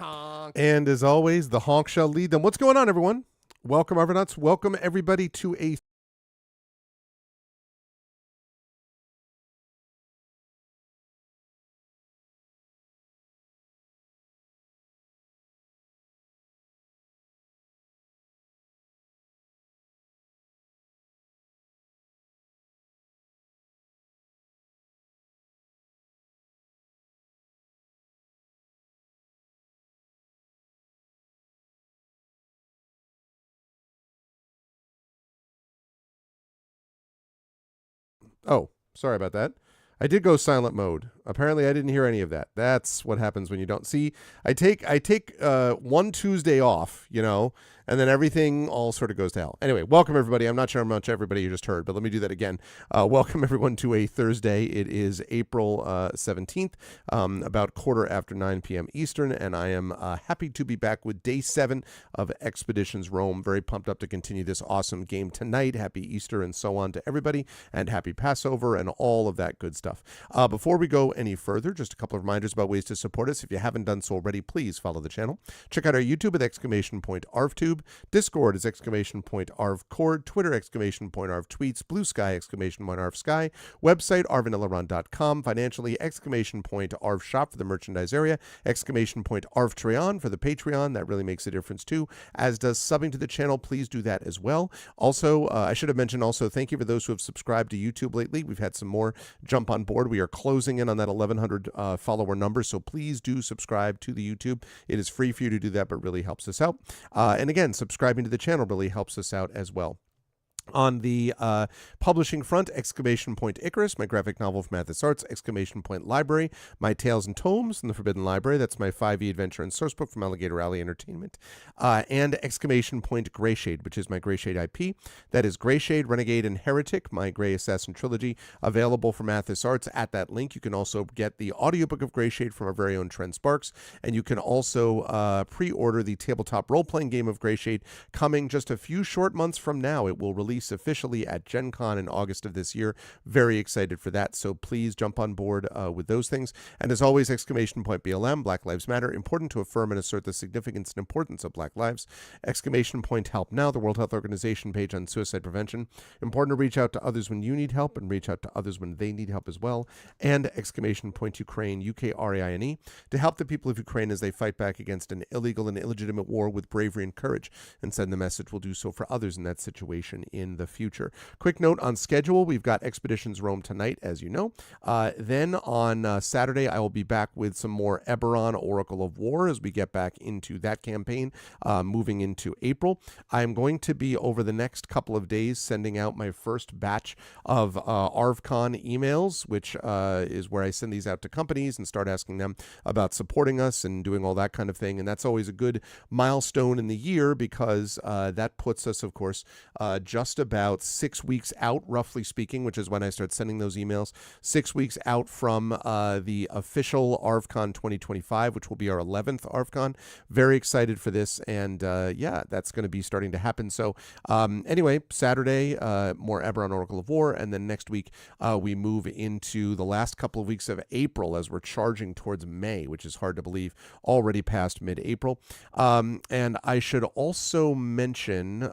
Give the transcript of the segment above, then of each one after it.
Honk. And as always, the honk shall lead them. What's going on, everyone? Welcome, Argonauts. Welcome, everybody, to a Oh, sorry about that. I did go silent mode. Apparently, I didn't hear any of that. That's what happens when you don't see. I take one Tuesday off, and then everything all sort of goes to hell. Anyway, welcome everybody. I'm not sure how much everybody you just heard, but let me do that again. Welcome everyone to a Thursday. It is April 17th, about 9:15 p.m. Eastern, and I am happy to be back with day 7 of Expeditions Rome. Very pumped up to continue this awesome game tonight. Happy Easter and so on to everybody, and happy Passover and all of that good stuff. Before we go any further, just a couple of reminders about ways to support us. If you haven't done so already, please follow the channel. Check out our YouTube at !ArvTube. Discord is !ArvCord. Twitter !ArvTweets. Blue Sky !ArvSky. Website arvanillaron.com. Financially !ArvShop for the merchandise area. !Arvtreon for the Patreon. That really makes a difference too, as does subbing to the channel. Please do that as well. Also, I should have mentioned also, thank you for those who have subscribed to YouTube lately. We've had some more jump on board. We are closing in on that 1,100 follower number, so please do subscribe to the YouTube. It is free for you to do that, but really helps us out. And again, subscribing to the channel really helps us out as well. On the publishing front, Icarus, my graphic novel from Mathis Arts, Library, my Tales and Tomes from the Forbidden Library, that's my 5e adventure and sourcebook from Alligator Alley Entertainment, and Greyshade, which is my Greyshade IP. That is Greyshade, Renegade, and Heretic, my Grey Assassin trilogy, available from Mathis Arts at that link. You can also get the audiobook of Greyshade from our very own Trent Sparks, and you can also pre-order the tabletop role-playing game of Greyshade coming just a few short months from now. It will release officially at Gen Con in August of this year. Very excited for that, so please jump on board with those things. And as always, BLM, Black Lives Matter, important to affirm and assert the significance and importance of Black lives. Help Now, the World Health Organization page on suicide prevention. Important to reach out to others when you need help and reach out to others when they need help as well. And Ukraine, UKRAINE, to help the people of Ukraine as they fight back against an illegal and illegitimate war with bravery and courage, and send the message we'll do so for others in that situation in the future. Quick note on schedule, we've got Expeditions Rome tonight, as you know. Then on Saturday, I will be back with some more Eberron, Oracle of War, as we get back into that campaign, moving into April. I'm going to be, over the next couple of days, sending out my first batch of ArvCon emails, which is where I send these out to companies and start asking them about supporting us and doing all that kind of thing. And that's always a good milestone in the year, because that puts us, of course, just about 6 weeks out, roughly speaking, which is when I start sending those emails, 6 weeks out from the official ArvCon 2025, which will be our 11th ArvCon. Very excited for this, and yeah, that's going to be starting to happen. So anyway, Saturday, more Eberron, Oracle of War, and then next week we move into the last couple of weeks of April as we're charging towards May, which is hard to believe, already past mid-April. And I should also mention,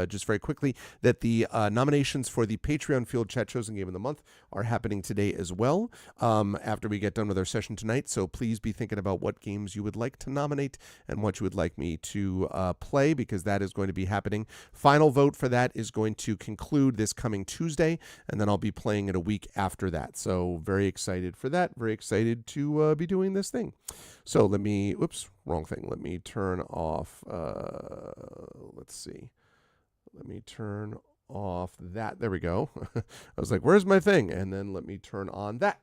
just very quickly, that the nominations for the Patreon Field Chat Chosen Game of the Month are happening today as well, after we get done with our session tonight. So please be thinking about what games you would like to nominate and what you would like me to play, because that is going to be happening. Final vote for that is going to conclude this coming Tuesday, and then I'll be playing it a week after that. So very excited for that. Very excited to be doing this thing. So let me, oops, wrong thing. Let me turn off, let's see. Let me turn off that. There we go. I was like, where's my thing? And then let me turn on that.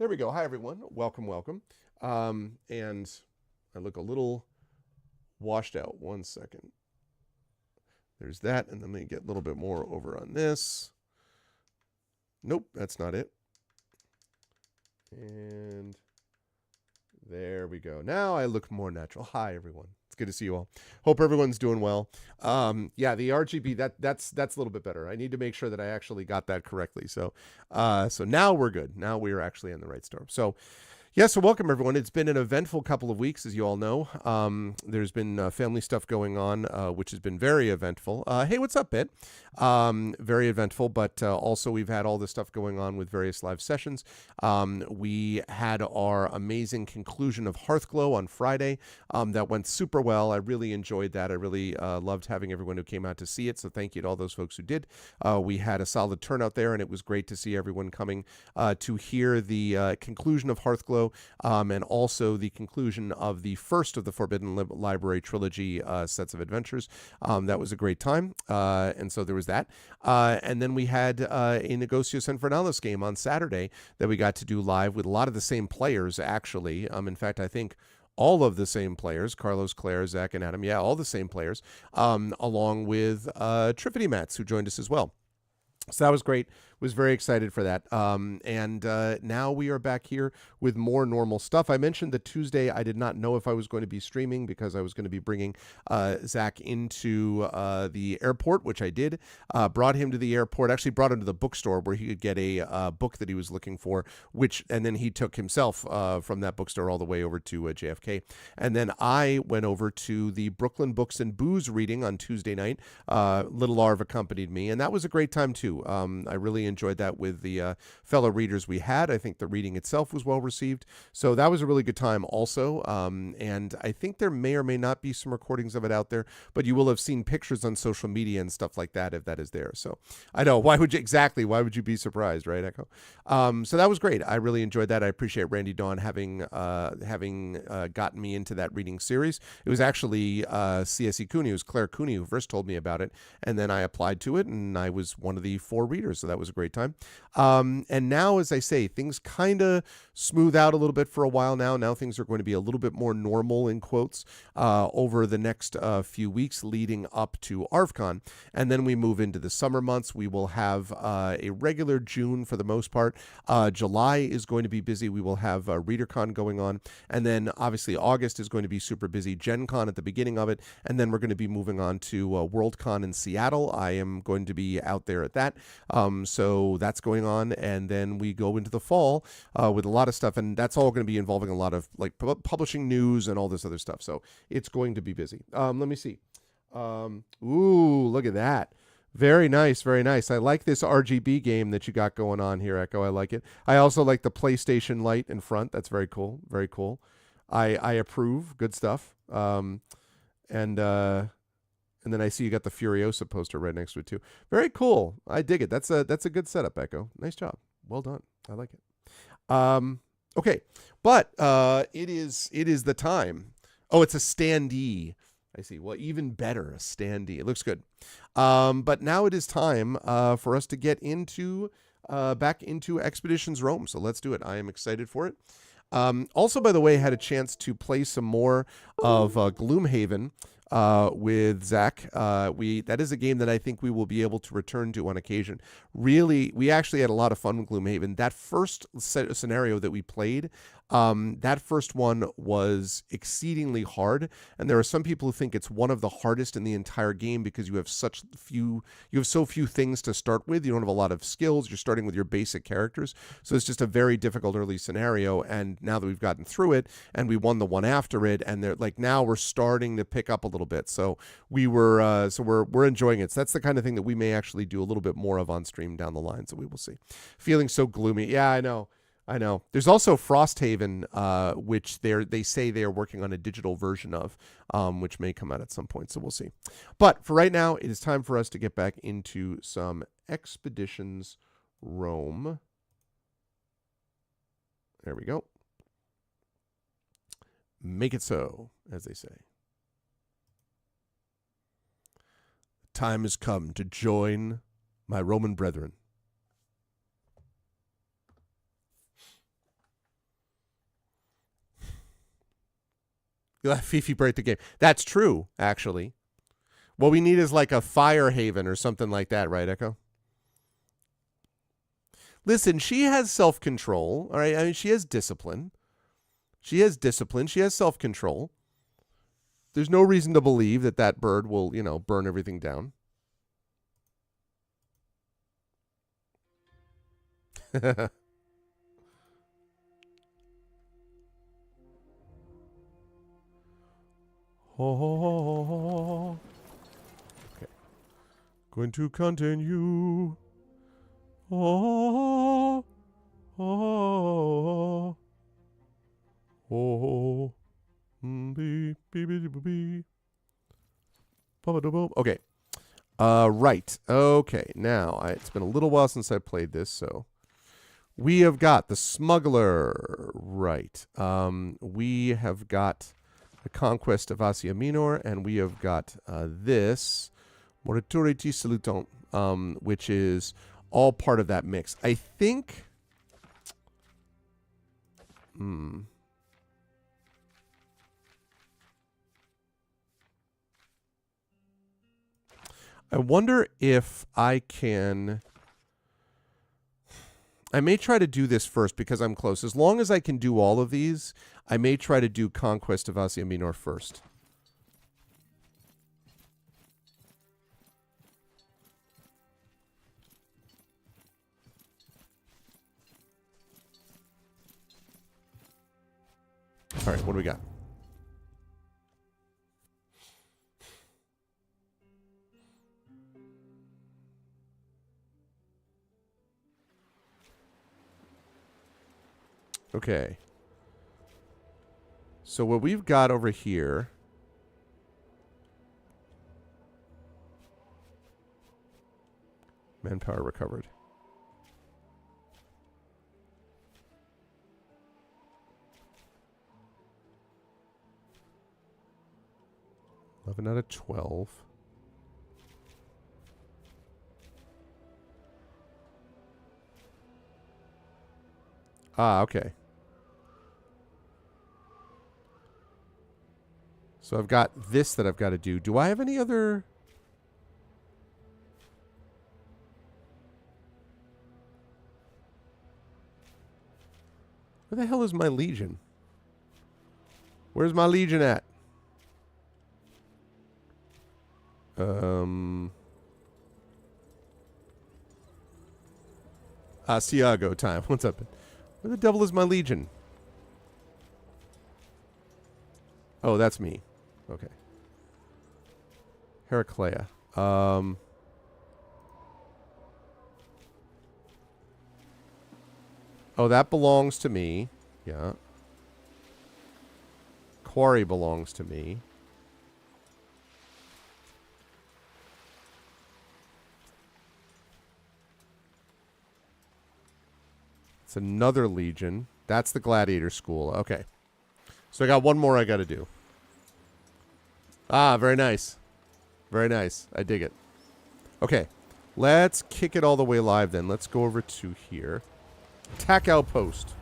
There we go. Hi, everyone. Welcome, welcome. And I look a little washed out. 1 second. There's that. And then let me get a little bit more over on this. Nope, that's not it. And there we go. Now I look more natural. Hi, everyone. It's good to see you all. Hope everyone's doing well. Yeah, the RGB, that's a little bit better. I need to make sure that I actually got that correctly. So now we're good. Now we are actually in the right store. So yeah, so welcome everyone. It's been an eventful couple of weeks, as you all know. There's been family stuff going on, which has been very eventful. Hey, what's up, Bit? Very eventful, but also we've had all this stuff going on with various live sessions. We had our amazing conclusion of Hearthglow on Friday. That went super well. I really enjoyed that. I really loved having everyone who came out to see it, so thank you to all those folks who did. We had a solid turnout there, and it was great to see everyone coming to hear the conclusion of Hearthglow. And also the conclusion of the first of the Forbidden Library trilogy sets of adventures. That was a great time, and so there was that. And then we had a Negocios Infernales game on Saturday that we got to do live with a lot of the same players, actually. In fact, I think all of the same players, Carlos, Claire, Zach, and Adam. Yeah, all the same players, along with Triffity Mats, who joined us as well. So that was great. Was very excited for that. And now we are back here with more normal stuff. I mentioned that Tuesday I did not know if I was going to be streaming because I was going to be bringing Zach into the airport, which I did. Brought him to the airport, actually brought him to the bookstore where he could get a book that he was looking for, and then he took himself from that bookstore all the way over to JFK. And then I went over to the Brooklyn Books and Booze reading on Tuesday night. Little Arv accompanied me, and that was a great time too. I really enjoyed that with the fellow readers we had. I think the reading itself was well received. So that was a really good time also. And I think there may or may not be some recordings of it out there, but you will have seen pictures on social media and stuff like that if that is there. So I know, why would you be surprised, right, Echo? So that was great. I really enjoyed that. I appreciate Randy Dawn having gotten me into that reading series. It was actually CSE Cooney, it was Claire Cooney who first told me about it, and then I applied to it, and I was one of the 4 readers, so that was a great time. And now, as I say, things kind of smooth out a little bit for a while now. Now things are going to be a little bit more normal, in quotes, over the next few weeks leading up to ArvCon. And then we move into the summer months. We will have a regular June for the most part. July is going to be busy. We will have ReaderCon going on. And then, obviously, August is going to be super busy. Gen Con at the beginning of it. And then we're going to be moving on to Worldcon in Seattle. I am going to be out there at that. So that's going on, and then we go into the fall with a lot of stuff, and that's all going to be involving a lot of like publishing news and all this other stuff. So it's going to be busy. Let me see. Ooh, look at that. Very nice, very nice. I like this RGB game that you got going on here, Echo. I like it. I also like the PlayStation light in front. That's very cool. Very cool. I approve. Good stuff. And then I see you got the Furiosa poster right next to it too. Very cool. I dig it. That's a good setup, Echo. Nice job. Well done. I like it. Okay, but it is the time. Oh, it's a standee. I see. Well, even better, a standee. It looks good. But now it is time for us to get into back into Expeditions Rome. So let's do it. I am excited for it. Also, by the way, I had a chance to play some more of Gloomhaven with Zach. That is a game that I think we will be able to return to on occasion. Really, we actually had a lot of fun with Gloomhaven. That first scenario that we played, that first one was exceedingly hard, and there are some people who think it's one of the hardest in the entire game because you have so few things to start with. You don't have a lot of skills. You're starting with your basic characters, so it's just a very difficult early scenario. And now that we've gotten through it and we won the one after it, and they're like, now we're starting to pick up a little bit. So we're enjoying it. So that's the kind of thing that we may actually do a little bit more of on stream down the line. So we will see. Feeling so gloomy. Yeah, I know. There's also Frosthaven, which they say they are working on a digital version of, which may come out at some point. So we'll see. But for right now, it is time for us to get back into some Expeditions Rome. There we go. Make it so, as they say. Time has come to join my Roman brethren. You let Fifi break the game. That's true, actually. What we need is like a fire haven or something like that, right, Echo? Listen, she has self-control, all right? I mean, she has discipline. She has discipline. She has self-control. There's no reason to believe that that bird will, you know, burn everything down. Oh, okay. Going to continue. Oh, oh, oh, beep, beep, beep, beep. Okay. Right. Okay. Now, it's been a little while since I played this, so we have got the smuggler. Right. We have got the conquest of Asia Minor, and we have got this Morituri di Saluton, which is all part of that mix. I think. I wonder if I can. I may try to do this first because I'm close. As long as I can do all of these, I may try to do Conquest of Asia Minor first. All right, what do we got? Okay. So what we've got over here. Manpower recovered. $11 out of 12. Ah, okay. So I've got this that I've got to do. Do I have any other? Where the hell is my legion? Where's my legion at? Asiago time. What's up? Where the devil is my legion? Oh, that's me. Okay. Heraclea. Oh, that belongs to me. Yeah. Quarry belongs to me. It's another legion. That's the gladiator school. Okay. So I got one more I got to do. Ah, very nice. Very nice. I dig it. Okay. Let's kick it all the way live then. Let's go over to here. Attack outpost.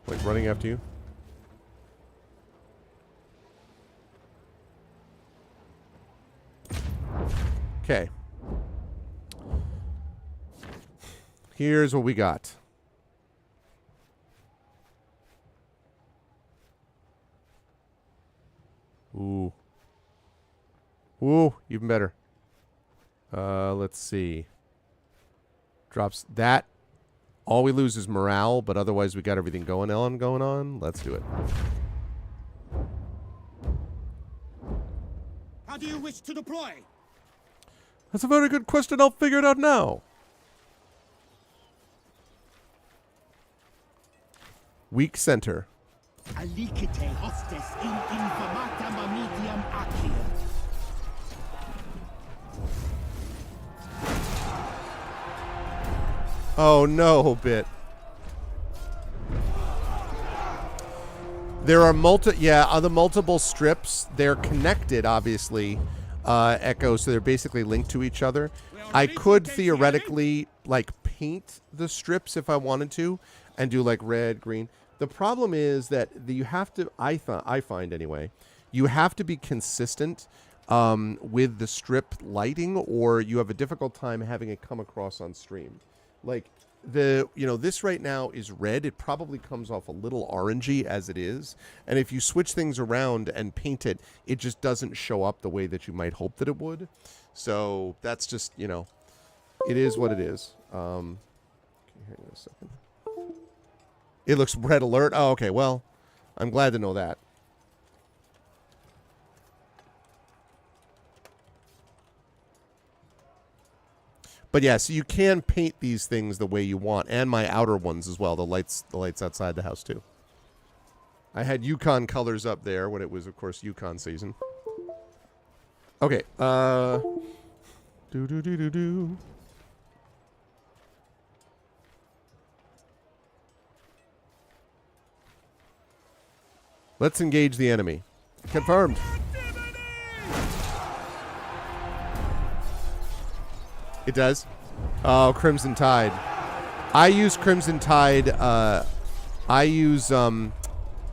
Like running after you? Okay. Here's what we got. Ooh. Ooh, even better. Let's see. Drops that. All we lose is morale, but otherwise we got everything going on. Let's do it. How do you wish to deploy? That's a very good question. I'll figure it out now. Weak center. Alicite hostes in infamata mamitiam aclia. Oh no, bit. There are the multiple strips. They're connected, obviously, Echo, so they're basically linked to each other. I could theoretically, like, paint the strips if I wanted to. and do like red, green. The problem is that you have to, I find anyway, you have to be consistent with the strip lighting, or you have a difficult time having it come across on stream. Like this right now is red. It probably comes off a little orangey as it is. And if you switch things around and paint it, it just doesn't show up the way that you might hope that it would. So that's just, it is what it is. Hang on a second. It looks red alert. Oh, okay. Well, I'm glad to know that. But yeah, so you can paint these things the way you want, and my outer ones as well. The lights outside the house too. I had Yukon colors up there when it was, of course, Yukon season. Okay. Do. Let's engage the enemy. Confirmed. It does? Oh, Crimson Tide. I use Crimson Tide. I use the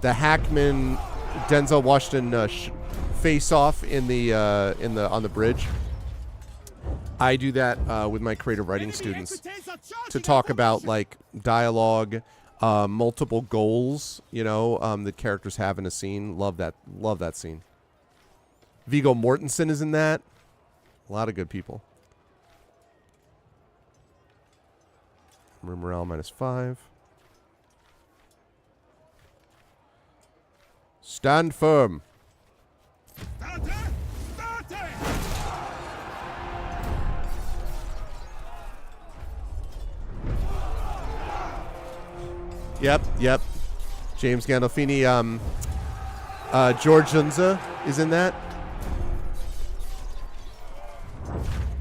Hackman Denzel Washington face off on the bridge. I do that with my creative writing students to talk about like dialogue, multiple goals, that characters have in a scene. Love that scene. Viggo Mortensen is in that. A lot of good people. Morale -5. Stand firm. Yep. James Gandolfini. George Zunza is in that.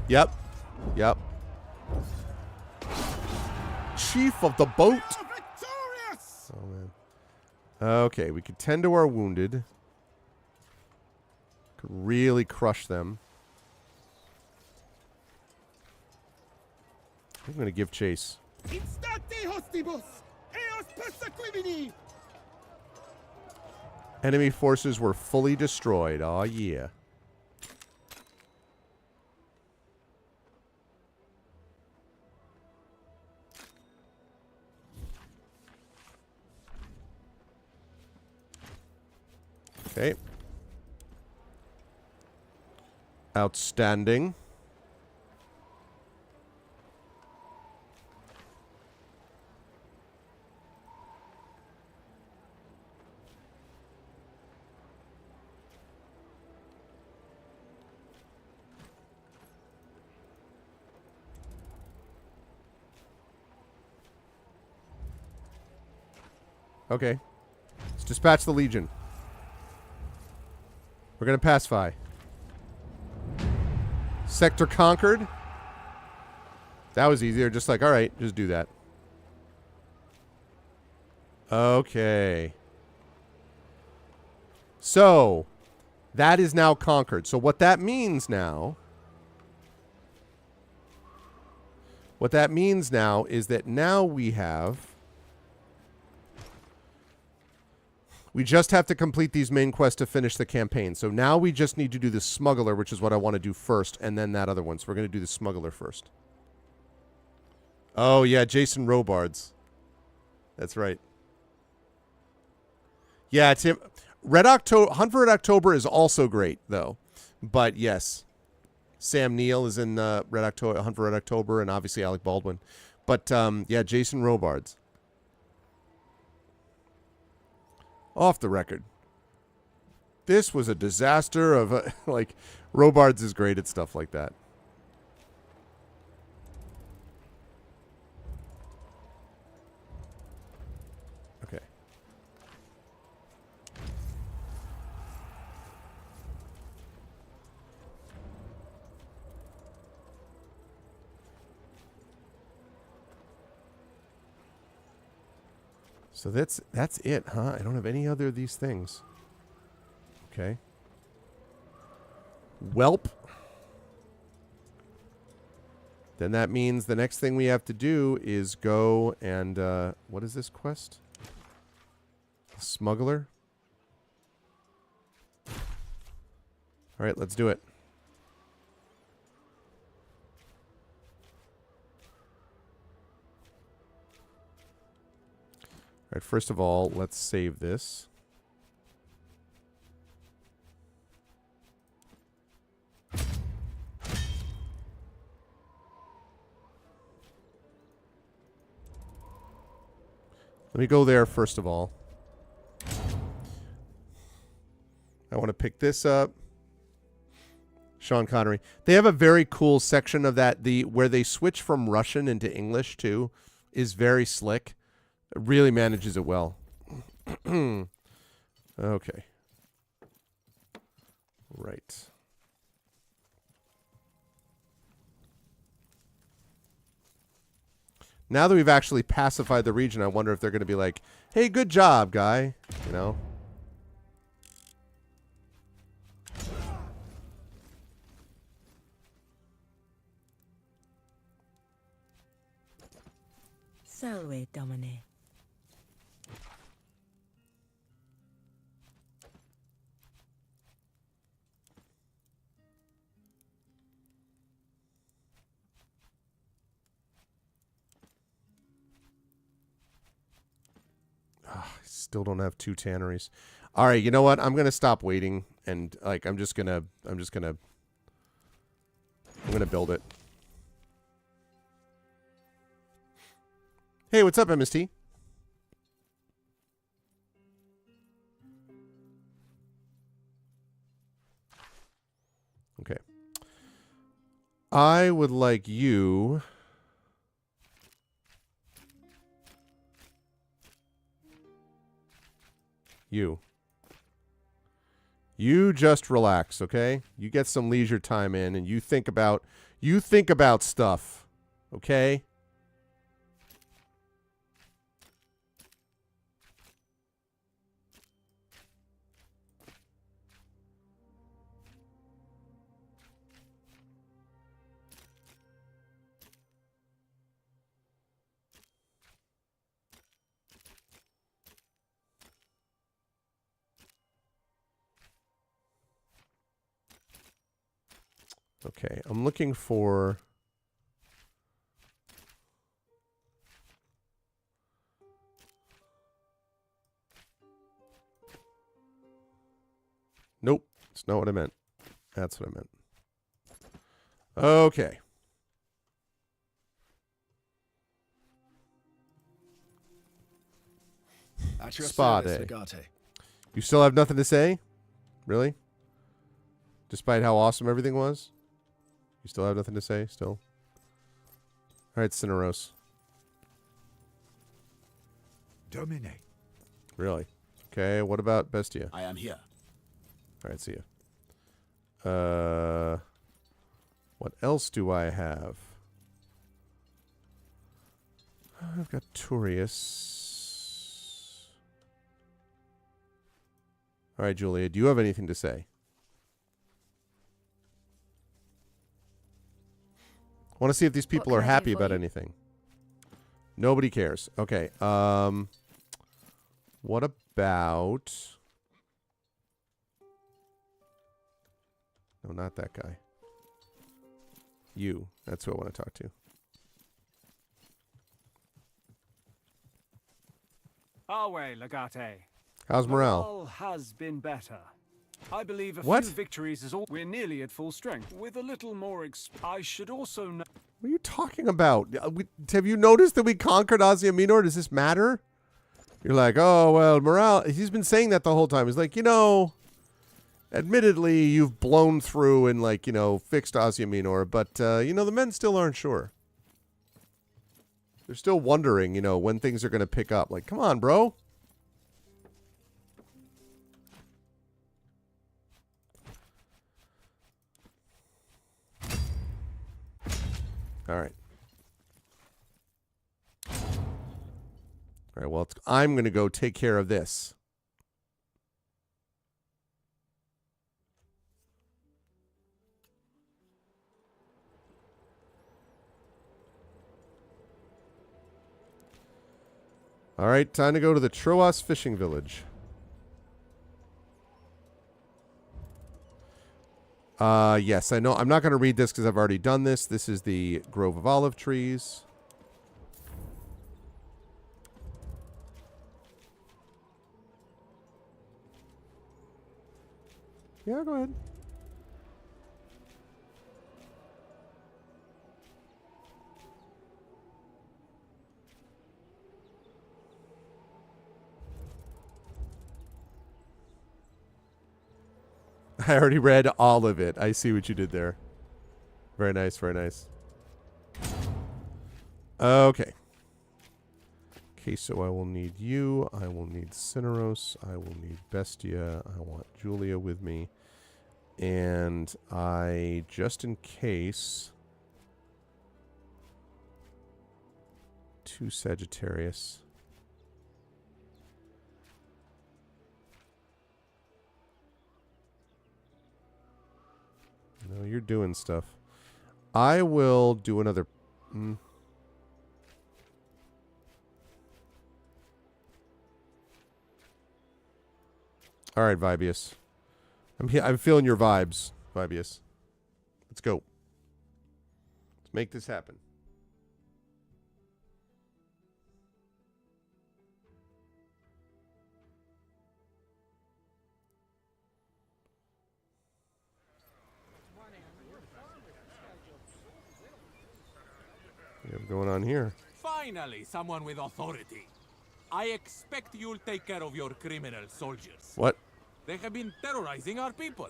Yep. Chief of the boat. Oh, man. Okay, we could tend to our wounded. Could really crush them. I'm going to give chase. Enemy forces were fully destroyed. Aw, yeah. Okay. Outstanding. Okay. Let's dispatch the Legion. We're going to pacify. Sector conquered. That was easier. Just like, all right, just do that. Okay. So, that is now conquered. So what that means now... What that means now is that now we have... We just have to complete these main quests to finish the campaign. So now we just need to do the smuggler, which is what I want to do first, and then that other one. So we're going to do the smuggler first. Oh, yeah, Jason Robards. That's right. Yeah, it's him. Hunt for Red October is also great, though. But, yes. Sam Neill is in Hunt for Red October, and obviously Alec Baldwin. But, yeah, Jason Robards. Off the record. This was a disaster of, like, Robards is great at stuff like that. Okay. So that's it, huh? I don't have any other of these things. Okay. Welp. Then that means the next thing we have to do is go and, what is this quest? Smuggler? Alright, let's do it. Alright, first of all, let's save this. Let me go there first of all. I want to pick this up. Sean Connery. They have a very cool section of that. Where they switch from Russian into English too is very slick. It really manages it well. Okay. Right. Now that we've actually pacified the region, I wonder if they're going to be like, hey, good job, guy. You know? Salve, Domine. I still don't have 2 tanneries. All right, you know what? I'm gonna stop waiting and like I'm gonna build it. Hey, what's up, MST? Okay. I would like you. You just relax, okay? You get some leisure time in and you think about stuff, okay? Okay, I'm looking for... Nope, that's not what I meant. That's what I meant. Okay. At your Spa service, day. Legate. You still have nothing to say? Really? Despite how awesome everything was? You still have nothing to say? Still? Alright, Cineros. Domine. Really? Okay, what about Bestia? I am here. Alright, see ya. What else do I have? I've got Turius. Alright, Julia, do you have anything to say? I want to see if these people What are can I do happy for about you? anything. Nobody cares. Okay. What about... No, not that guy. You. That's who I want to talk to. Our way, Legate. How's morale? Has been better. I believe a What? few victories is all. We're nearly at full strength. With a little more I should also know. What are you talking about? Have you noticed that we conquered Asia Minor? Does this matter? You're like, oh, well, morale. He's been saying that the whole time. He's like, you know, admittedly, you've blown through and, like, you know, fixed Asia Minor, but, you know, the men still aren't sure. They're still wondering, you know, when things are going to pick up. Like, come on, bro. All right. All right, well, I'm going to go take care of this. All right, time to go to the Troas fishing village. Yes, I know. I'm not going to read this because I've already done this. This is the Grove of Olive Trees. Yeah, go ahead. I already read all of it. I see what you did there. Very nice, very nice. Okay. Okay, so I will need you. I will need Cineros. I will need Bestia. I want Julia with me. And I, just in case... 2 Sagittarius. No, you're doing stuff. I will do another... All right, Vibius. I'm feeling your vibes, Vibius. Let's go. Let's make this happen. What do you have going on here? Finally, someone with authority. I expect you'll take care of your criminal soldiers. What? They have been terrorizing our people,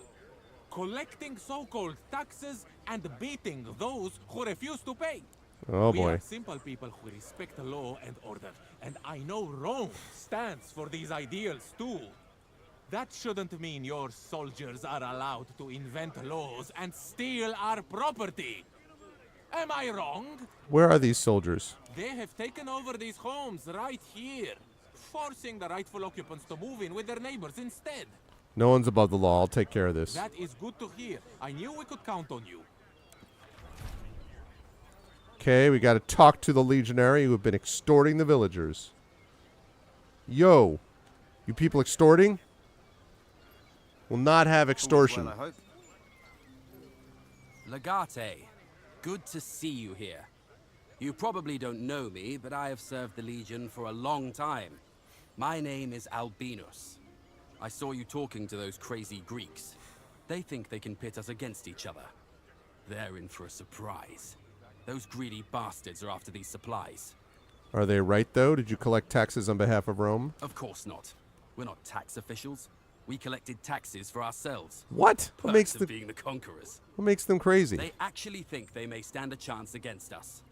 collecting so-called taxes and beating those who refuse to pay. Oh We boy. are simple people who respect law and order, and I know Rome stands for these ideals too. That shouldn't mean your soldiers are allowed to invent laws and steal our property. Am I wrong? Where are these soldiers? They have taken over these homes right here, forcing the rightful occupants to move in with their neighbors instead. No one's above the law. I'll take care of this. That is good to hear. I knew we could count on you. Okay, we got to talk to the legionary who have been extorting the villagers. Yo, you people extorting? Will not have extortion. Well, I hope. Legate, good to see you here. You probably don't know me, but I have served the Legion for a long time. My name is Albinus. I saw you talking to those crazy Greeks. They think they can pit us against each other. They're in for a surprise. Those greedy bastards are after these supplies. Are they right, though? Did you collect taxes on behalf of Rome? Of course not. We're not tax officials. We collected taxes for ourselves. What? What makes Perks of them, being the conquerors. what makes them crazy? They actually think they may stand a chance against us.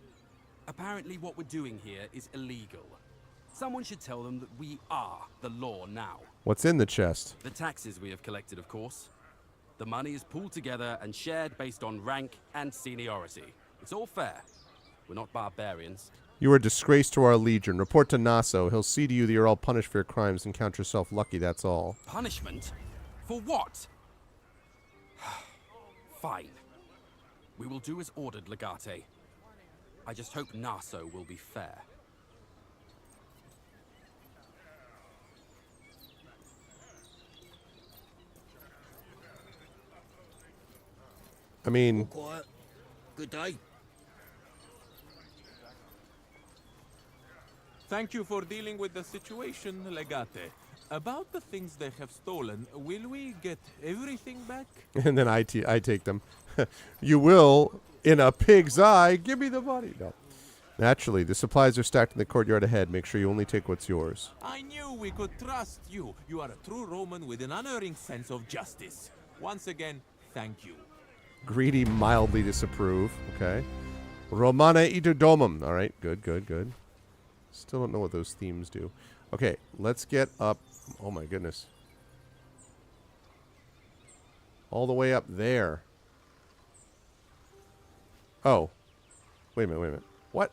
Apparently what we're doing here is illegal. Someone should tell them that we are the law now. What's in the chest? The taxes we have collected, of course. The money is pooled together and shared based on rank and seniority. It's all fair. We're not barbarians. You are a disgrace to our legion. Report to Naso. He'll see to you that you're all punished for your crimes and count yourself lucky, that's all. Punishment? For what? Fine. We will do as ordered, Legate. I just hope Naso will be fair. I mean, Quiet. Good day. Thank you for dealing with the situation, Legate. About the things they have stolen, will we get everything back? and then I take them. You will, in a pig's eye, give me the money. No. Naturally, the supplies are stacked in the courtyard ahead. Make sure you only take what's yours. I knew we could trust you. You are a true Roman with an unerring sense of justice. Once again, thank you. Greedy mildly disapprove. Okay. Romana Idudomum. All right. Good, good, good. Still don't know what those themes do. Okay. Let's get up. Oh, my goodness. All the way up there. Oh. Wait a minute, wait a minute. What?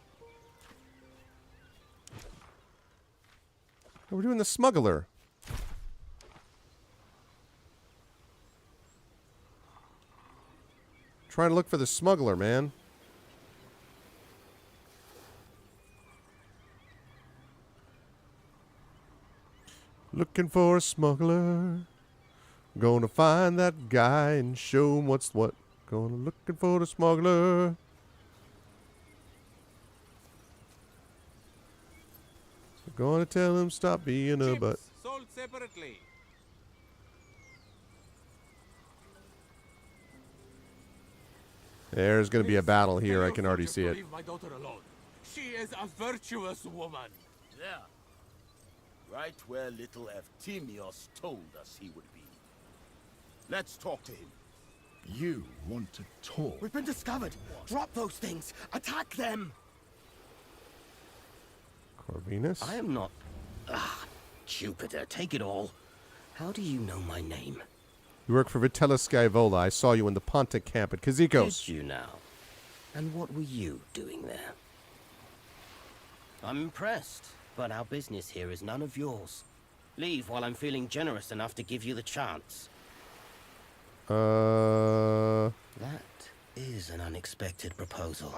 Oh, we're doing the smuggler. Trying to look for the smuggler, man. Looking for a smuggler. Gonna find that guy and show him what's what. Gonna looking for the smuggler. Gonna tell him stop being a butt. Chips sold separately. There's gonna be a battle here. Tell I your can already soldiers see to it. Leave my daughter alone. She is a virtuous woman. Yeah. Right where little Eftimios told us he would be. Let's talk to him. You want to talk? We've been discovered. Drop those things. Attack them. Corvinus? I am not... Ah, Jupiter, take it all. How do you know my name? You work for Vitellis Skyvola. I saw you in the Pontic camp at Kazikos. Did you now? And what were you doing there? I'm impressed, but our business here is none of yours. Leave while I'm feeling generous enough to give you the chance. That is an unexpected proposal.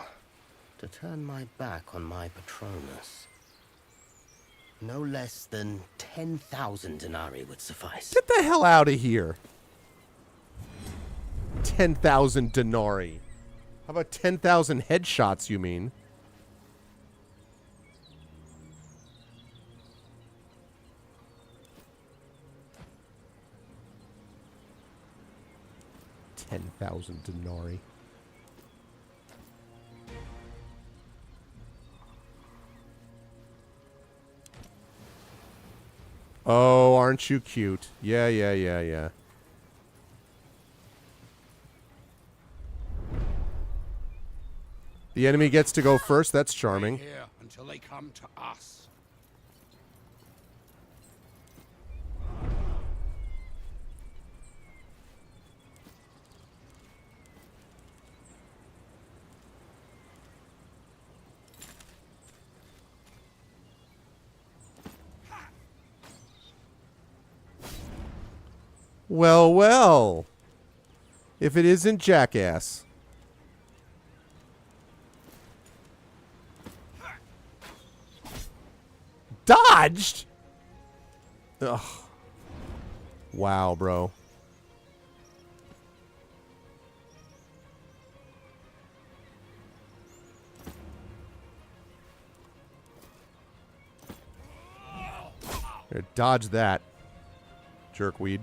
To turn my back on my Patronus. No less than 10,000 denarii would suffice. Get the hell out of here. 10,000 denarii. How about 10,000 headshots, you mean? $10,000 denarii. Oh, aren't you cute? Yeah, yeah, yeah, yeah. The enemy gets to go first. That's charming. Here until they come to us. Well, well. If it isn't Jackass. Dodged? Ugh. Wow, bro. Here, dodge that. Jerkweed.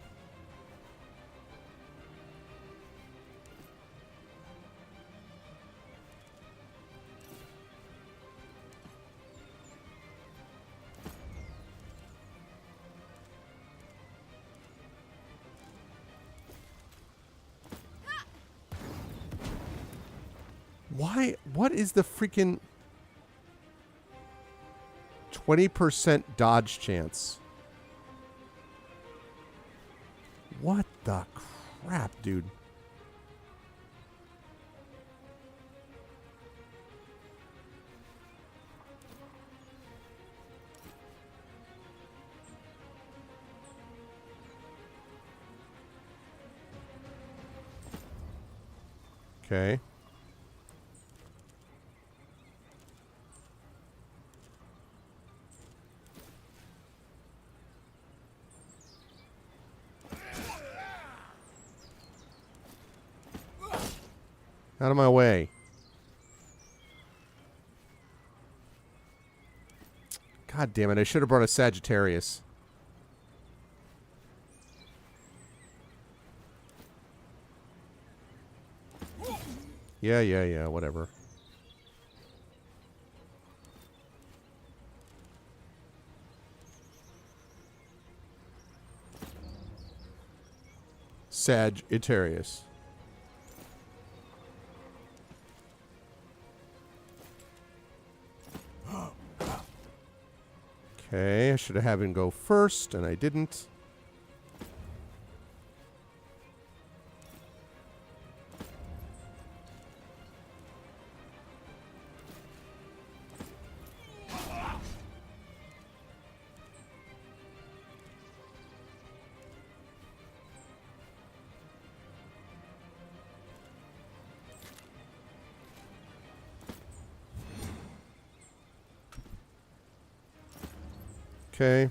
Why? What is the freaking 20% dodge chance? What the crap, dude? Okay. Out of my way. God damn it, I should have brought a Sagittarius. Yeah, whatever. Sagittarius. Okay, I should have had him go first, and I didn't. Okay.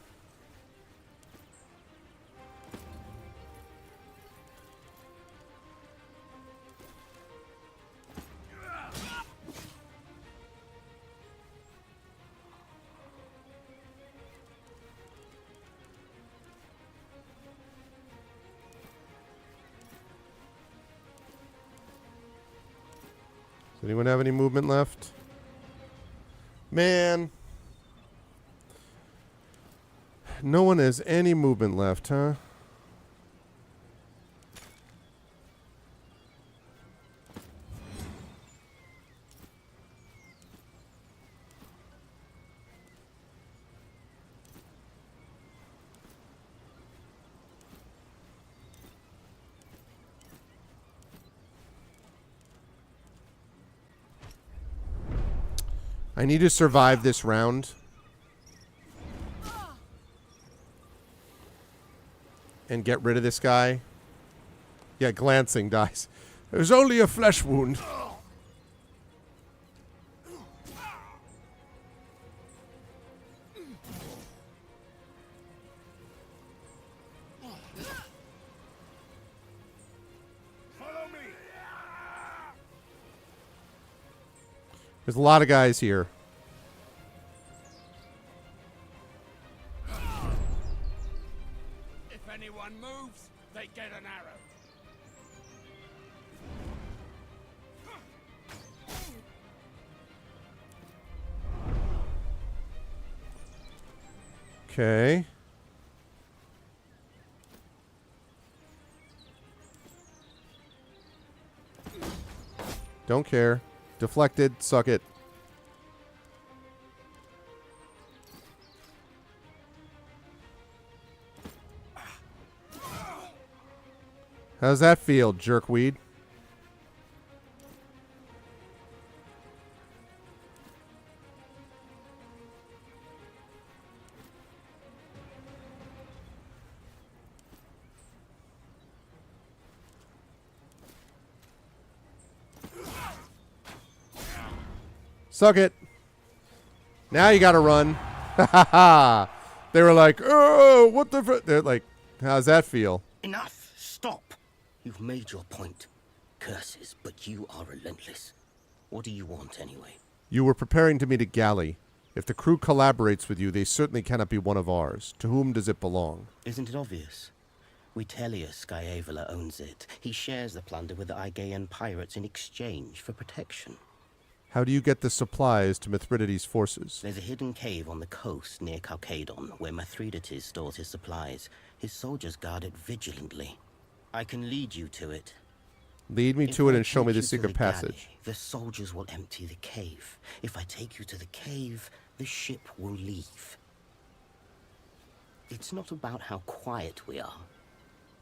anyone have any movement left? Man. No one has any movement left, huh? I need to survive this round. And get rid of this guy. Yeah, glancing dies. There's only a flesh wound. There's a lot of guys here. If anyone moves, they get an arrow. Okay. Don't care. Deflected. Suck it. How's that feel, jerkweed? Suck it. Now you gotta run. Ha ha ha. They were like, oh, what the fr-? They're like, how's that feel? Enough! Stop! You've made your point. Curses, but you are relentless. What do you want, anyway? You were preparing to meet a galley. If the crew collaborates with you, they certainly cannot be one of ours. To whom does it belong? Isn't it obvious? Vitellius Scaevola owns it. He shares the plunder with the Aegean pirates in exchange for protection. How do you get the supplies to Mithridates' forces? There's a hidden cave on the coast near Chalcedon where Mithridates stores his supplies. His soldiers guard it vigilantly. I can lead you to it. Lead me If to it I and show me take the you to secret galley, passage. the soldiers will empty the cave. If I take you to the cave, the ship will leave. It's not about how quiet we are.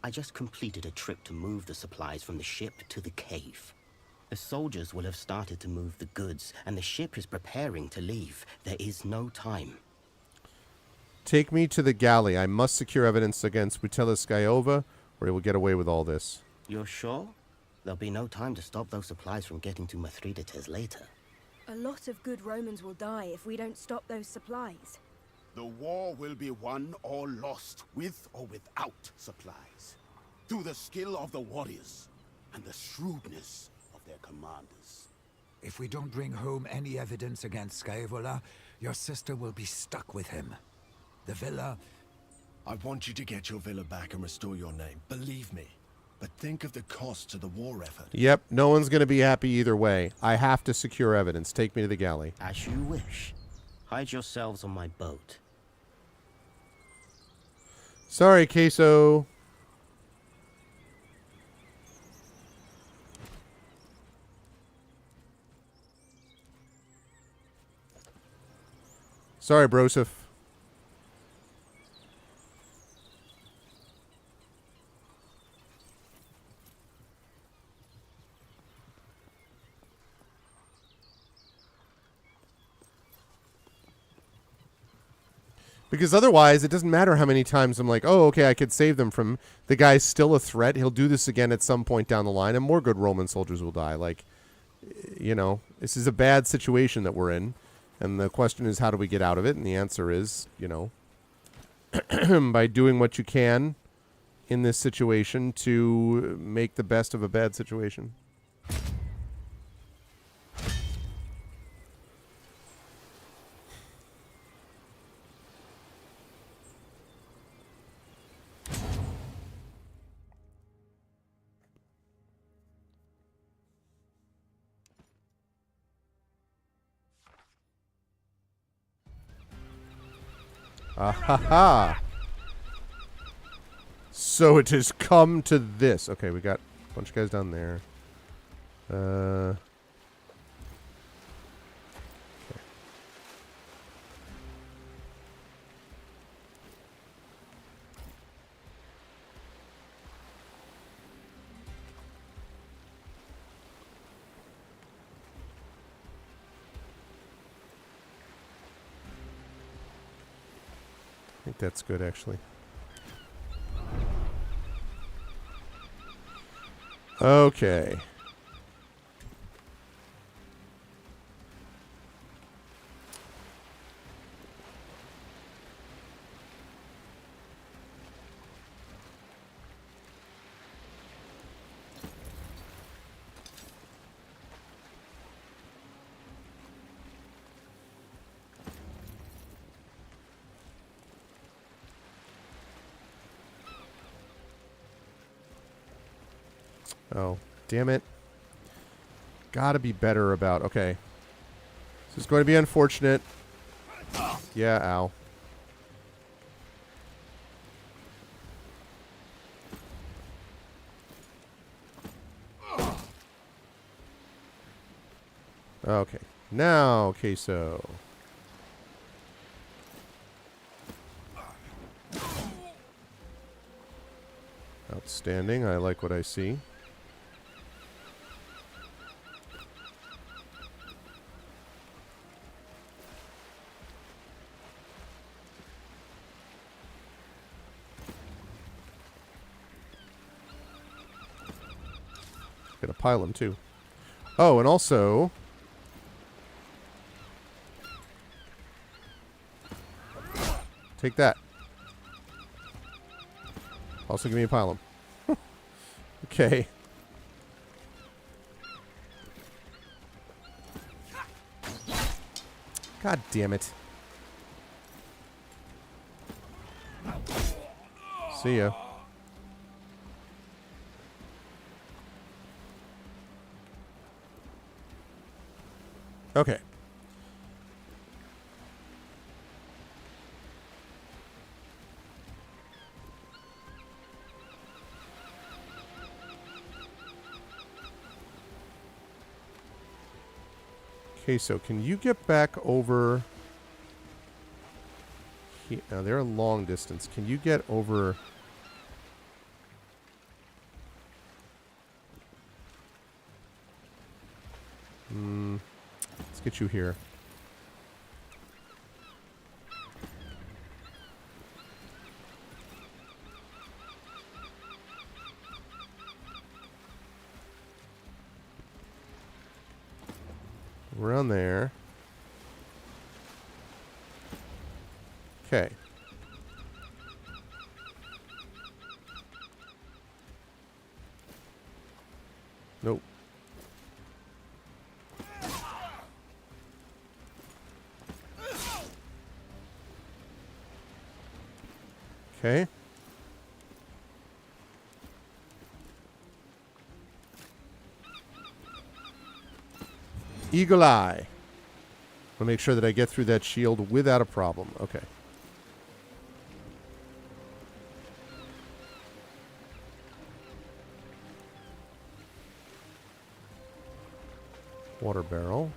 I just completed a trip to move the supplies from the ship to the cave. The soldiers will have started to move the goods, and the ship is preparing to leave. There is no time. Take me to the galley. I must secure evidence against Vitellius Scaevola, or he will get away with all this. You're sure? There'll be no time to stop those supplies from getting to Mithridates later. A lot of good Romans will die if we don't stop those supplies. The war will be won or lost, with or without supplies. Through the skill of the warriors and the shrewdness of their commanders. If we don't bring home any evidence against Scaevola, your sister will be stuck with him. The villa... I want you to get your villa back and restore your name. Believe me. But think of the cost to the war effort. Yep, no one's going to be happy either way. I have to secure evidence. Take me to the galley. As you wish. Hide yourselves on my boat. Sorry, Queso. Sorry, Broseph. Because otherwise, it doesn't matter how many times I'm like, oh, okay, I could save them from... The guy's still a threat. He'll do this again at some point down the line, and more good Roman soldiers will die. Like, you know, this is a bad situation that we're in. And the question is, how do we get out of it? And the answer is, you know, by doing what you can in this situation to make the best of a bad situation. Ah ha ha! So it has come to this. Okay, we got a bunch of guys down there. Okay. I think that's good, actually. Okay. Oh, damn it. Gotta be better about... Okay. This is going to be unfortunate. Yeah, ow. Okay. Now, Queso. Outstanding. I like what I see. Gonna pile them too. Oh, and also... Take that. Also give me a pile them. Okay. God damn it. See ya. Okay. Okay, so can you get back over here? Now they're a long distance. Can you get over... Let's get you here. Around there. Okay. Nope. Okay. Eagle Eye. I'll make sure that I get through that shield without a problem. Okay. Water barrel.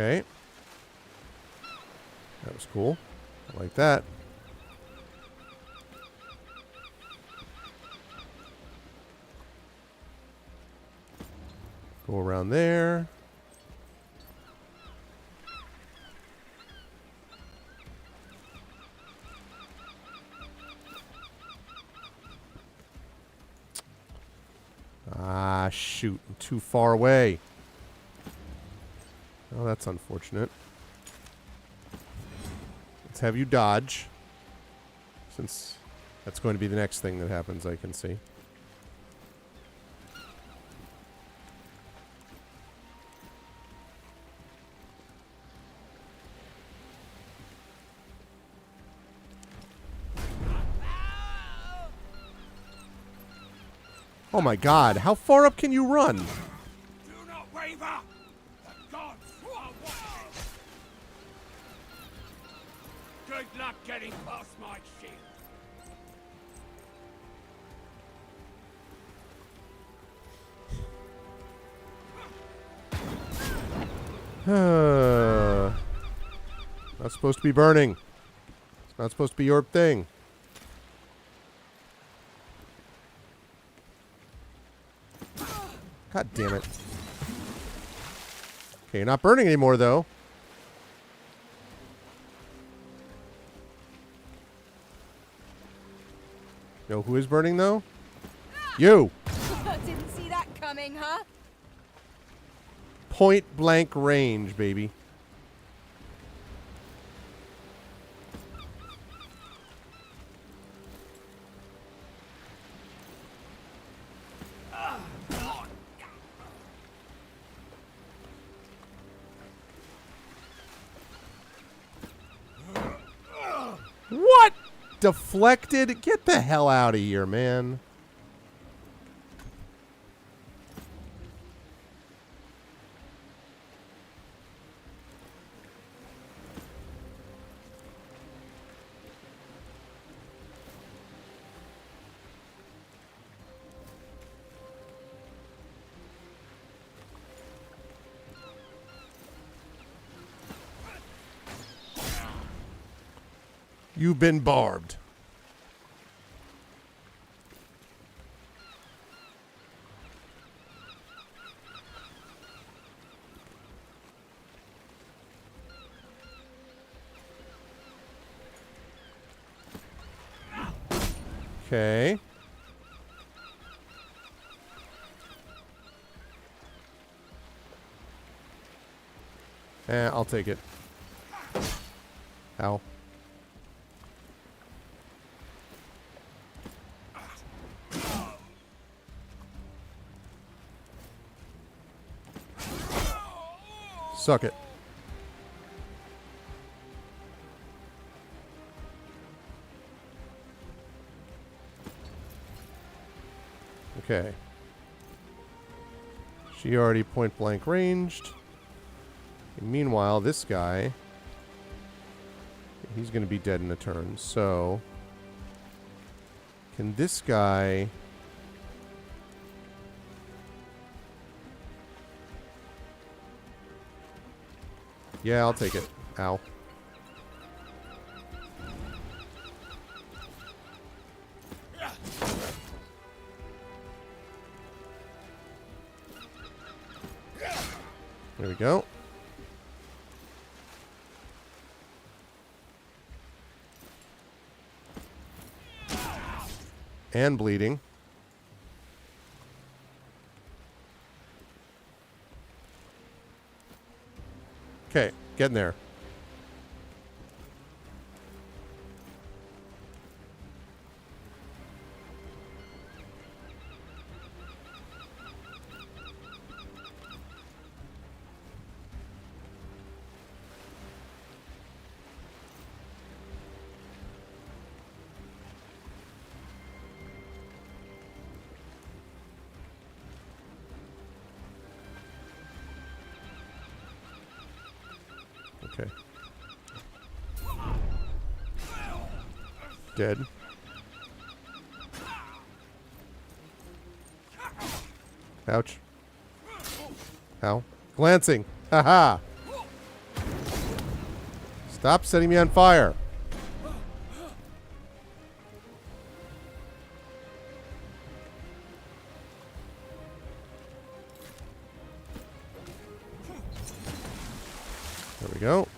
Okay. That was cool. I like that. Go around there. Ah, shoot. I'm too far away. Oh, that's unfortunate. Let's have you dodge. Since that's going to be the next thing that happens, I can see. Oh my god, how far up can you run? Do not waver! The gods are watching! Good luck getting past my shield. Not supposed to be burning. It's not supposed to be your thing. God damn it. Okay, you're not burning anymore, though. Know who is burning, though? You! Didn't see that coming, huh? Point blank range, baby. What? Deflected? Get the hell out of here, man. You've been barbed. Okay. I'll take it. Ow. Suck it. Okay. She already point blank ranged. And meanwhile, this guy, he's going to be dead in a turn. So, can this guy... Yeah, I'll take it. Ow. There we go. And bleeding. Okay, getting there. Okay. Dead. Ouch. Ow. Glancing. Haha. Stop setting me on fire. There we go.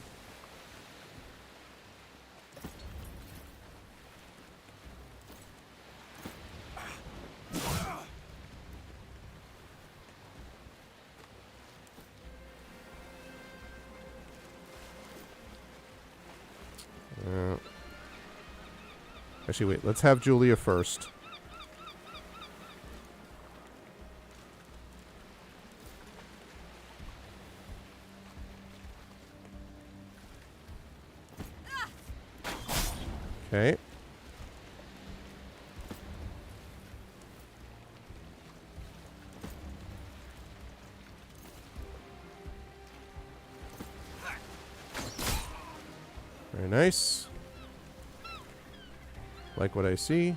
Actually, wait. Let's have Julia first. Okay. Very nice. Like what I see.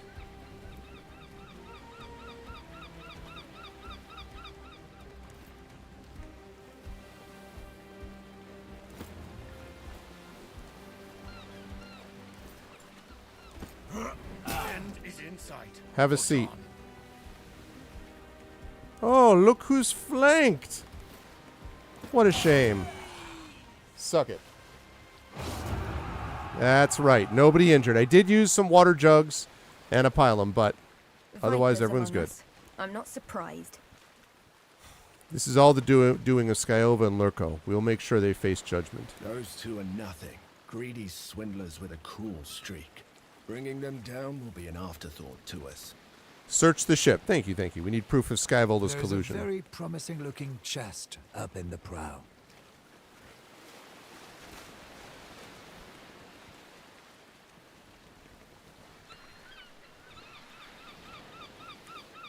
End is in sight. Have a seat. Oh, look who's flanked. What a shame. Suck it. That's right. Nobody injured. I did use some water jugs and a pylum, but otherwise Vipers everyone's among good. us. I'm not surprised. This is all the doing of Skyova and Lurko. We'll make sure they face judgment. Those two are nothing. Greedy swindlers with a cruel streak. Bringing them down will be an afterthought to us. Search the ship. Thank you, thank you. We need proof of Skyvolda's There's collusion. a very promising-looking chest up in the prow.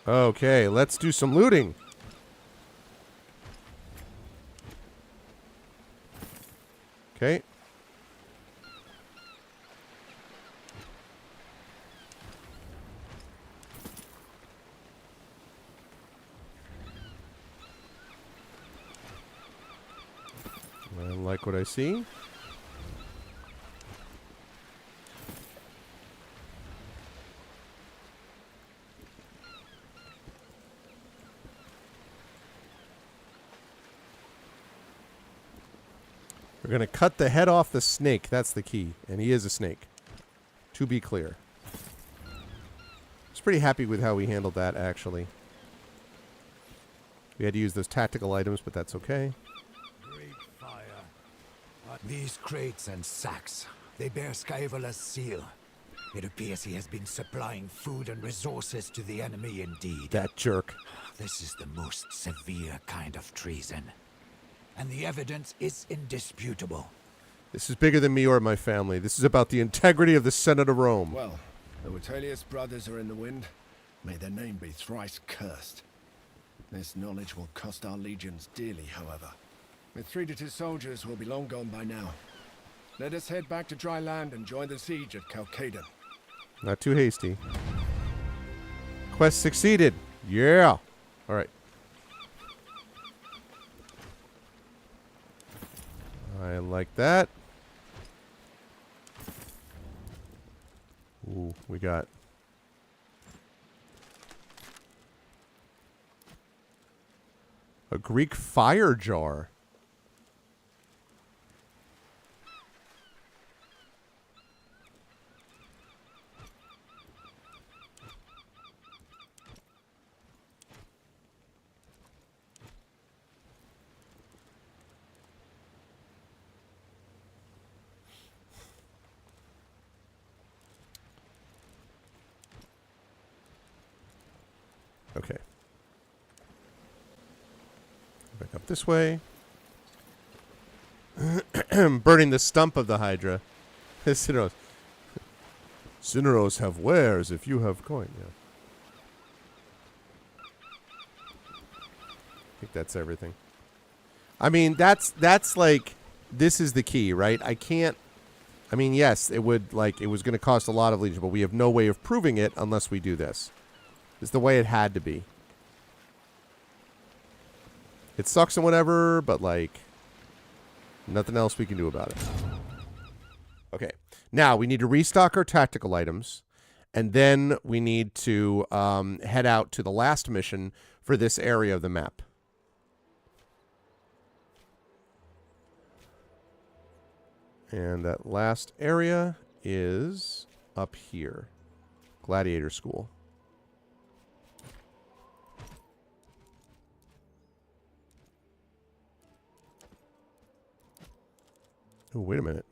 Okay, let's do some looting. Okay. I like what I see. We're going to cut the head off the snake. That's the key. And he is a snake. To be clear. I was pretty happy with how we handled that, actually. We had to use those tactical items, but that's okay. Great fire. These crates and sacks, they bear Skyvola's seal. It appears he has been supplying food and resources to the enemy indeed. That jerk. This is the most severe kind of treason. And the evidence is indisputable. This is bigger than me or my family. This is about the integrity of the Senate of Rome. Well, the Vitellius brothers are in the wind. May their name be thrice cursed. This knowledge will cost our legions dearly, however. Mithridates' soldiers will be long gone by now. Let us head back to dry land and join the siege at Chalcedon. Not too hasty. Quest succeeded. Yeah. All right. I like that. Ooh, we got a Greek fire jar. Okay. Back up this way. Burning the stump of the Hydra. Cineros. Cineros have wares if you have coin. Yeah. I think that's everything. I mean, that's like, this is the key, right? I can't, I mean, yes, it would, like, it was going to cost a lot of legion, but we have no way of proving it unless we do this. It's the way it had to be. It sucks and whatever, but, like, nothing else we can do about it. Okay. Now, we need to restock our tactical items, and then we need to head out to the last mission for this area of the map. And that last area is up here. Gladiator School. Oh, wait a minute.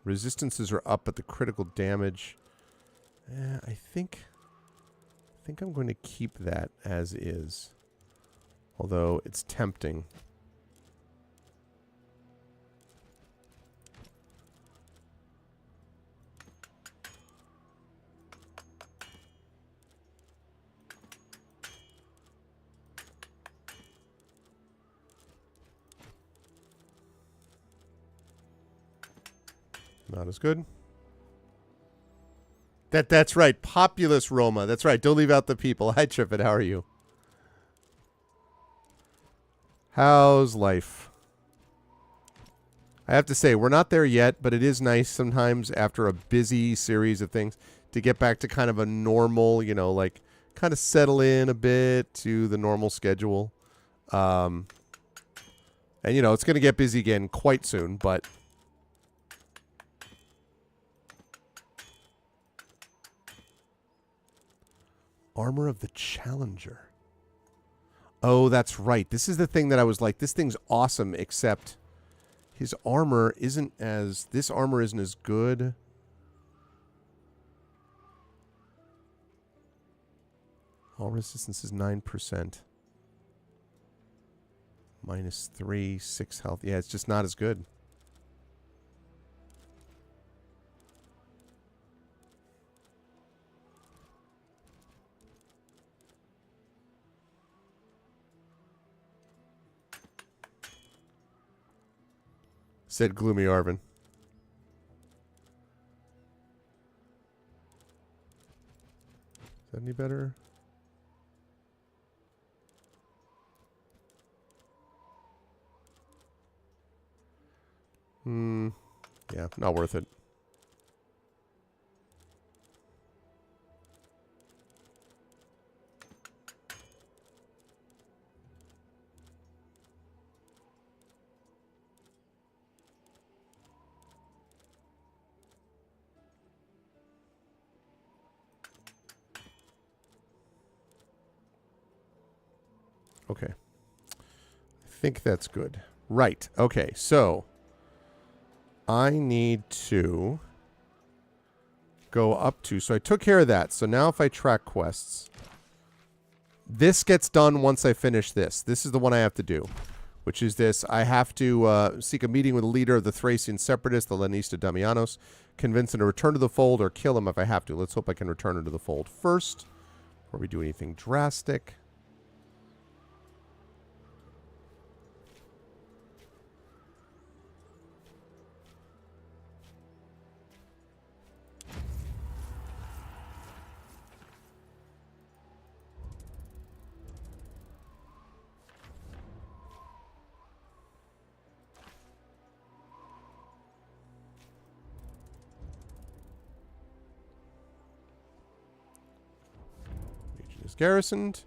Resistances are up, but the critical damage. I think I'm going to keep that as is. Although it's tempting. Not as good. That's right. Populous Roma. That's right. Don't leave out the people. Hi, Trippet. How are you? How's life? I have to say, we're not there yet, but it is nice sometimes after a busy series of things to get back to kind of a normal, you know, like kind of settle in a bit to the normal schedule. And, you know, it's going to get busy again quite soon, but... Armor of the Challenger. Oh, that's right. This is the thing that I was like, this thing's awesome, except his armor isn't as... This armor isn't as good. All resistance is 9%. -3, 6 health. Yeah, it's just not as good. Said Gloomy Arvin. Is that any better? Yeah, not worth it. Okay. I think that's good. Right. Okay, so I need to go up to... So I took care of that. So now if I track quests, this gets done once I finish this. This is the one I have to do, which is this. I have to seek a meeting with the leader of the Thracian separatists, the Lanista Damianos, convince him to return to the fold or kill him if I have to. Let's hope I can return him to the fold first before we do anything drastic. Is garrisoned.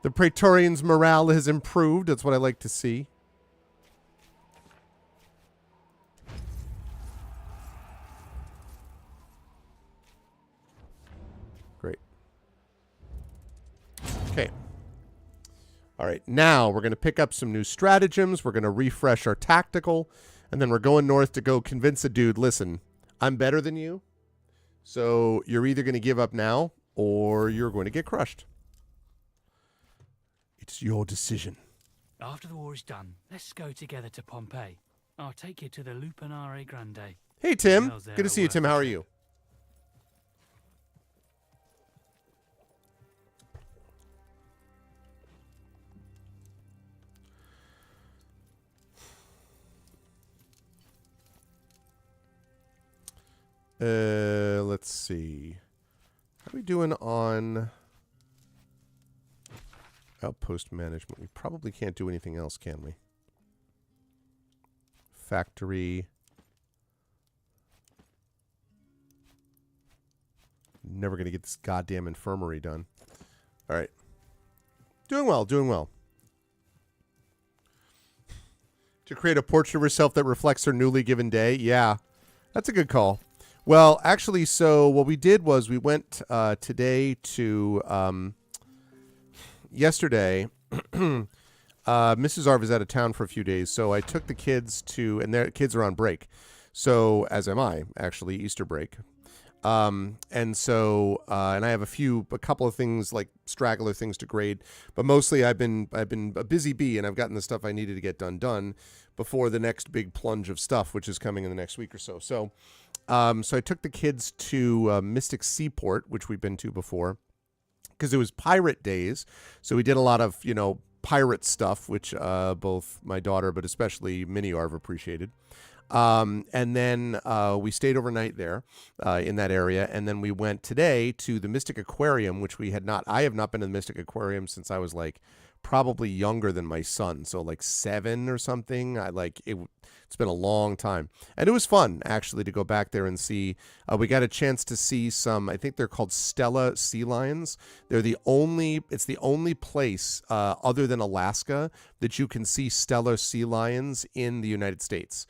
The Praetorians' morale has improved. That's what I like to see. Great. Okay. All right. Now we're going to pick up some new stratagems. We're going to refresh our tactical. And then we're going north to go convince a dude, listen, I'm better than you. So you're either going to give up now or you're going to get crushed. It's your decision. After the war is done, let's go together to Pompeii. I'll take you to the Lupanare Grande. Hey, Tim. Good to see you, Tim. How are you? Let's see. How are we doing on... Outpost management. We probably can't do anything else, can we? Factory. Never going to get this goddamn infirmary done. All right. Doing well, doing well. To create a portrait of herself that reflects her newly given day. Yeah, that's a good call. Well, actually, so what we did was we went today to... Yesterday, Mrs. Arv is out of town for a few days, so I took the kids to, and their kids are on break. So, as am I, actually, Easter break. And so, and I have a couple of things, like straggler things to grade, but mostly I've been a busy bee, and I've gotten the stuff I needed to get done before the next big plunge of stuff, which is coming in the next week or so. So I took the kids to Mystic Seaport, which we've been to before, because it was pirate days. So we did a lot of, pirate stuff, which both my daughter, but especially Mini Arv appreciated. And then we stayed overnight there in that area. And then we went today to the Mystic Aquarium, which I have not been to the Mystic Aquarium since I was like probably younger than my son. So like 7 or something. It's been a long time. And it was fun, actually, to go back there and see. We got a chance to see some, I think they're called Stella sea lions. It's the only place other than Alaska that you can see Stella sea lions in the United States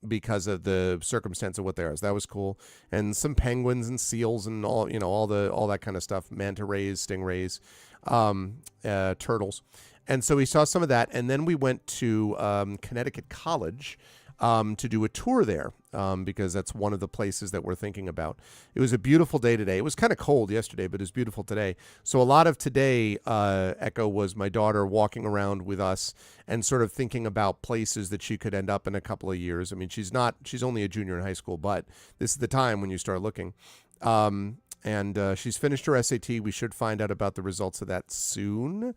because of the circumstance of what they are. So that was cool. And some penguins and seals and all that kind of stuff, manta rays, stingrays, turtles. And so we saw some of that, and then we went to Connecticut College to do a tour there because that's one of the places that we're thinking about. It was a beautiful day today. It was kind of cold yesterday, but it was beautiful today. So a lot of today, Echo, was my daughter walking around with us and sort of thinking about places that she could end up in a couple of years. I mean, she's only a junior in high school, but this is the time when you start looking. And she's finished her SAT. We should find out about the results of that soon.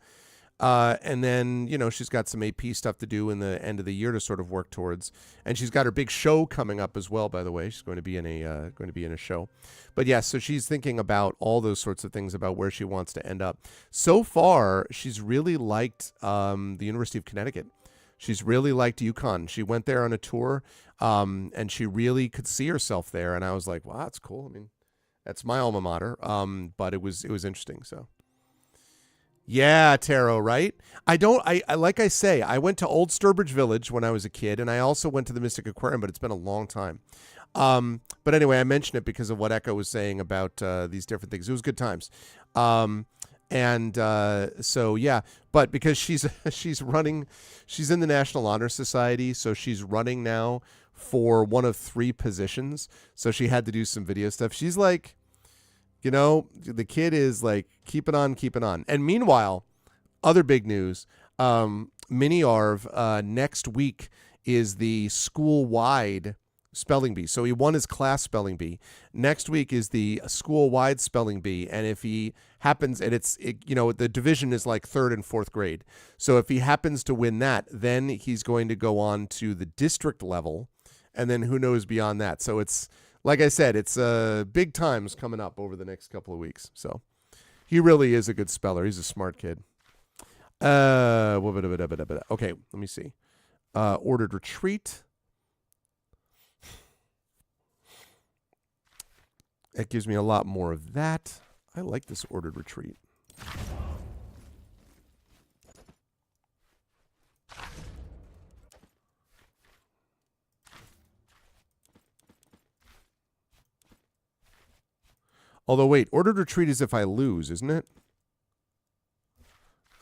And then, she's got some AP stuff to do in the end of the year to sort of work towards. And she's got her big show coming up as well, by the way. She's going to be in a show. But yeah, so she's thinking about all those sorts of things about where she wants to end up. So far, she's really liked the University of Connecticut. She's really liked UConn. She went there on a tour, and she really could see herself there. And I was like, wow, that's cool. I mean, that's my alma mater. But it was interesting, so. Yeah, Taro, right? I like I say, I went to Old Sturbridge Village when I was a kid, and I also went to the Mystic Aquarium, but it's been a long time. But anyway, I mentioned it because of what Echo was saying about these different things. It was good times. So yeah, but because she's in the National Honor Society, so she's running now for one of 3 positions. So she had to do some video stuff. She's like, the kid is like, keep it on. And meanwhile, other big news, Mini Arv, next week is the school-wide spelling bee. So he won his class spelling bee. Next week is the school-wide spelling bee. And if he happens, and the division is like 3rd and 4th grade. So if he happens to win that, then he's going to go on to the district level. And then who knows beyond that. So it's, like I said, it's big times coming up over the next couple of weeks. So he really is a good speller. He's a smart kid. Okay, let me see. Ordered retreat. It gives me a lot more of that. I like this ordered retreat. Although, wait, ordered retreat is if I lose, isn't it?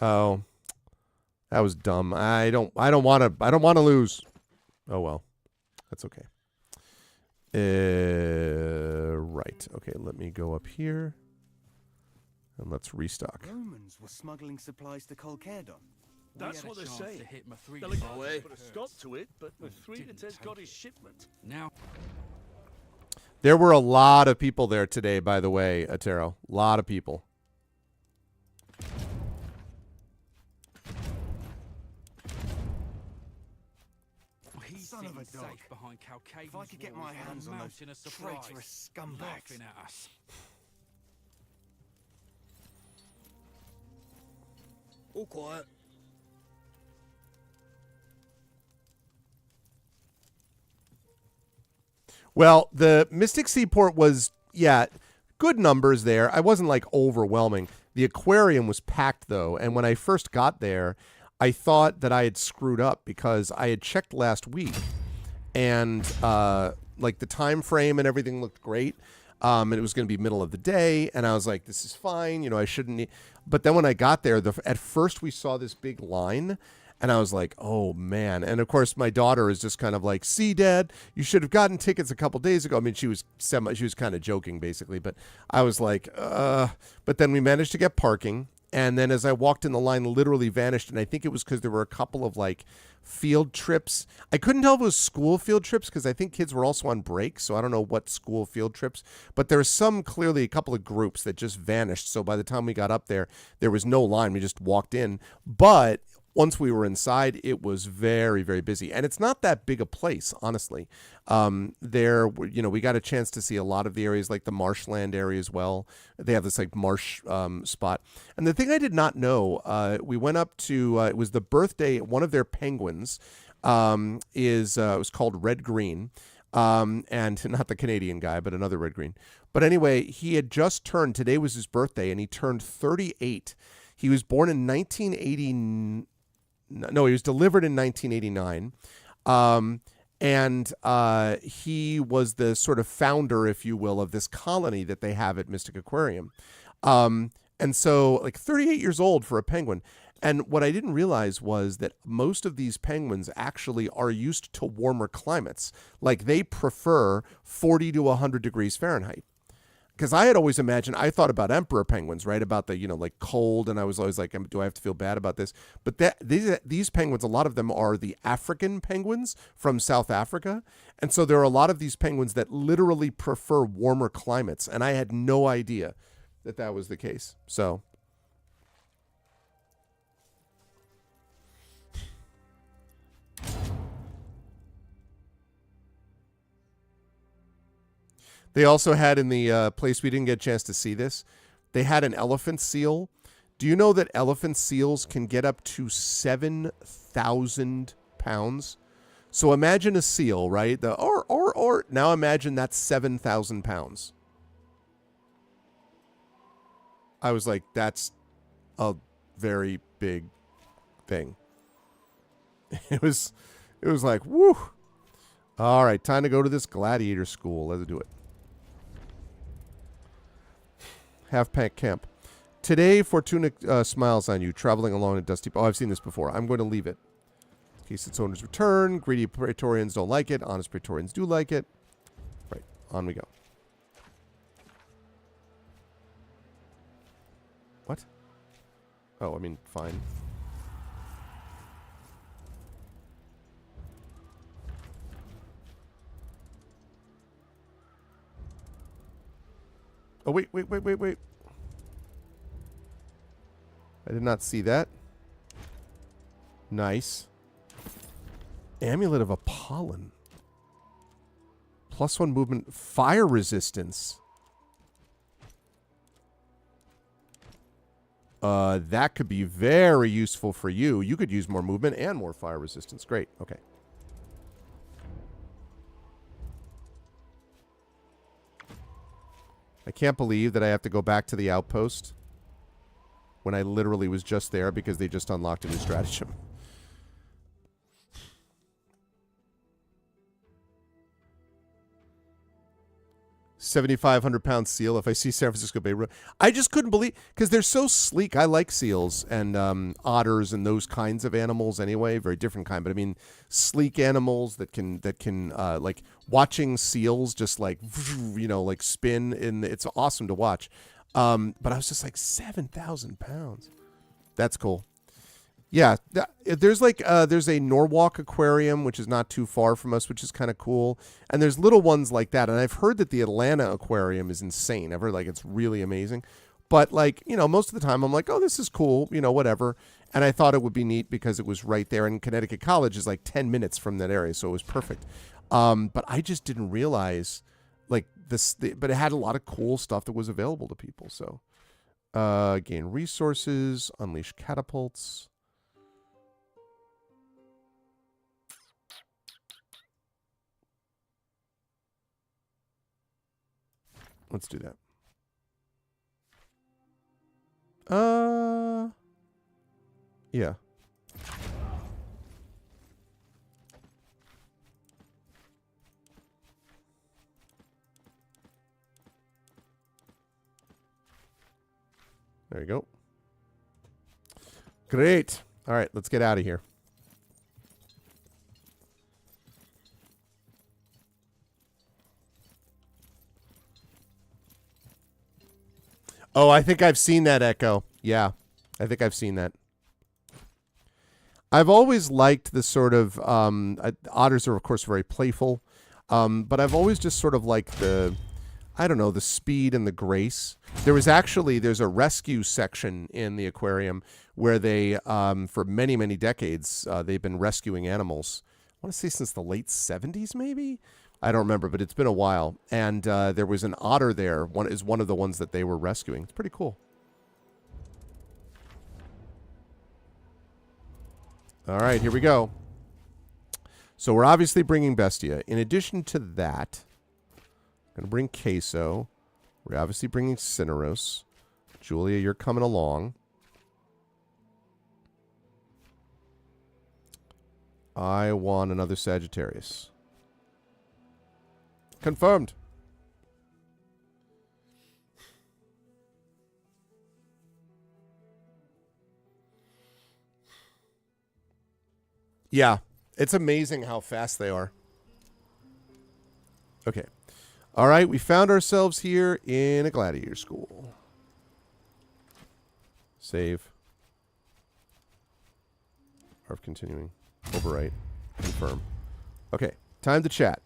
Oh, that was dumb. I don't want to lose. Oh well, that's okay. Right. Okay, let me go up here and let's restock. Romans were smuggling supplies to Colcaedon. That's what they say. The Legate put a stop to it, but the Threates got his shipment. Now. There were a lot of people there today, by the way, Atero. A lot of people. Son of a dog. If I could get my hands on those traitorous scumbags. At us. All quiet. Well, the Mystic Seaport was, good numbers there. I wasn't like overwhelming. The aquarium was packed though, and when I first got there, I thought that I had screwed up because I had checked last week, and like the time frame and everything looked great, and it was going to be middle of the day, and I was like, this is fine, I shouldn't need. But then when I got there, at first we saw this big line. And I was like, oh, man. And, of course, my daughter is just kind of like, see, Dad, you should have gotten tickets a couple days ago. I mean, she was kind of joking, basically. But I was like, But then we managed to get parking. And then as I walked in, the line literally vanished. And I think it was because there were a couple of, like, field trips. I couldn't tell if it was school field trips because I think kids were also on break. So I don't know what school field trips. But there was clearly a couple of groups that just vanished. So by the time we got up there, there was no line. We just walked in. But once we were inside, it was very, very busy. And it's not that big a place, honestly. We got a chance to see a lot of the areas, like the marshland area as well. They have this like marsh spot. And the thing I did not know, we went up to, it was the birthday, one of their penguins it was called Red Green. And not the Canadian guy, but another Red Green. But anyway, he had just turned, today was his birthday, and he turned 38. He was born in 1980. No, he was delivered in 1989. He was the sort of founder, if you will, of this colony that they have at Mystic Aquarium. And so, like, 38 years old for a penguin. And what I didn't realize was that most of these penguins actually are used to warmer climates. Like, they prefer 40 to 100 degrees Fahrenheit. Because I had always imagined, I thought about emperor penguins, right? About the, like cold. And I was always like, do I have to feel bad about this? But these penguins, a lot of them are the African penguins from South Africa. And so there are a lot of these penguins that literally prefer warmer climates. And I had no idea that that was the case. So. They also had in the place, we didn't get a chance to see this, they had an elephant seal. Do you know that elephant seals can get up to 7,000 pounds? So imagine a seal, right? Now imagine that's 7,000 pounds. I was like, that's a very big thing. It was like, woo. All right, time to go to this gladiator school. Let's do it. Half-pack camp. Today, Fortuna smiles on you, traveling along a dusty... Oh, I've seen this before. I'm going to leave it. In case its owners return. Greedy Praetorians don't like it. Honest Praetorians do like it. Right. On we go. What? Oh, I mean, fine. Oh, wait. I did not see that. Nice. Amulet of Apollon. +1 movement. Fire resistance. That could be very useful for you. You could use more movement and more fire resistance. Great. Okay. I can't believe that I have to go back to the outpost when I literally was just there because they just unlocked a new stratagem. 7,500-pound seal. If I see San Francisco Bay, I just couldn't believe, because they're so sleek. I like seals and otters and those kinds of animals anyway. Very different kind, but I mean sleek animals that can like watching seals just like like spin. It's awesome to watch. But I was just like 7,000 pounds. That's cool. Yeah, there's there's a Norwalk Aquarium, which is not too far from us, which is kind of cool. And there's little ones like that. And I've heard that the Atlanta Aquarium is insane. I've heard it's really amazing. But most of the time I'm like, oh, this is cool, whatever. And I thought it would be neat because it was right there. And Connecticut College is 10 minutes from that area, so it was perfect. But I just didn't realize but it had a lot of cool stuff that was available to people. So gain resources, unleash catapults. Let's do that. Yeah. There you go. Great. All right, let's get out of here. Oh, I think I've seen that, Echo. Yeah, I think I've seen that. I've always liked the sort of... otters are, of course, very playful. But I've always just sort of liked the I don't know, the speed and the grace. There's a rescue section in the aquarium where they, for many, many decades, they've been rescuing animals. I want to say since the late 70s, maybe? I don't remember, but it's been a while. And there was an otter there. One of the ones that they were rescuing. It's pretty cool. All right, here we go. So we're obviously bringing Bestia. In addition to that, I'm going to bring Queso. We're obviously bringing Cineros. Julia, you're coming along. I want another Sagittarius. Confirmed. Yeah, it's amazing how fast they are. Okay. All right, we found ourselves here in a gladiator school. Save. Or continuing. Overwrite. Confirm. Okay, time to chat.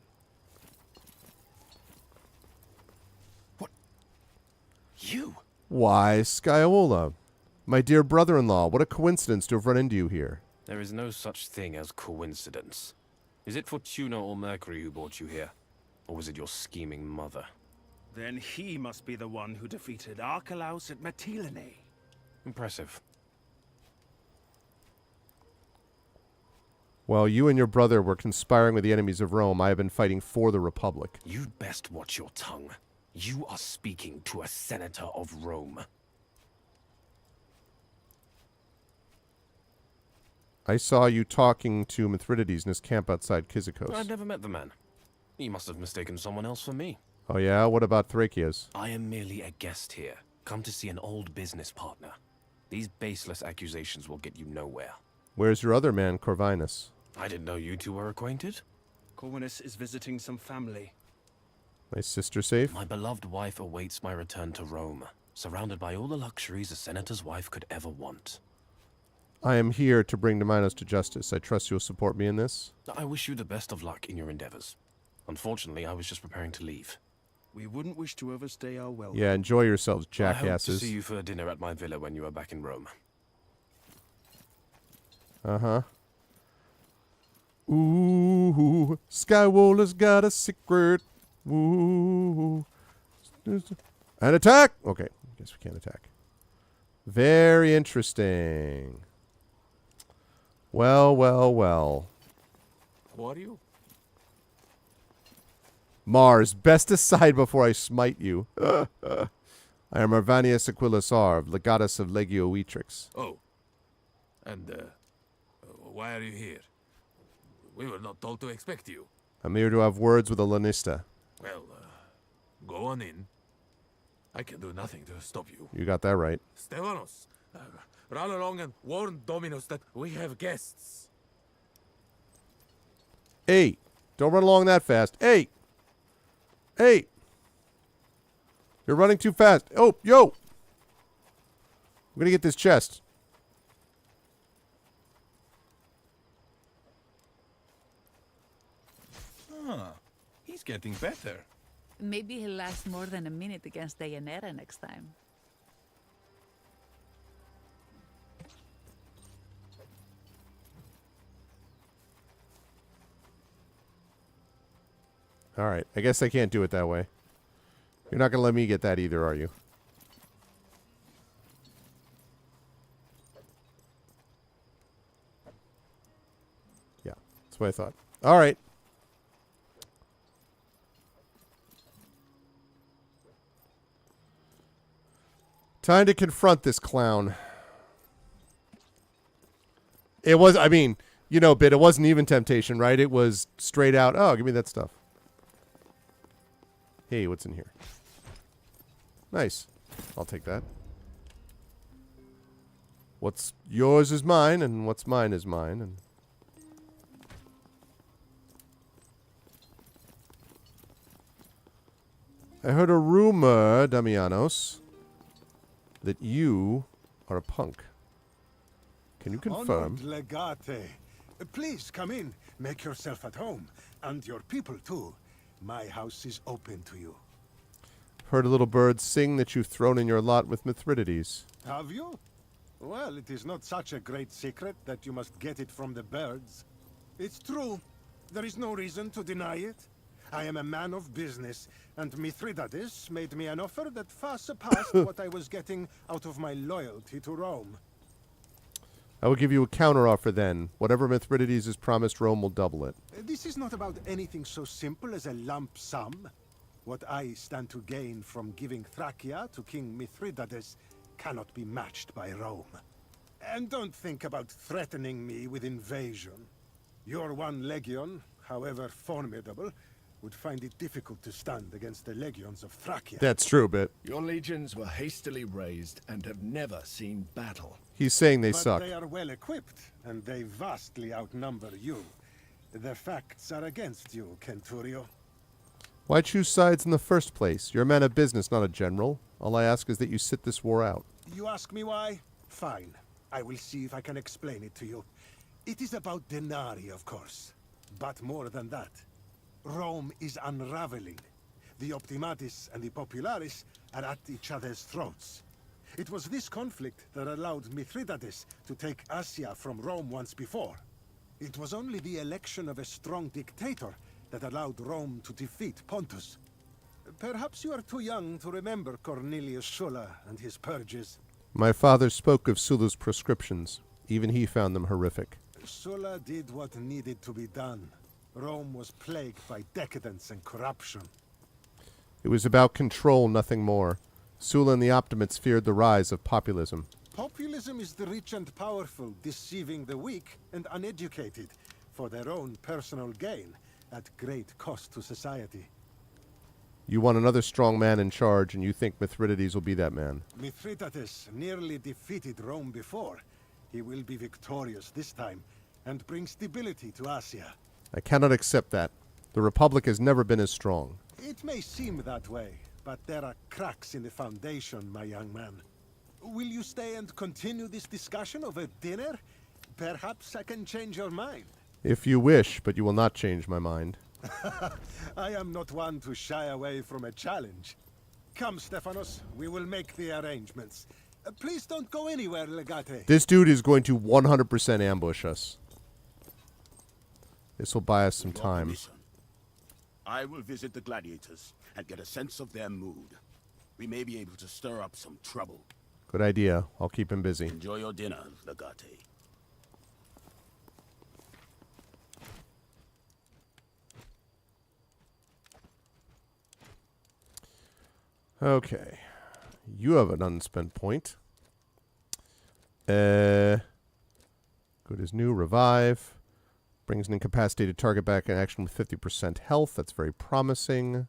What? You? Why, Scaiola. My dear brother-in-law, what a coincidence to have run into you here. There is no such thing as coincidence. Is it Fortuna or Mercury who brought you here? Or was it your scheming mother? Then he must be the one who defeated Archelaus at Mytilene. Impressive. While you and your brother were conspiring with the enemies of Rome, I have been fighting for the Republic. You'd best watch your tongue. You are speaking to a senator of Rome. I saw you talking to Mithridates in his camp outside Kyzikos. I've never met the man. He must have mistaken someone else for me. Oh yeah? What about Thrakias? I am merely a guest here, come to see an old business partner. These baseless accusations will get you nowhere. Where's your other man, Corvinus? I didn't know you two were acquainted. Corvinus is visiting some family. My sister safe? My beloved wife awaits my return to Rome, surrounded by all the luxuries a senator's wife could ever want. I am here to bring Dominos to justice. I trust you'll support me in this. I wish you the best of luck in your endeavors. Unfortunately, I was just preparing to leave. We wouldn't wish to overstay our welcome. Yeah, enjoy yourselves, I hope to jackasses. see you for dinner at my villa when you are back in Rome. Uh-huh. Ooh, Skywaller's got a secret. Ooh. An attack! Okay, I guess we can't attack. Very interesting. Well, well, well. Who are you? Mars, best aside before I smite you. I am Arvanius Aquilus Arv, legatus of Legio Etrix. Oh. And, why are you here? We were not told to expect you. I'm here to have words with a Lanista. Well, go on in. I can do nothing to stop you. You got that right. Stefanos, run along and warn Dominus that we have guests. Hey, don't run along that fast. Hey! Hey! You're running too fast. Oh, yo! I'm gonna get this chest. Ah, he's getting better. Maybe he'll last more than a minute against Deianira next time. Alright, I guess I can't do it that way. You're not gonna let me get that either, are you? Yeah, that's what I thought. Alright. Time to confront this clown. It was, I mean, you know, Bit, it wasn't even temptation, right? It was straight out, oh, give me that stuff. Hey, what's in here? Nice. I'll take that. What's yours is mine, and what's mine is mine, and... I heard a rumor, Damianos, that you are a punk. Can you confirm? Honored Legate. Please come in. Make yourself at home. And your people too. My house is open to you. Heard a little bird sing that you've thrown in your lot with Mithridates. Have you? Well, it is not such a great secret that you must get it from the birds. It's true. There is no reason to deny it. I am a man of business, and Mithridates made me an offer that far surpassed what I was getting out of my loyalty to Rome. I will give you a counteroffer then. Whatever Mithridates has promised, Rome will double it. This is not about anything so simple as a lump sum. What I stand to gain from giving Thracia to King Mithridates cannot be matched by Rome. And don't think about threatening me with invasion. Your one legion, however formidable, would find it difficult to stand against the legions of Thracia. That's true, but your legions were hastily raised and have never seen battle. He's saying they but suck. They are well equipped, and they vastly outnumber you. The facts are against you, Centurio. Why choose sides in the first place? You're a man of business, not a general. All I ask is that you sit this war out. You ask me why? Fine. I will see if I can explain it to you. It is about denarii, of course. But more than that. Rome is unraveling. The Optimatis and the Popularis are at each other's throats. It was this conflict that allowed Mithridates to take Asia from Rome once before. It was only the election of a strong dictator that allowed Rome to defeat Pontus. Perhaps you are too young to remember Cornelius Sulla and his purges. My father spoke of Sulla's prescriptions. Even he found them horrific. Sulla did what needed to be done. Rome was plagued by decadence and corruption. It was about control, nothing more. Sulla and the Optimates feared the rise of populism. Populism is the rich and powerful deceiving the weak and uneducated for their own personal gain at great cost to society. You want another strong man in charge, and you think Mithridates will be that man. Mithridates nearly defeated Rome before. He will be victorious this time and bring stability to Asia. I cannot accept that. The Republic has never been as strong. It may seem that way, but there are cracks in the foundation, my young man. Will you stay and continue this discussion over dinner? Perhaps I can change your mind. If you wish, but you will not change my mind. I am not one to shy away from a challenge. Come, Stephanos, we will make the arrangements. Please don't go anywhere, Legate. This dude is going to 100% ambush us. This will buy us some time. I will visit the gladiators and get a sense of their mood. We may be able to stir up some trouble. Good idea. I'll keep him busy. Enjoy your dinner, Legate. Okay. You have an unspent point. Good as new. Revive. Brings an incapacitated target back in action with 50% health. That's very promising.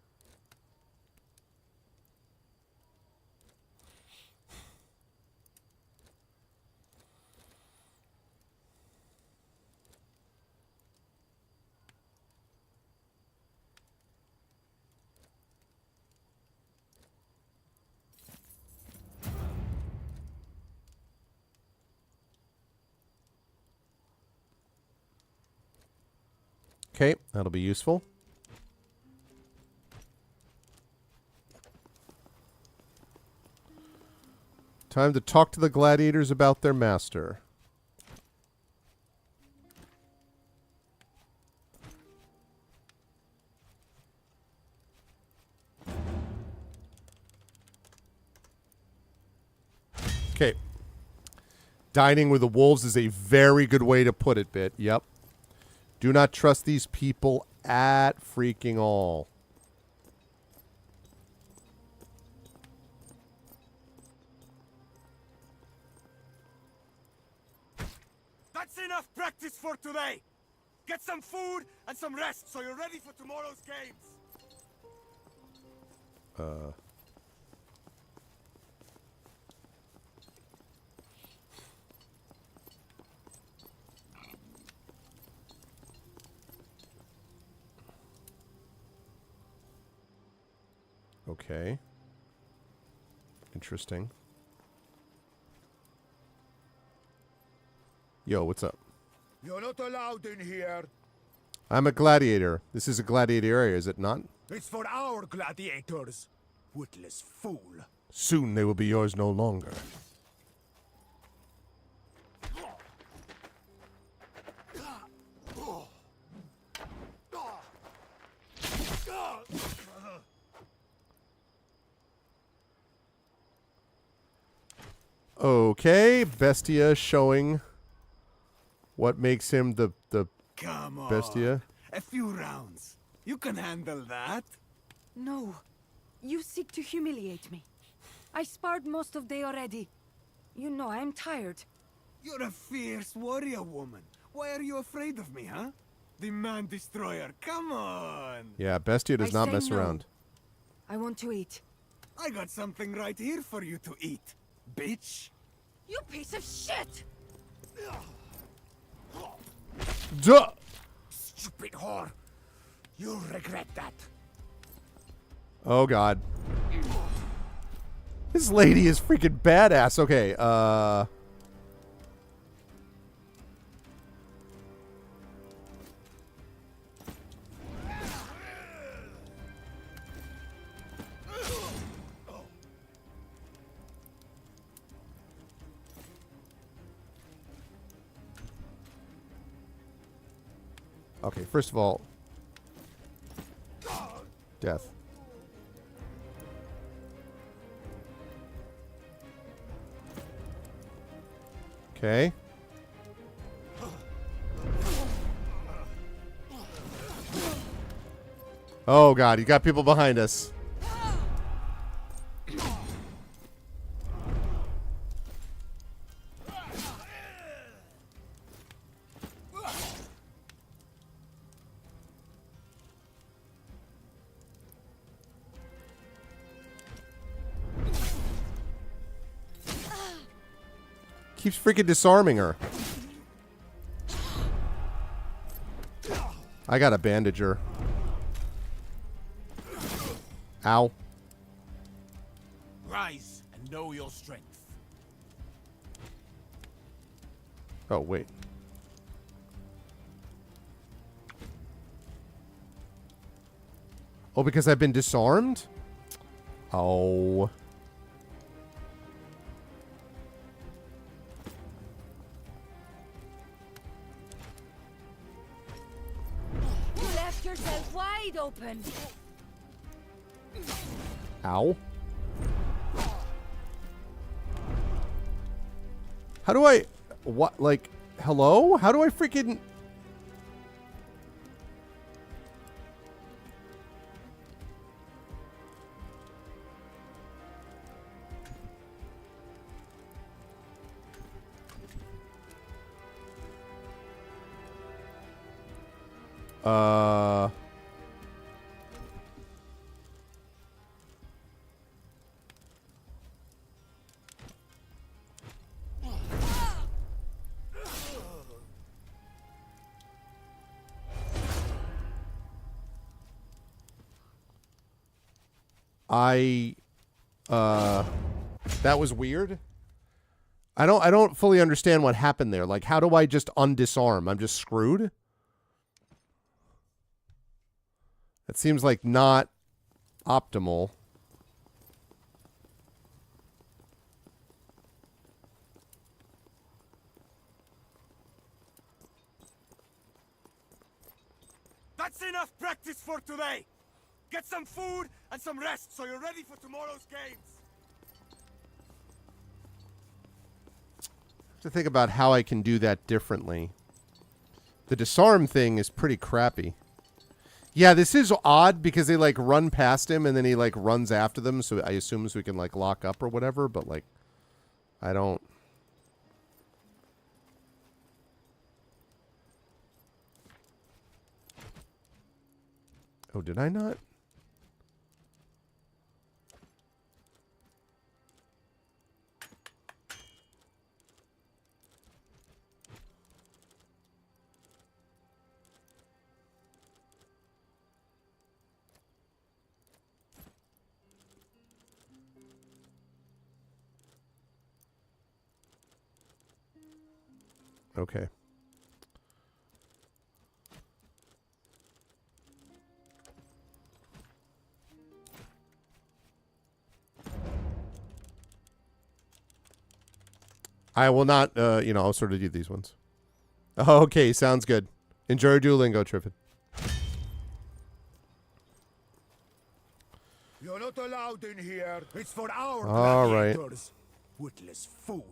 Okay, that'll be useful. Time to talk to the gladiators about their master. Okay. Dining with the wolves is a very good way to put it, Bit. Yep. Do not trust these people at freaking all. That's enough practice for today! Get some food and some rest so you're ready for tomorrow's games! Okay. Interesting. Yo, what's up? You're not allowed in here. I'm a gladiator. This is a gladiator area, is it not? It's for our gladiators. Witless fool. Soon they will be yours no longer. Okay, Bestia showing what makes him the Come on. Bestia. A few rounds. You can handle that. No. You seek to humiliate me. I sparred most of day already. You know I'm tired. You're a fierce warrior woman. Why are you afraid of me, huh? The man destroyer. Come on. Yeah, Bestia does I not say mess no. around. I want to eat. I got something right here for you to eat, bitch. You piece of shit! Duh! Stupid whore. You'll regret that. Oh god. This lady is freaking badass. Okay, okay, first of all, death. Okay. Oh god, you got people behind us. Keeps freaking disarming her. I got a bandager. Ow. Rise and know your strength. Oh, wait. Oh, because I've been disarmed? Oh. You left yourself wide open. Ow. How do I... What? Like, hello? How do I freaking... that was weird. I don't fully understand what happened there. Like, how do I just undisarm? I'm just screwed? It seems like not optimal. That's enough practice for today. Get some food and some rest so you're ready for tomorrow's games. I have to think about how I can do that differently. The disarm thing is pretty crappy. Yeah, this is odd because they like run past him and then he like runs after them, so I assume so we can like lock up or whatever, but like I don't. Oh, did I not? Okay. I will not, I'll sort of do these ones. Okay, sounds good. Enjoy your Duolingo, Triffid. You're not allowed in here. It's for our All right. gladiators. Witless fool.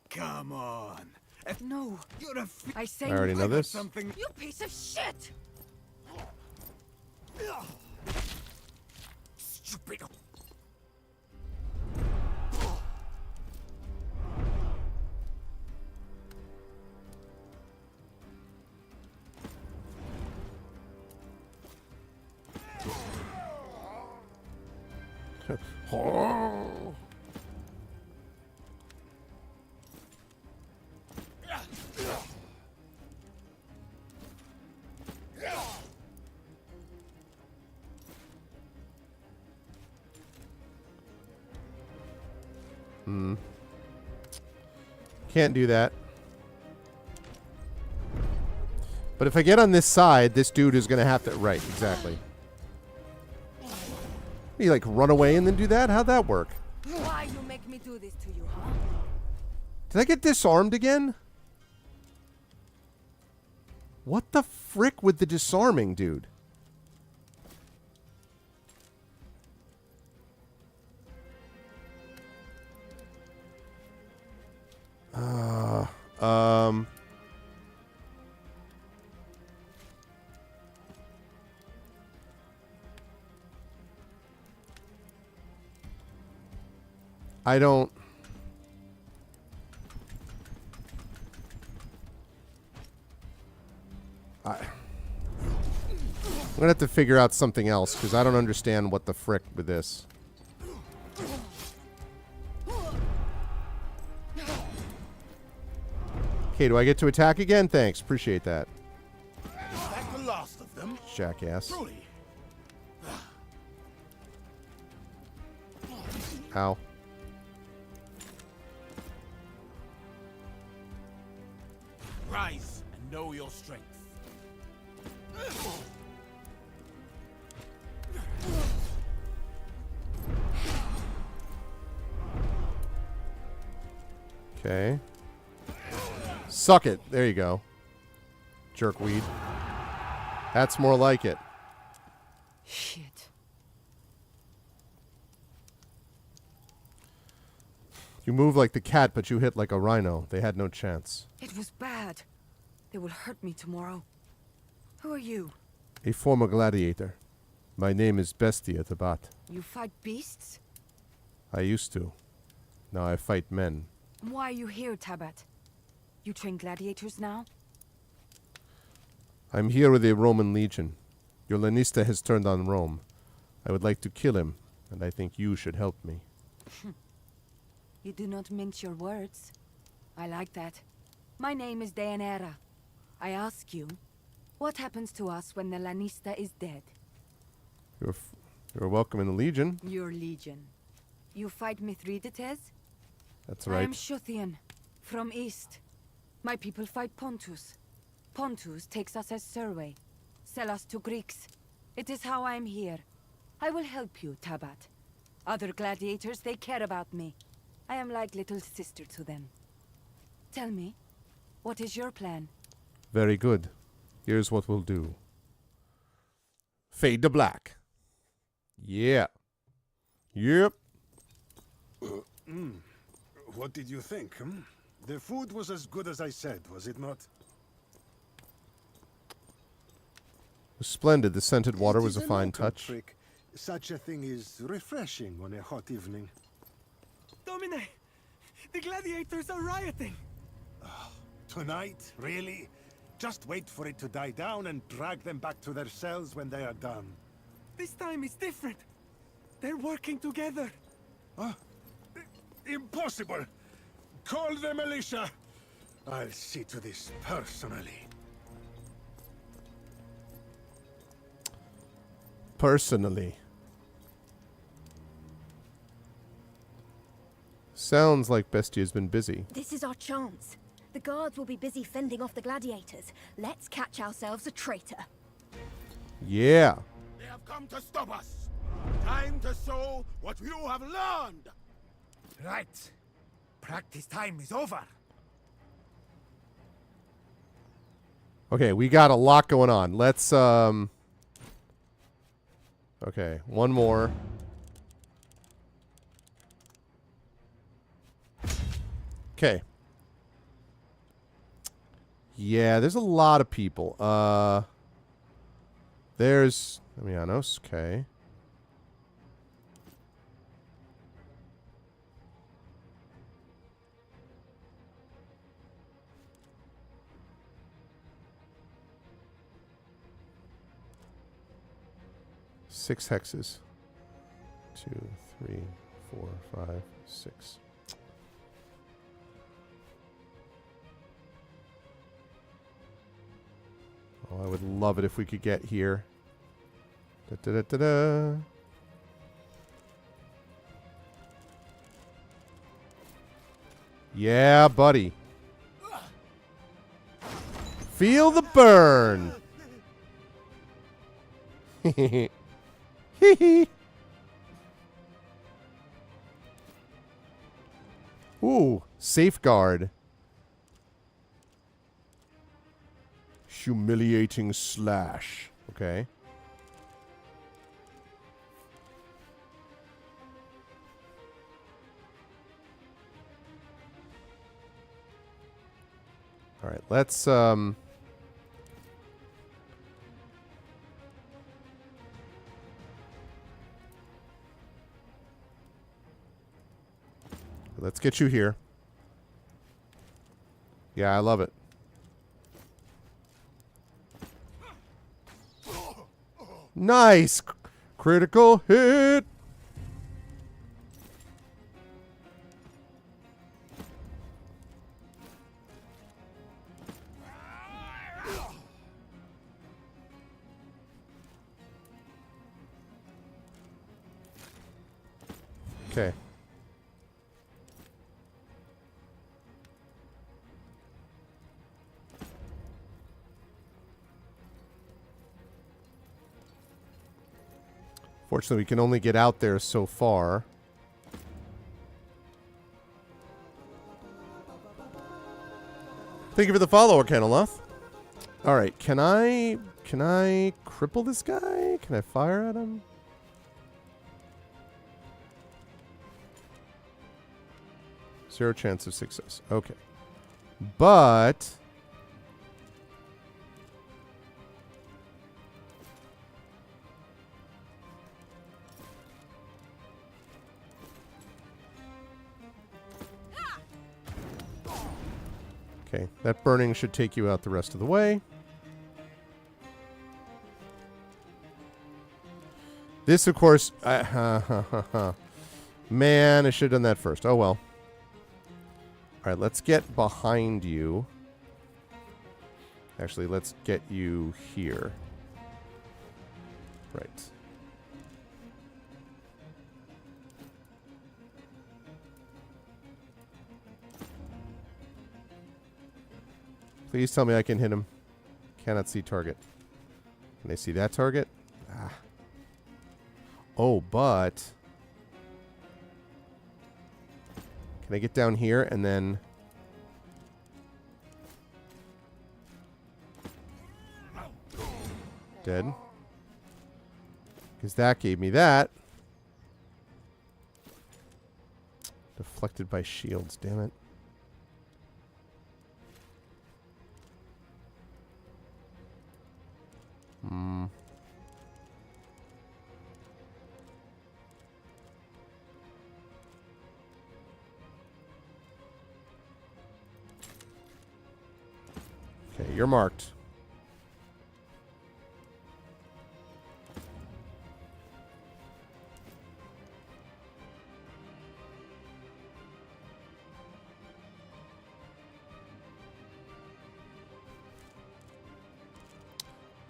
Come on. No. You're a I say I already know this. something. You piece of shit! Stupid. Can't do that. But if I get on this side, this dude is going to have to... Right, exactly. You, like, run away and then do that? How'd that work? Why you make me do this to you, huh? Did I get disarmed again? What the frick with the disarming, dude? I don't... I'm gonna have to figure out something else, because I don't understand what the frick with this. Okay, do I get to attack again? Thanks, appreciate that. Is that the last of them? Jackass. Truly. Ow. Rise and know your strength. Okay. Suck it. There you go. Jerkweed. That's more like it. Shit. You move like the cat, but you hit like a rhino. They had no chance. It was bad. They will hurt me tomorrow. Who are you? A former gladiator. My name is Bestia Tabat. You fight beasts? I used to. Now I fight men. Why are you here, Tabat? You train gladiators now? I'm here with a Roman legion. Your Lanista has turned on Rome. I would like to kill him, and I think you should help me. You do not mince your words. I like that. My name is Deianira. I ask you, what happens to us when the Lanista is dead? You're welcome in the Legion. Your legion. You fight Mithridates? That's I right. am Shuthian, from East. My people fight Pontus. Pontus takes us as survey. Sell us to Greeks. It is how I am here. I will help you, Tabat. Other gladiators, they care about me. I am like little sister to them. Tell me, what is your plan? Very good. Here's what we'll do. Fade to black. Yeah. Yep. What did you think? The food was as good as I said, was it not? It was splendid. The scented water It was a is fine local touch. trick. Such a thing is refreshing on a hot evening. Domine! The gladiators are rioting! Tonight? Really? Just wait for it to die down and drag them back to their cells when they are done. This time it's different. They're working together. Impossible! Call the militia! I'll see to this personally. Personally. Sounds like Bestia's been busy. This is our chance. The guards will be busy fending off the gladiators. Let's catch ourselves a traitor. Yeah. They have come to stop us. Time to show what you have learned. Right. Practice time is over. Okay, we got a lot going on. Let's, okay, one more. Okay. Yeah, there's a lot of people. There's Damianos, okay. Six hexes. 2, 3, 4, 5, 6. Oh, I would love it if we could get here. Da, da, da, da, da. Yeah, buddy. Feel the burn. Hee hee. Ooh, safeguard. Humiliating slash. Okay. All right, let's let's get you here. Yeah, I love it. Nice! Critical hit! Okay. Fortunately, we can only get out there so far. Thank you for the follow, Arcanoloth. Alright, can I cripple this guy? Can I fire at him? Zero chance of success. Okay. But okay, that burning should take you out the rest of the way. This, of course, man, I should have done that first. Oh, well. All right, let's get behind you. Actually, let's get you here. Right. Please tell me I can hit him. Cannot see target. Can they see that target? Ah. Oh, but can I get down here and then dead? Because that gave me that. Deflected by shields, damn it. Okay, you're marked.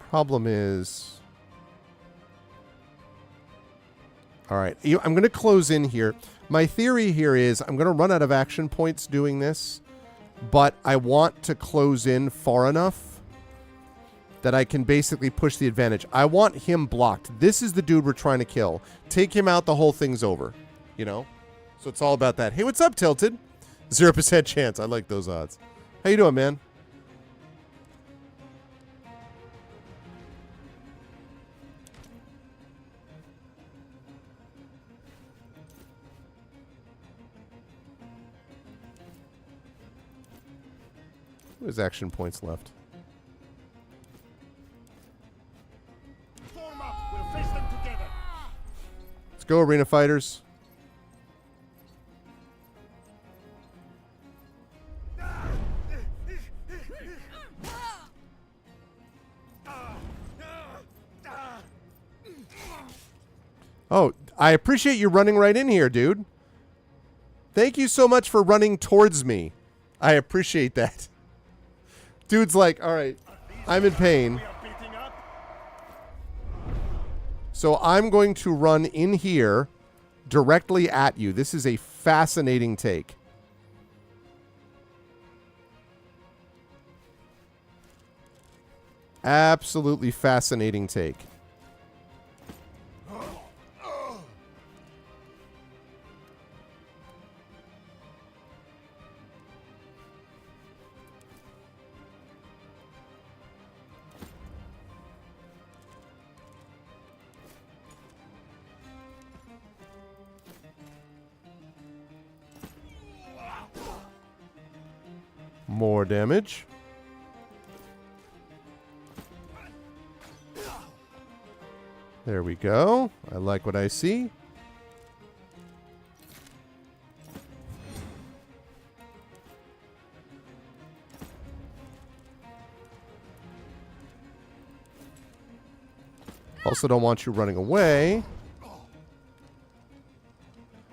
Problem is All right. I'm going to close in here. My theory here is I'm going to run out of action points doing this, but I want to close in far enough that I can basically push the advantage. I want him blocked. This is the dude we're trying to kill. Take him out, the whole thing's over. You know? So it's all about that. Hey, what's up, Tilted? 0% chance. I like those odds. How you doing, man? There's action points left. Form up. We'll face them together. Let's go, Arena Fighters. Oh, I appreciate you running right in here, dude. Thank you so much for running towards me. I appreciate that. Dude's like, all right, I'm in pain. So I'm going to run in here directly at you. This is a fascinating take. Absolutely fascinating take. More damage. There we go. I like what I see. Also don't want you running away.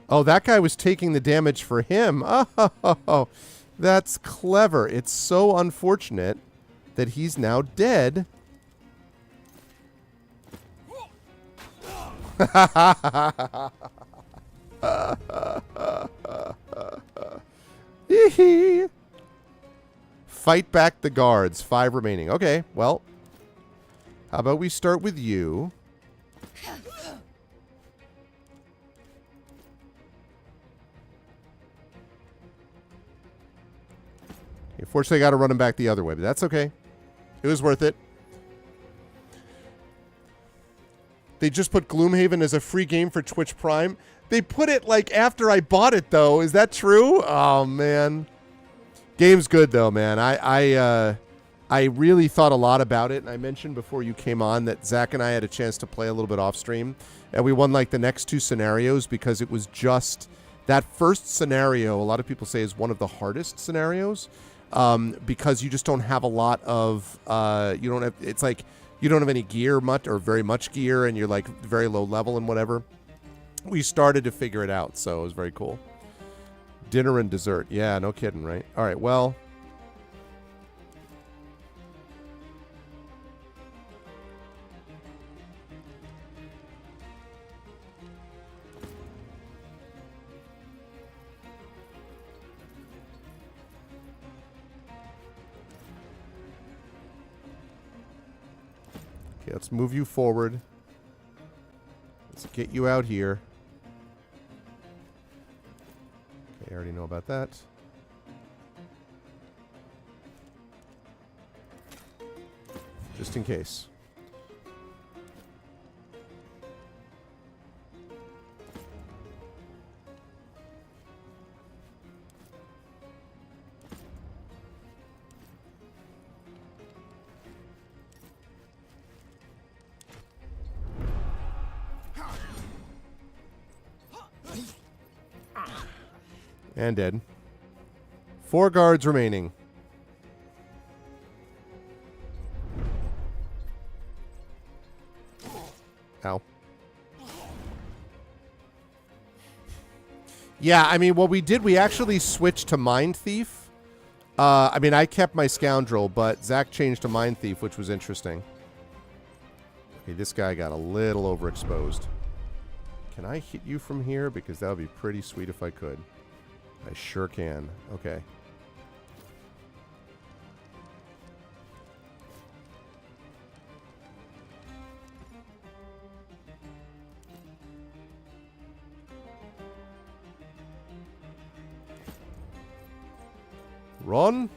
Oh, that guy was taking the damage for him. Oh, that's clever. It's so unfortunate that he's now dead. Fight back the guards. 5 remaining. Okay, well. How about we start with you? Unfortunately, I got to run him back the other way, but that's okay. It was worth it. They just put Gloomhaven as a free game for Twitch Prime. They put it like after I bought it, though. Is that true? Oh, man. Game's good, though, man. I really thought a lot about it, and I mentioned before you came on that Zach and I had a chance to play a little bit off stream, and we won like the next 2 scenarios because it was just that first scenario. A lot of people say is one of the hardest scenarios because you just don't have a lot of you don't have. It's like you don't have any gear much or very much gear, and you're like very low level and whatever. We started to figure it out, so it was very cool. Dinner and dessert. Yeah, no kidding, right? All right, well. Okay, let's move you forward. Let's get you out here. Okay, I already know about that. Just in case. And dead. 4 guards remaining. Ow. Yeah, I mean, what we did, we actually switched to Mind Thief. I mean, I kept my Scoundrel, but Zach changed to Mind Thief, which was interesting. Okay, this guy got a little overexposed. Can I hit you from here? Because that would be pretty sweet if I could. I sure can. Okay. Run.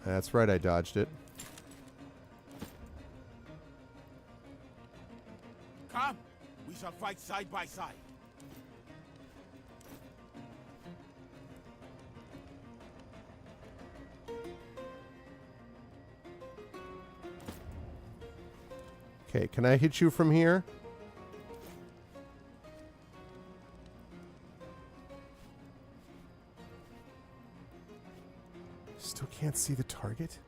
That's right, I dodged it. Come, we shall fight side by side. Okay, can I hit you from here? Still can't see the target?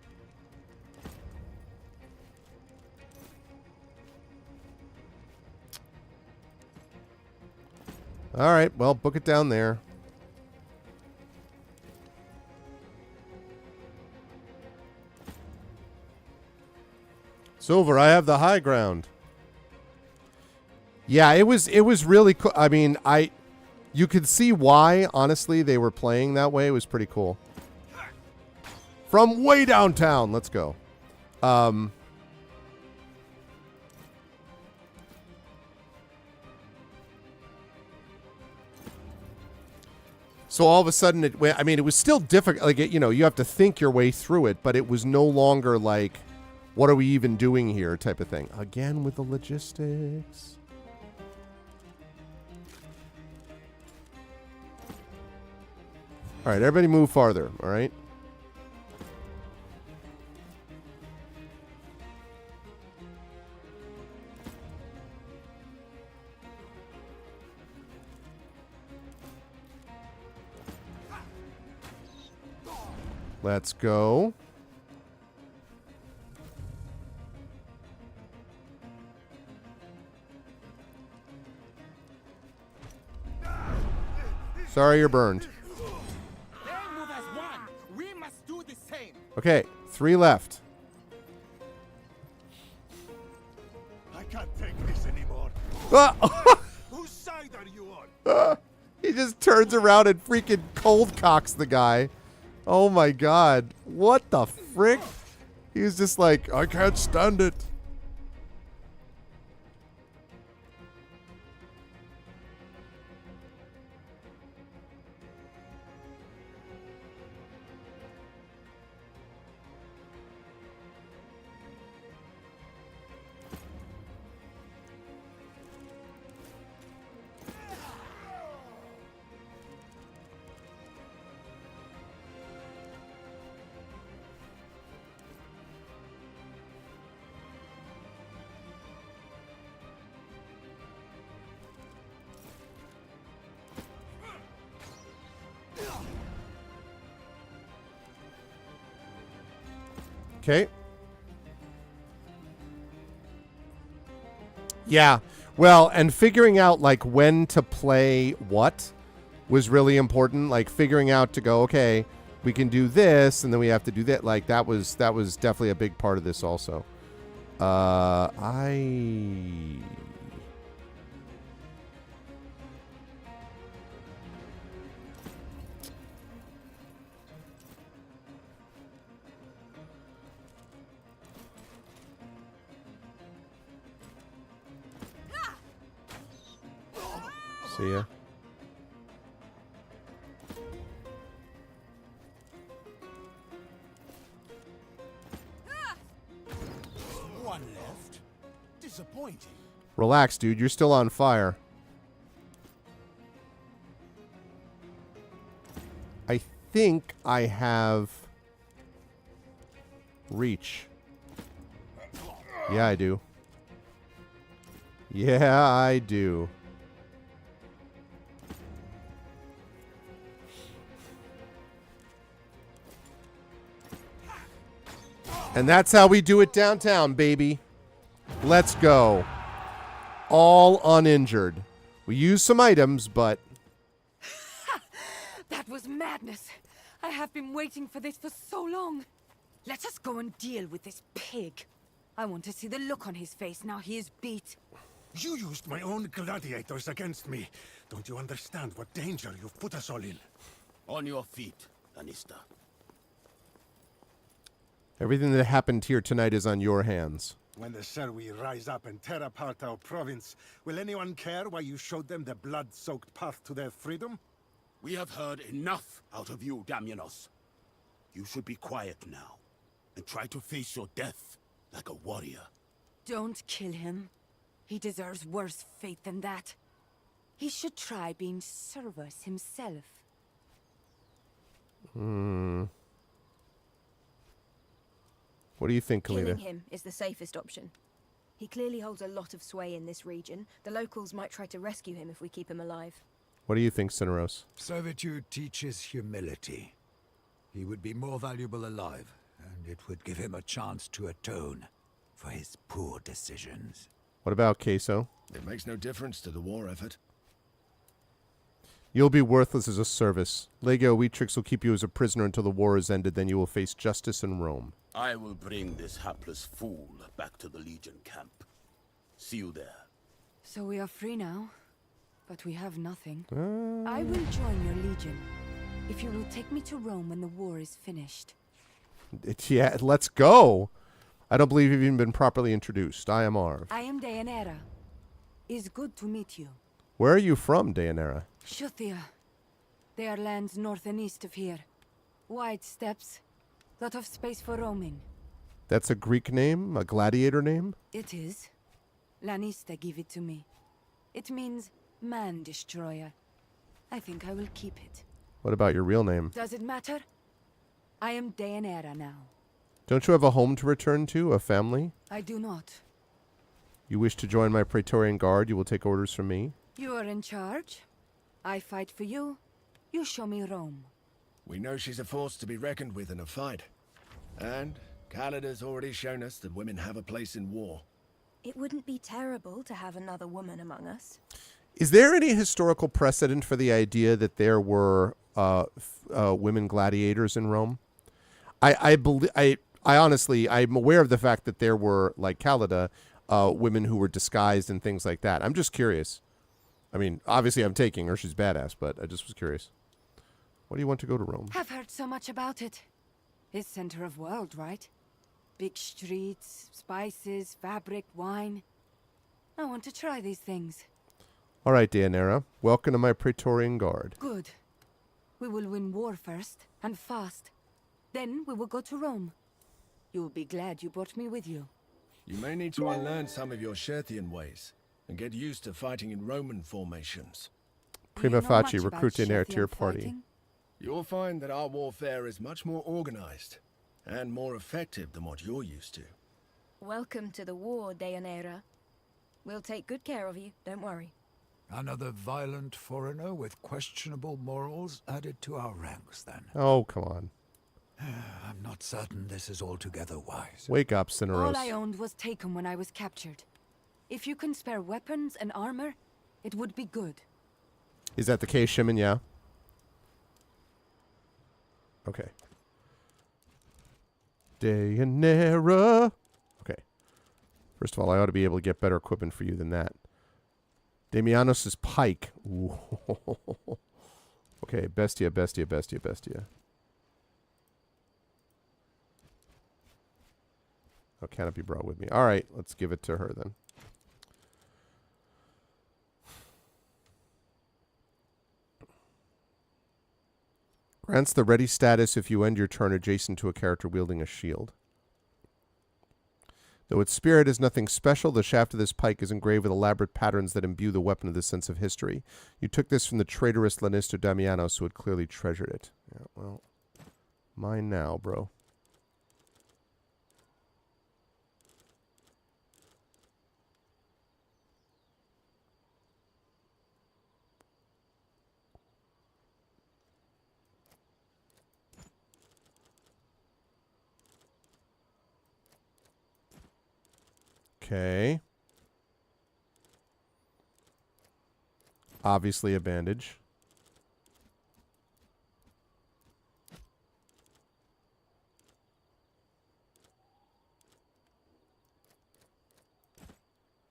All right, well, book it down there. Silver, I have the high ground. Yeah, it was really cool. I mean, you could see why, honestly, they were playing that way. It was pretty cool. From way downtown, let's go. So all of a sudden, it was still difficult. Like, you have to think your way through it, but it was no longer like, what are we even doing here type of thing. Again with the logistics. All right, everybody move farther, all right? Let's go. Sorry, you're burned. They move as one. We must do the same. Okay, 3 left. I can't take this anymore. Whose side are you on? He just turns around and freaking cold cocks the guy. Oh my god. What the frick? He was just like, I can't stand it. Okay. Yeah. Well, and figuring out like when to play what was really important. Like figuring out to go, okay, we can do this and then we have to do that. Like that was definitely a big part of this also. See ya. One left. Disappointing. Relax, dude. You're still on fire. I think I have reach. Yeah, I do. Yeah, I do. And that's how we do it downtown, baby. Let's go. all uninjured. We used some items, but... That was madness. I have been waiting for this for so long. Let us go and deal with this pig. I want to see the look on his face now he is beat. You used my own gladiators against me. Don't you understand what danger you've put us all in? On your feet, Lannister. Everything that happened here tonight is on your hands. When the Serwi rise up and tear apart our province, will anyone care why you showed them the blood-soaked path to their freedom? We have heard enough out of you, Damianos. You should be quiet now, and try to face your death like a warrior. Don't kill him. He deserves worse fate than that. He should try being Servus himself. What do you think, Kalina? Killing him is the safest option. He clearly holds a lot of sway in this region. The locals might try to rescue him if we keep him alive. What do you think, Cineros? Servitude teaches humility. He would be more valuable alive, and it would give him a chance to atone for his poor decisions. What about Queso? It makes no difference to the war effort. You'll be worthless as a service. Legio Weetrix will keep you as a prisoner until the war is ended, then you will face justice in Rome. I will bring this hapless fool back to the Legion camp. See you there. So we are free now, but we have nothing. I will join your Legion, if you will take me to Rome when the war is finished. Yeah, let's go. I don't believe you've even been properly introduced. I am Arv. I am Deianira. It's good to meet you. Where are you from, Deianira? Shuthia. They are lands north and east of here. Wide steppes. Lot of space for roaming. That's a Greek name? A gladiator name? It is. Lannister gave it to me. It means man destroyer. I think I will keep it. What about your real name? Does it matter? I am Deianira now. Don't you have a home to return to? A family? I do not. You wish to join my Praetorian Guard? You will take orders from me? You are in charge. I fight for you. You show me Rome. We know she's a force to be reckoned with in a fight. And Kalida's already shown us that women have a place in war. It wouldn't be terrible to have another woman among us. Is there any historical precedent for the idea that there were women gladiators in Rome? I honestly, I'm aware of the fact that there were, like Kalida, women who were disguised and things like that. I'm just curious. I mean, obviously I'm taking her. She's badass, but I just was curious. Why do you want to go to Rome? I've heard so much about it. It's center of world, right? Big streets, spices, fabric, wine. I want to try these things. All right, Deianira. Welcome to my Praetorian Guard. Good. We will win war first, and fast. Then we will go to Rome. You will be glad you brought me with you. You may need to unlearn some of your Sherthian ways, and get used to fighting in Roman formations. Prima facie, recruit Deianira to your party. Fighting? You'll find that our warfare is much more organized, and more effective than what you're used to. Welcome to the war, Deianira. We'll take good care of you, don't worry. Another violent foreigner with questionable morals added to our ranks, then. Oh, come on. I'm not certain this is altogether wise. Wake up, Cineros. All I owned was taken when I was captured. If you can spare weapons and armor, it would be good. Is that the case, Shimon? Yeah? Okay. Deianira. Okay. First of all, I ought to be able to get better equipment for you than that. Damianos' pike. Ooh. Okay, Bestia. Oh, can it be brought with me? All right, let's give it to her then. Grants the ready status if you end your turn adjacent to a character wielding a shield. Though its spirit is nothing special, the shaft of this pike is engraved with elaborate patterns that imbue the weapon with a sense of history. You took this from the traitorous Lannister Damianos, who had clearly treasured it. Yeah, well, mine now, bro. Okay. Obviously a bandage.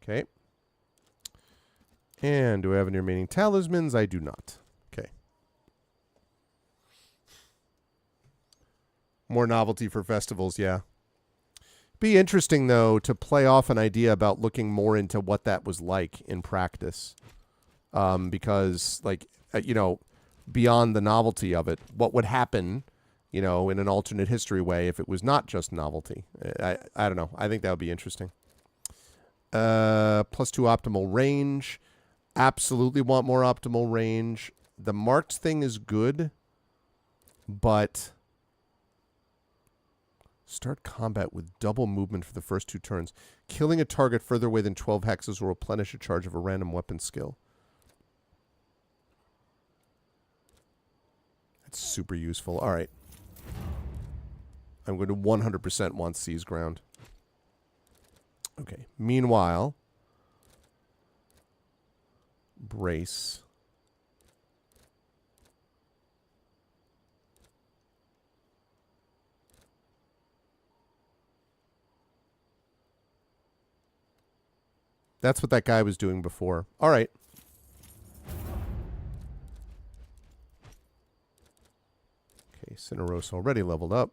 Okay. And do I have any remaining talismans? I do not. Okay. More novelty for festivals, yeah. Be interesting, though, to play off an idea about looking more into what that was like in practice. Because, like, beyond the novelty of it, what would happen, in an alternate history way if it was not just novelty? I don't know. I think that would be interesting. +2 optimal range. Absolutely want more optimal range. The marked thing is good, but start combat with double movement for the first 2 turns. Killing a target further away than 12 hexes will replenish a charge of a random weapon skill. That's super useful. All right. I'm going to 100% want Seize Ground. Okay. Meanwhile, Brace. That's what that guy was doing before. All right. Okay, Cineros already leveled up.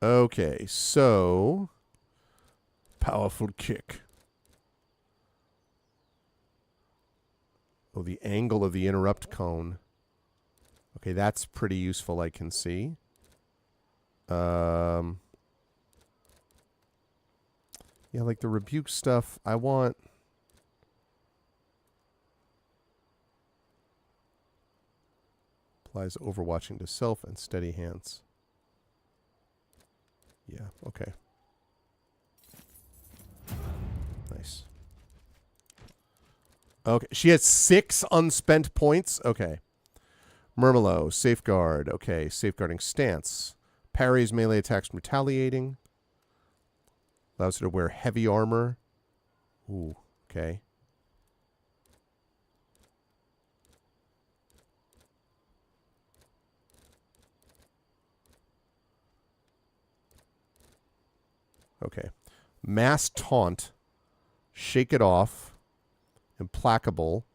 Okay, so powerful kick. Oh, the angle of the interrupt cone. Okay, that's pretty useful, I can see. Yeah, like the rebuke stuff, I want... Applies overwatching to self and steady hands. Yeah, okay. Nice. Okay, she has 6 unspent points. Okay. Murmillo, Safeguard. Okay, Safeguarding Stance. Parries melee attacks from retaliating. Allows her to wear heavy armor. Ooh, okay. Okay. Mass Taunt. Shake It Off. Implacable.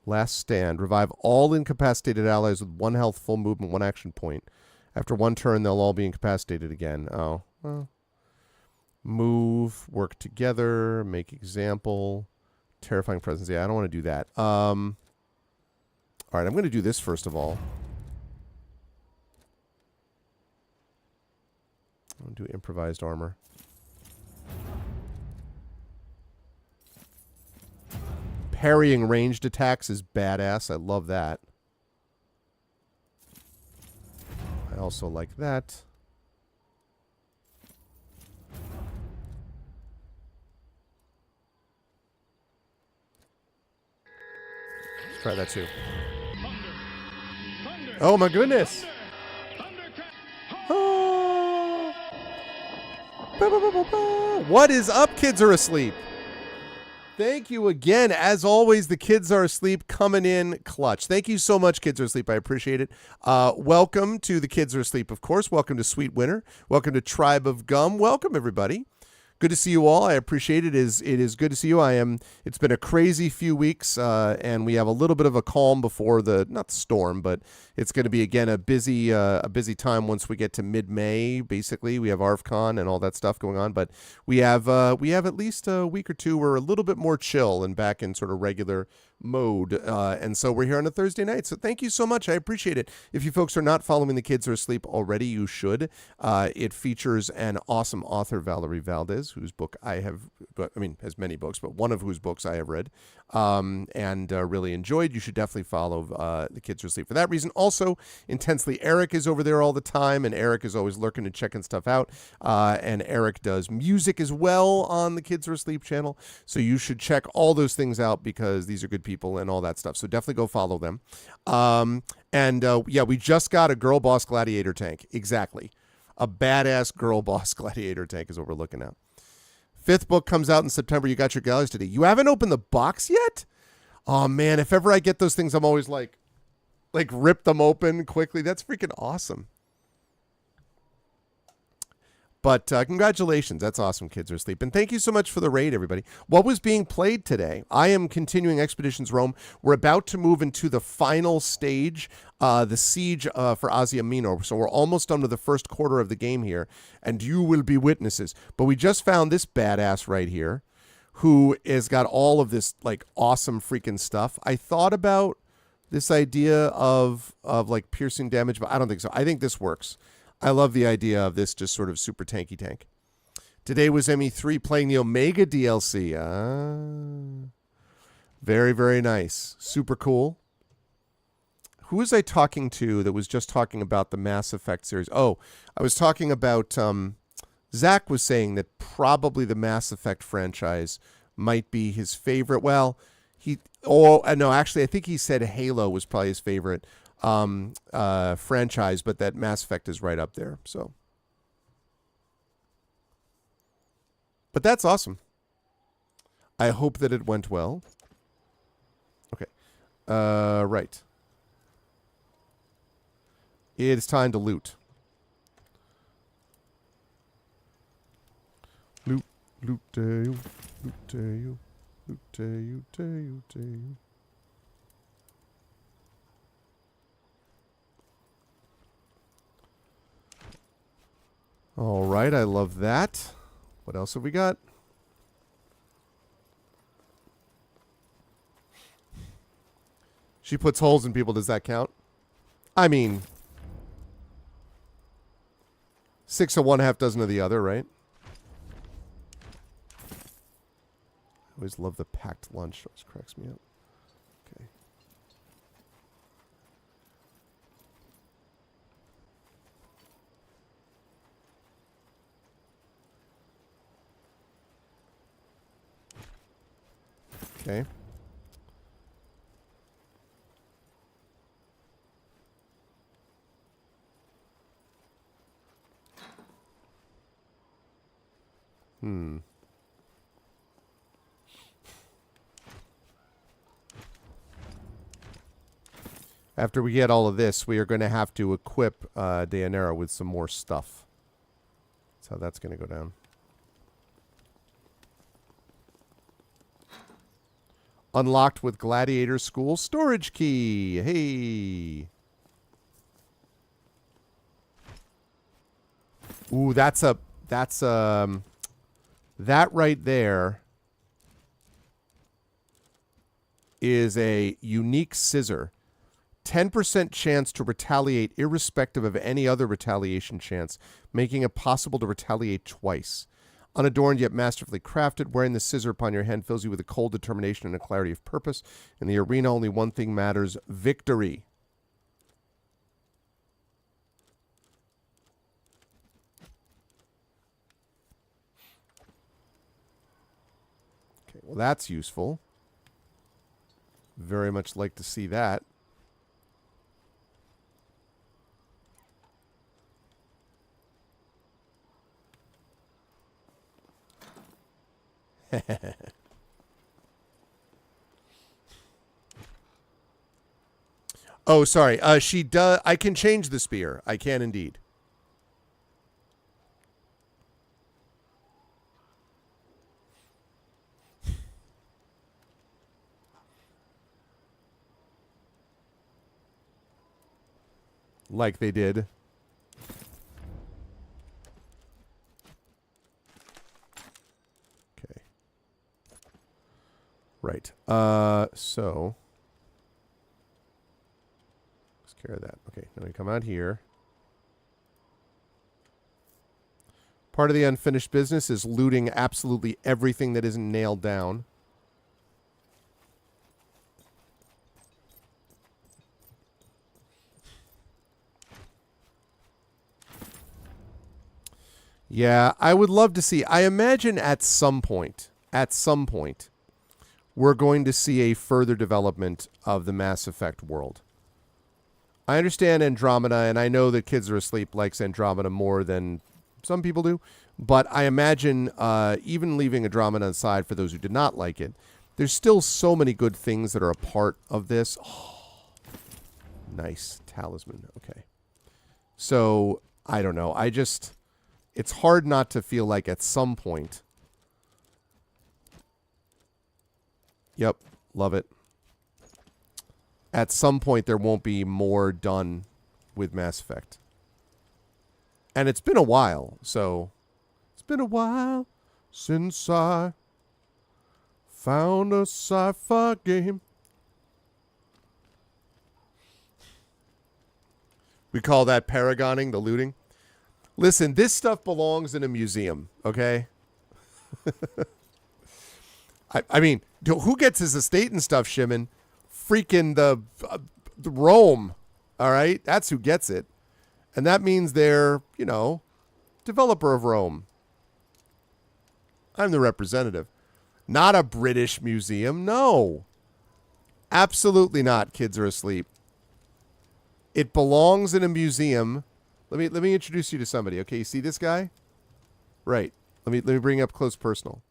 Last Stand. Revive all incapacitated allies with 1 health, full movement, 1 action point. After 1 turn, they'll all be incapacitated again. Oh, well. Move. Work together. Make example. Terrifying presence. Yeah, I don't want to do that. All right, I'm going to do this first of all. I'm going to do improvised armor. Parrying ranged attacks is badass. I love that. I also like that. Let's try that too. Oh my goodness! Oh. What is up, kids are asleep? Thank you again. As always, the kids are asleep coming in clutch. Thank you so much, Kids Are Asleep. I appreciate it. Welcome to the Kids Are Asleep, of course. Welcome to Sweet Winter. Welcome to Tribe of Gum. Welcome, everybody. Good to see you all. I appreciate it. It is good to see you. It's been a crazy few weeks, and we have a little bit of a calm before not the storm, but it's going to be again a busy time once we get to mid-May. Basically, we have ArvCon and all that stuff going on, but we have at least a week or two where we're a little bit more chill and back in sort of regular mode, and so we're here on a Thursday night. So thank you so much. I appreciate it. If you folks are not following The Kids Are Asleep already, you should. It features an awesome author, Valerie Valdez, whose book has many books, but one of whose books I have read and really enjoyed. You should definitely follow The Kids Are Asleep for that reason. Also, Intensely Eric is over there all the time, and Eric is always lurking and checking stuff out. And Eric does music as well on the Kids Are Asleep channel. So you should check all those things out because these are good people and all that stuff. So definitely go follow them. We just got a Girl Boss Gladiator tank. Exactly. A badass Girl Boss Gladiator tank is what we're looking at. 5th book comes out in September. You got your galleys today. You haven't opened the box yet? Oh, man. If ever I get those things, I'm always like rip them open quickly. That's freaking awesome. But congratulations. That's awesome. Kids are asleep. And thank you so much for the raid, everybody. What was being played today? I am continuing Expeditions Rome. We're about to move into the final stage, the siege for Asia Minor. So we're almost done with the first quarter of the game here. And you will be witnesses. But we just found this badass right here who has got all of this like awesome freaking stuff. I thought about this idea of like piercing damage, but I don't think so. I think this works. I love the idea of this just sort of super tanky tank. Today was ME3 playing the Omega DLC. Very, very nice. Super cool. Who was I talking to that was just talking about the Mass Effect series? Oh, I was talking about... Zach was saying that probably the Mass Effect franchise might be his favorite. Well, no, actually, I think he said Halo was probably his favorite franchise, but that Mass Effect is right up there. So, but that's awesome. I hope that it went well. Okay. Right. It's time to loot. Loot, loot, you, loot, you, loot, you, loot, you. All right, I love that. What else have we got? She puts holes in people. Does that count? I mean, 6 of one, half dozen of the other, right? I always love the packed lunch. That cracks me up. Okay. Okay. After we get all of this, we are going to have to equip Daenerys with some more stuff. That's how that's going to go down. Unlocked with Gladiator School storage key. Hey. Ooh, that right there is a unique scissor. 10% chance to retaliate irrespective of any other retaliation chance, making it possible to retaliate twice. Unadorned yet masterfully crafted, wearing the scissor upon your hand fills you with a cold determination and a clarity of purpose. In the arena, only one thing matters: victory. Okay, well, that's useful. Very much like to see that. Oh, sorry. She does. I can change the spear. I can indeed. Like they did. Okay. Right. So let's care of that. Okay, now we come out here. Part of the unfinished business is looting absolutely everything that isn't nailed down. Yeah, I would love to see. I imagine at some point, we're going to see a further development of the Mass Effect world. I understand Andromeda, and I know that Kids Are Asleep likes Andromeda more than some people do, But I imagine, even leaving Andromeda aside for those who did not like it, there's still so many good things that are a part of this. Oh, nice talisman. Okay. So, I don't know. It's hard not to feel like at some point. Yep. Love it. At some point, there won't be more done with Mass Effect. And it's been a while, so... It's been a while since I found a sci-fi game. We call that paragoning, the looting. Listen, this stuff belongs in a museum, okay? I mean, who gets his estate and stuff, Shimon? Freaking the Rome, all right? That's who gets it. And that means they're, you know, developer of Rome. I'm the representative. Not a British museum, no. Absolutely not. Kids are asleep. It belongs in a museum. Let me introduce you to somebody. Okay, you see this guy? Right. Let me bring up close personal.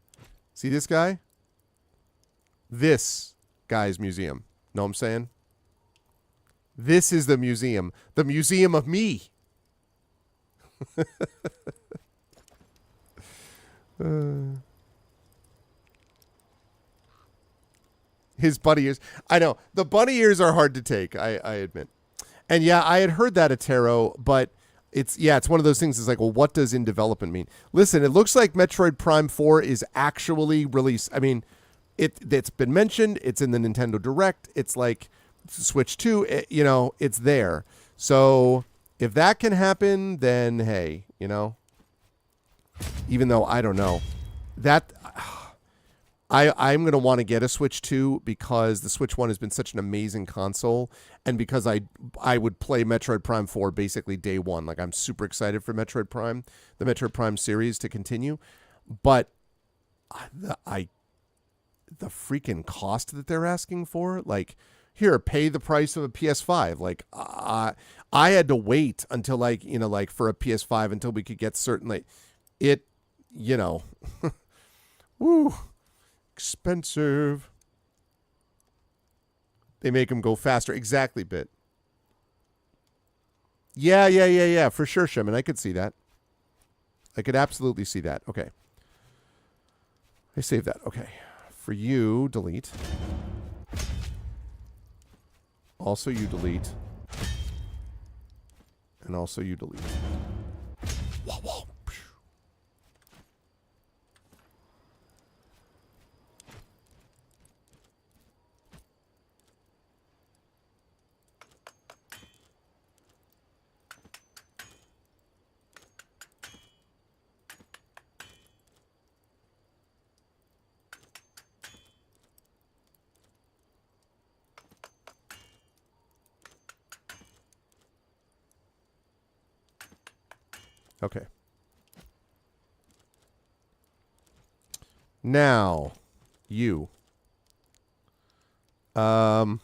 See this guy? This guy's museum. Know what I'm saying? This is the museum. The museum of me. His bunny ears. I know. The bunny ears are hard to take, I admit. And yeah, I had heard that at Tarot, but it's one of those things. It's like, well, what does in development mean? Listen, it looks like Metroid Prime 4 is actually released. I mean, it's been mentioned. It's in the Nintendo Direct. It's like Switch 2, you know, it's there. So if that can happen, then hey, you know, even though I don't know that I'm going to want to get a Switch 2 because the Switch 1 has been such an amazing console, and because I would play Metroid Prime 4 basically day one. Like, I'm super excited for Metroid Prime, the Metroid Prime series to continue. But the freaking cost that they're asking for, like, here, pay the price of a PS5. Like, I had to wait until, like, you know, like for a PS5 until we could get certain, like, it, you know, woo. Expensive. They make them go faster. Exactly, Bit. Yeah. For sure, Shaman. I could see that. I could absolutely see that. Okay. I saved that. Okay. For you, delete. Also, you delete. And also, you delete. Whoa, whoa. Okay. Now, you. The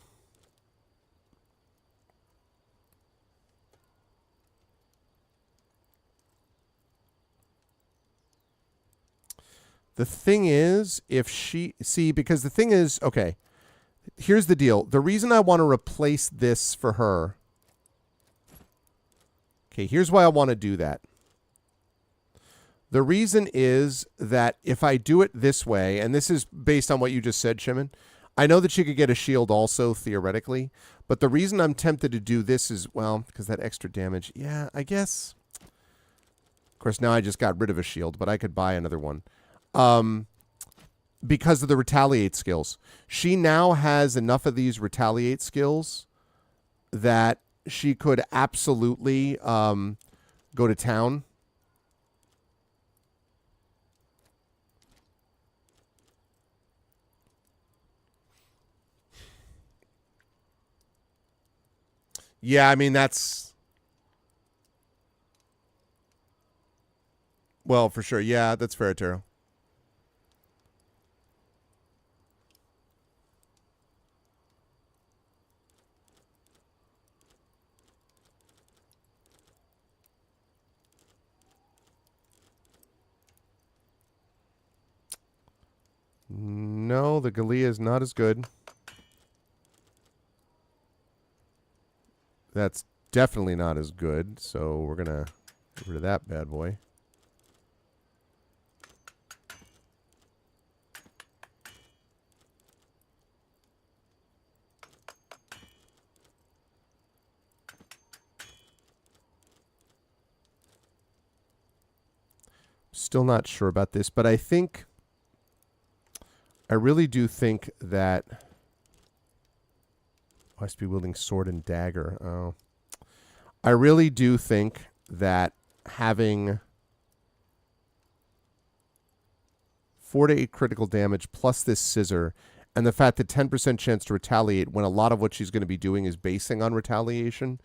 thing is, if she... See, because the thing is... Okay. Here's the deal. The reason I want to replace this for her... Okay, here's why I want to do that. The reason is that if I do it this way, and this is based on what you just said, Shimon, I know that she could get a shield also, theoretically, but the reason I'm tempted to do this is, well, because that extra damage, yeah, I guess. Of course, now I just got rid of a shield, but I could buy another one. Because of the retaliate skills. She now has enough of these retaliate skills that she could absolutely go to town. Yeah, I mean, that's... Well, for sure. Yeah, that's fair, Taro. No, the Gallia is not as good. That's definitely not as good, so we're going to get rid of that bad boy. Still not sure about this, but I really do think that must be wielding sword and dagger. Oh, I really do think that having 4 to 8 critical damage plus this scissor, and the fact that 10% chance to retaliate when a lot of what she's going to be doing is basing on retaliation,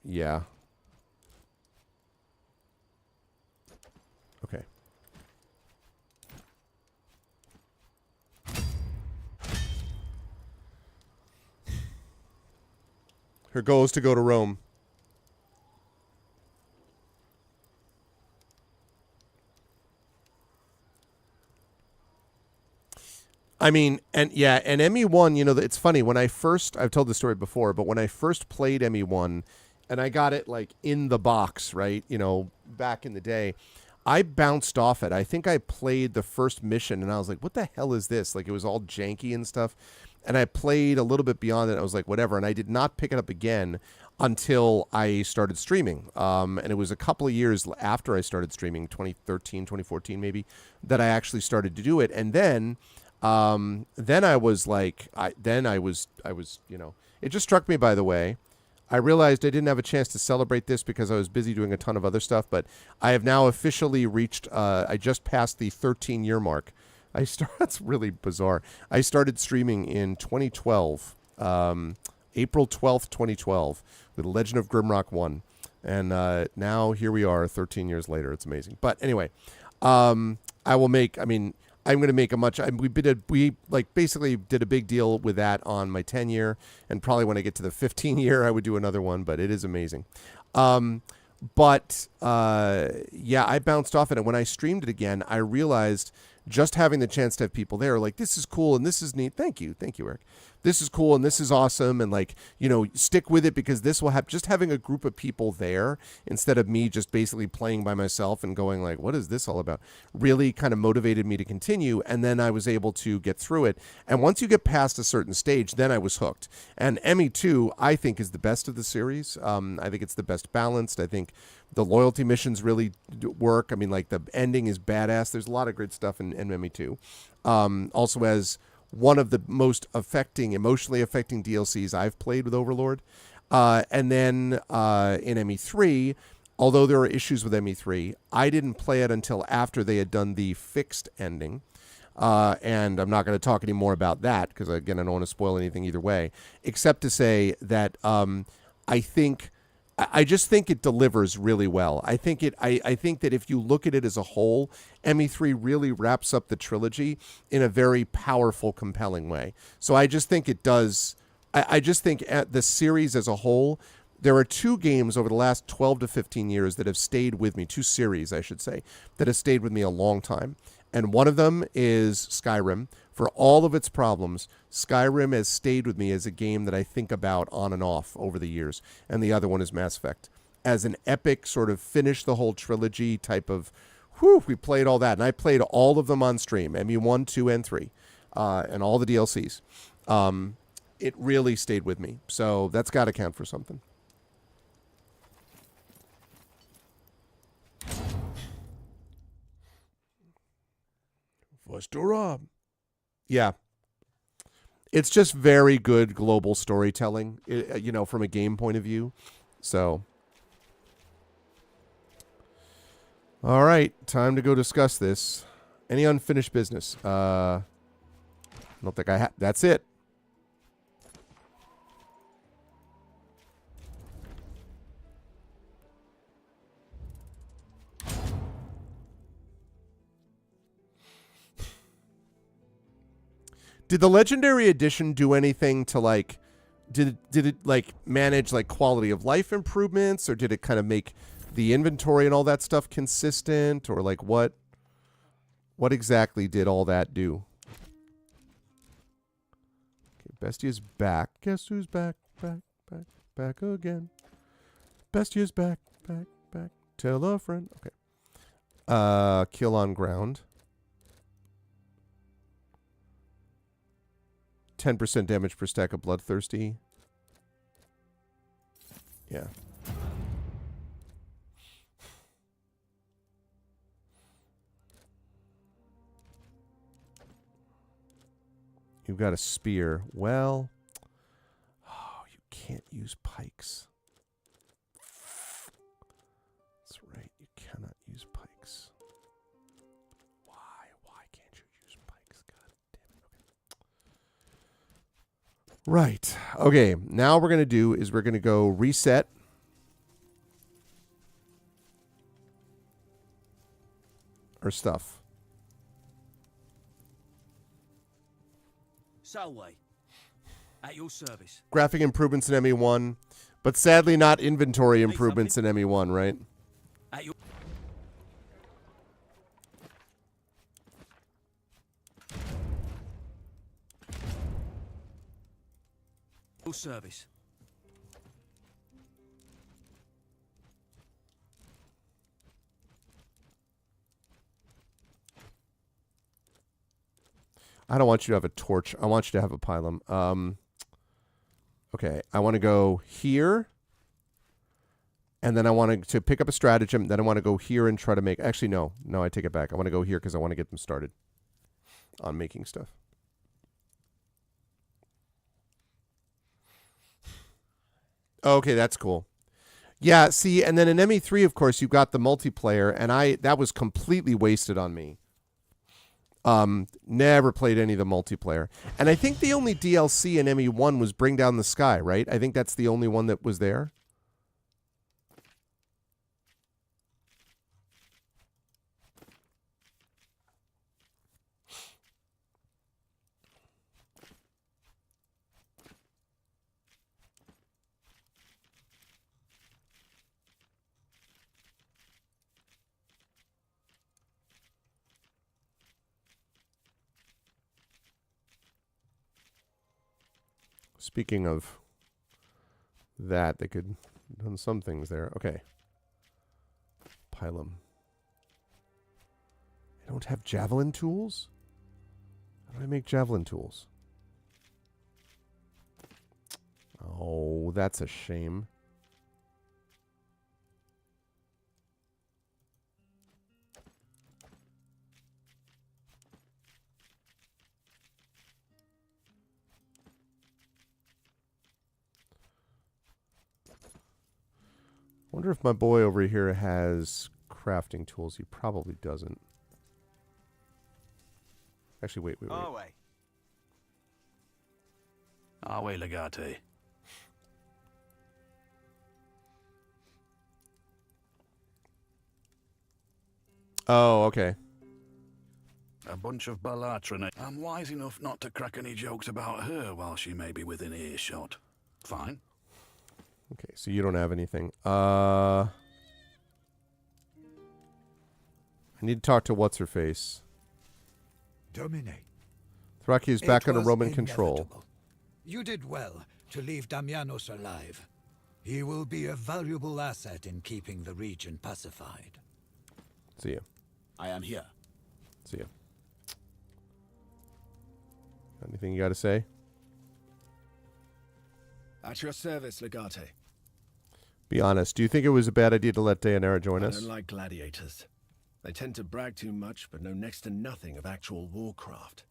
yeah. Okay. Her goal is to go to Rome. I mean, and ME1, you know, it's funny. When I've told this story before, but when I first played ME1, and I got it like in the box, right, you know, back in the day, I bounced off it. I think I played the first mission, and I was like, what the hell is this? Like, it was all janky and stuff. And I played a little bit beyond it. I was like, whatever. And I did not pick it up again until I started streaming. And it was a couple of years after I started streaming, 2013, 2014 maybe, that I actually started to do it. And then I was like, I was, you know, it just struck me, by the way. I realized I didn't have a chance to celebrate this because I was busy doing a ton of other stuff, but I have now officially reached, I just passed the 13-year mark. That's really bizarre. I started streaming in 2012, April 12th, 2012, with Legend of Grimrock 1. And now here we are 13 years later. It's amazing. But anyway, I'm going to make we basically did a big deal with that on my 10-year, and probably when I get to the 15-year, I would do another one, but it is amazing. But I bounced off it, and when I streamed it again, I realized just having the chance to have people there, like, this is cool and this is neat. Thank you, Eric. This is cool and this is awesome, and, like, you know, stick with it because this will have, just having a group of people there instead of me just basically playing by myself and going like, what is this all about, really kind of motivated me to continue. And then I was able to get through it. And once you get past a certain stage, then I was hooked. And ME2, I think, is the best of the series. I think it's the best balanced. I think the loyalty missions really work. I mean, like, the ending is badass. There's a lot of great stuff in ME2. Also has one of the most emotionally affecting DLCs I've played with Overlord. And then in ME3, although there are issues with ME3, I didn't play it until after they had done the fixed ending. And I'm not going to talk any more about that because, again, I don't want to spoil anything either way, except to say that I just think it delivers really well. I think that if you look at it as a whole, ME3 really wraps up the trilogy in a very powerful, compelling way. So I just think it does. I just think at the series as a whole, there are 2 games over the last 12 to 15 years that have stayed with me, 2 series, I should say, that have stayed with me a long time. And one of them is Skyrim. For all of its problems, Skyrim has stayed with me as a game that I think about on and off over the years. And the other one is Mass Effect. As an epic sort of finish the whole trilogy type of, we played all that. And I played all of them on stream, ME1, 2, and 3, and all the DLCs. It really stayed with me. So that's got to count for something. What's to rob? Yeah. It's just very good global storytelling, you know, from a game point of view. So, all right, time to go discuss this. Any unfinished business? I don't think I have. That's it. Did the Legendary Edition do anything to, like, did it like manage like quality of life improvements, or did it kind of make the inventory and all that stuff consistent, or like what exactly did all that do? Bestia's back. Guess who's back, back, back, back again. Bestia's back, back, back. Tell a friend. Okay. Kill on ground. 10% damage per stack of Bloodthirsty. Yeah. You've got a spear. Well, oh, you can't use pikes. That's right. You cannot use pikes. Why? Why can't you use pikes? God damn it. Okay. Right. Okay. Now what we're going to do is we're going to go reset. Our stuff. Salway, at your service. Graphic improvements in ME1, but sadly not inventory improvements in ME1, right? At your service. I don't want you to have a torch. I want you to have a pylum. Okay, I want to go here. And then I want to pick up a stratagem. Then I want to go here and try to make... Actually, no. No, I take it back. I want to go here because I want to get them started on making stuff. Okay, that's cool. Yeah, see, and then in ME3, of course, you've got the multiplayer, and that was completely wasted on me. Never played any of the multiplayer. And I think the only DLC in ME1 was Bring Down the Sky, right? I think that's the only one that was there. Speaking of that, they could have done some things there. Okay. Pylum. I don't have javelin tools? How do I make javelin tools? Oh, that's a shame. Wonder if my boy over here has crafting tools. He probably doesn't. Actually, wait. Awe Legate. Oh, okay. A bunch of Balatran. I'm wise enough not to crack any jokes about her while she may be within earshot. Fine. Okay, so you don't have anything. I need to talk to what's-her-face. Domine. Thraki is back It under was Roman control. inevitable. You did well to leave Damianos alive. He will be a valuable asset in keeping the region pacified. See you. I am here. See you. Anything you got to say? At your service, Legate. Be honest. Do you think it was a bad idea to let Daenerys join us? I don't like gladiators. They tend to brag too much, but know next to nothing of actual warcraft.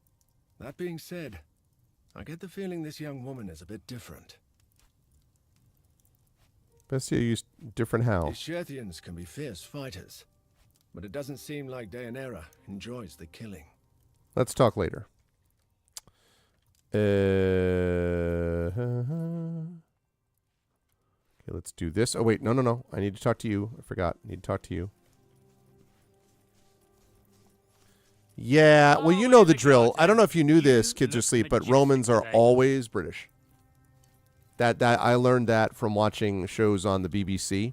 That being said, I get the feeling this young woman is a bit different. Bestia used different how? The Shethians can be fierce fighters, but it doesn't seem like Daenerys enjoys the killing. Let's talk later. Okay, let's do this. Oh, wait. No. I need to talk to you. I forgot. I need to talk to you. Yeah, well, you know the drill. I don't know if you knew this, Kids Are Asleep, but Romans are always British. That I learned that from watching shows on the BBC.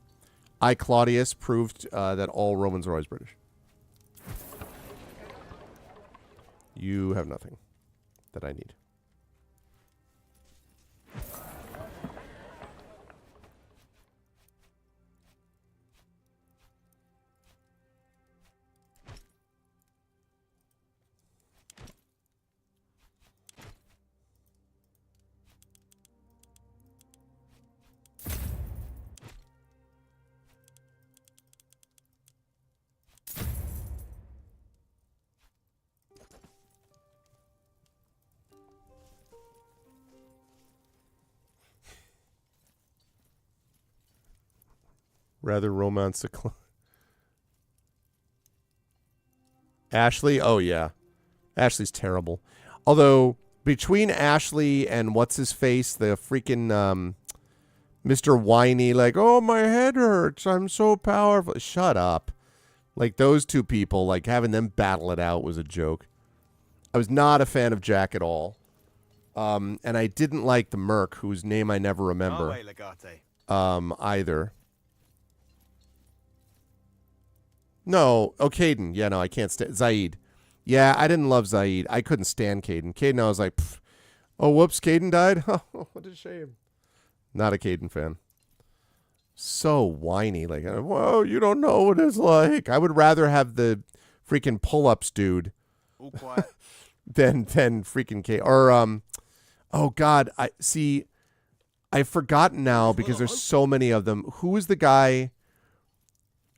Claudius proved that all Romans are always British. You have nothing that I need. Rather romance a Ashley? Oh, yeah. Ashley's terrible. Although, between Ashley and what's-his-face, the freaking Mr. Whiny, like, oh, my head hurts, I'm so powerful. Shut up. Like, those two people, like, having them battle it out was a joke. I was not a fan of Jack at all. And I didn't like the Merc, whose name I never remember. Either. No. Oh, Caden. Yeah, no, I can't stand... Zaid. Yeah, I didn't love Zaid. I couldn't stand Caden. Caden, I was like, pff. Oh, whoops, Caden died? Oh, what a shame. Not a Caden fan. So whiny. Like, whoa, you don't know what it's like. I would rather have the freaking pull-ups dude All quiet. than freaking Caden. Or, oh, God. I've forgotten now because there's so many of them. Who is the guy...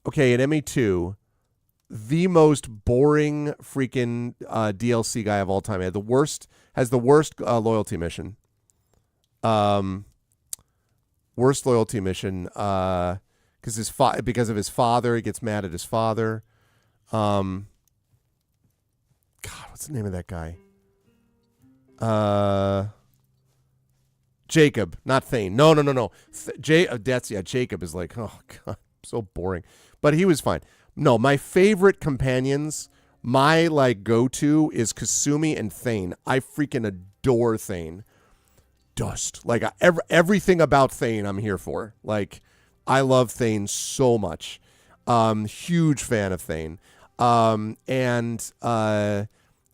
Okay, in ME2, the most boring freaking DLC guy of all time. Has the worst loyalty mission. Worst loyalty mission. Because of his father, he gets mad at his father. God, what's the name of that guy? Jacob, not Thane. No. Jacob is like, oh God, so boring. But he was fine. No, my favorite companions, my like go-to is Kasumi and Thane. I freaking adore Thane. Dust. Like everything about Thane I'm here for. Like I love Thane so much. Huge fan of Thane. And I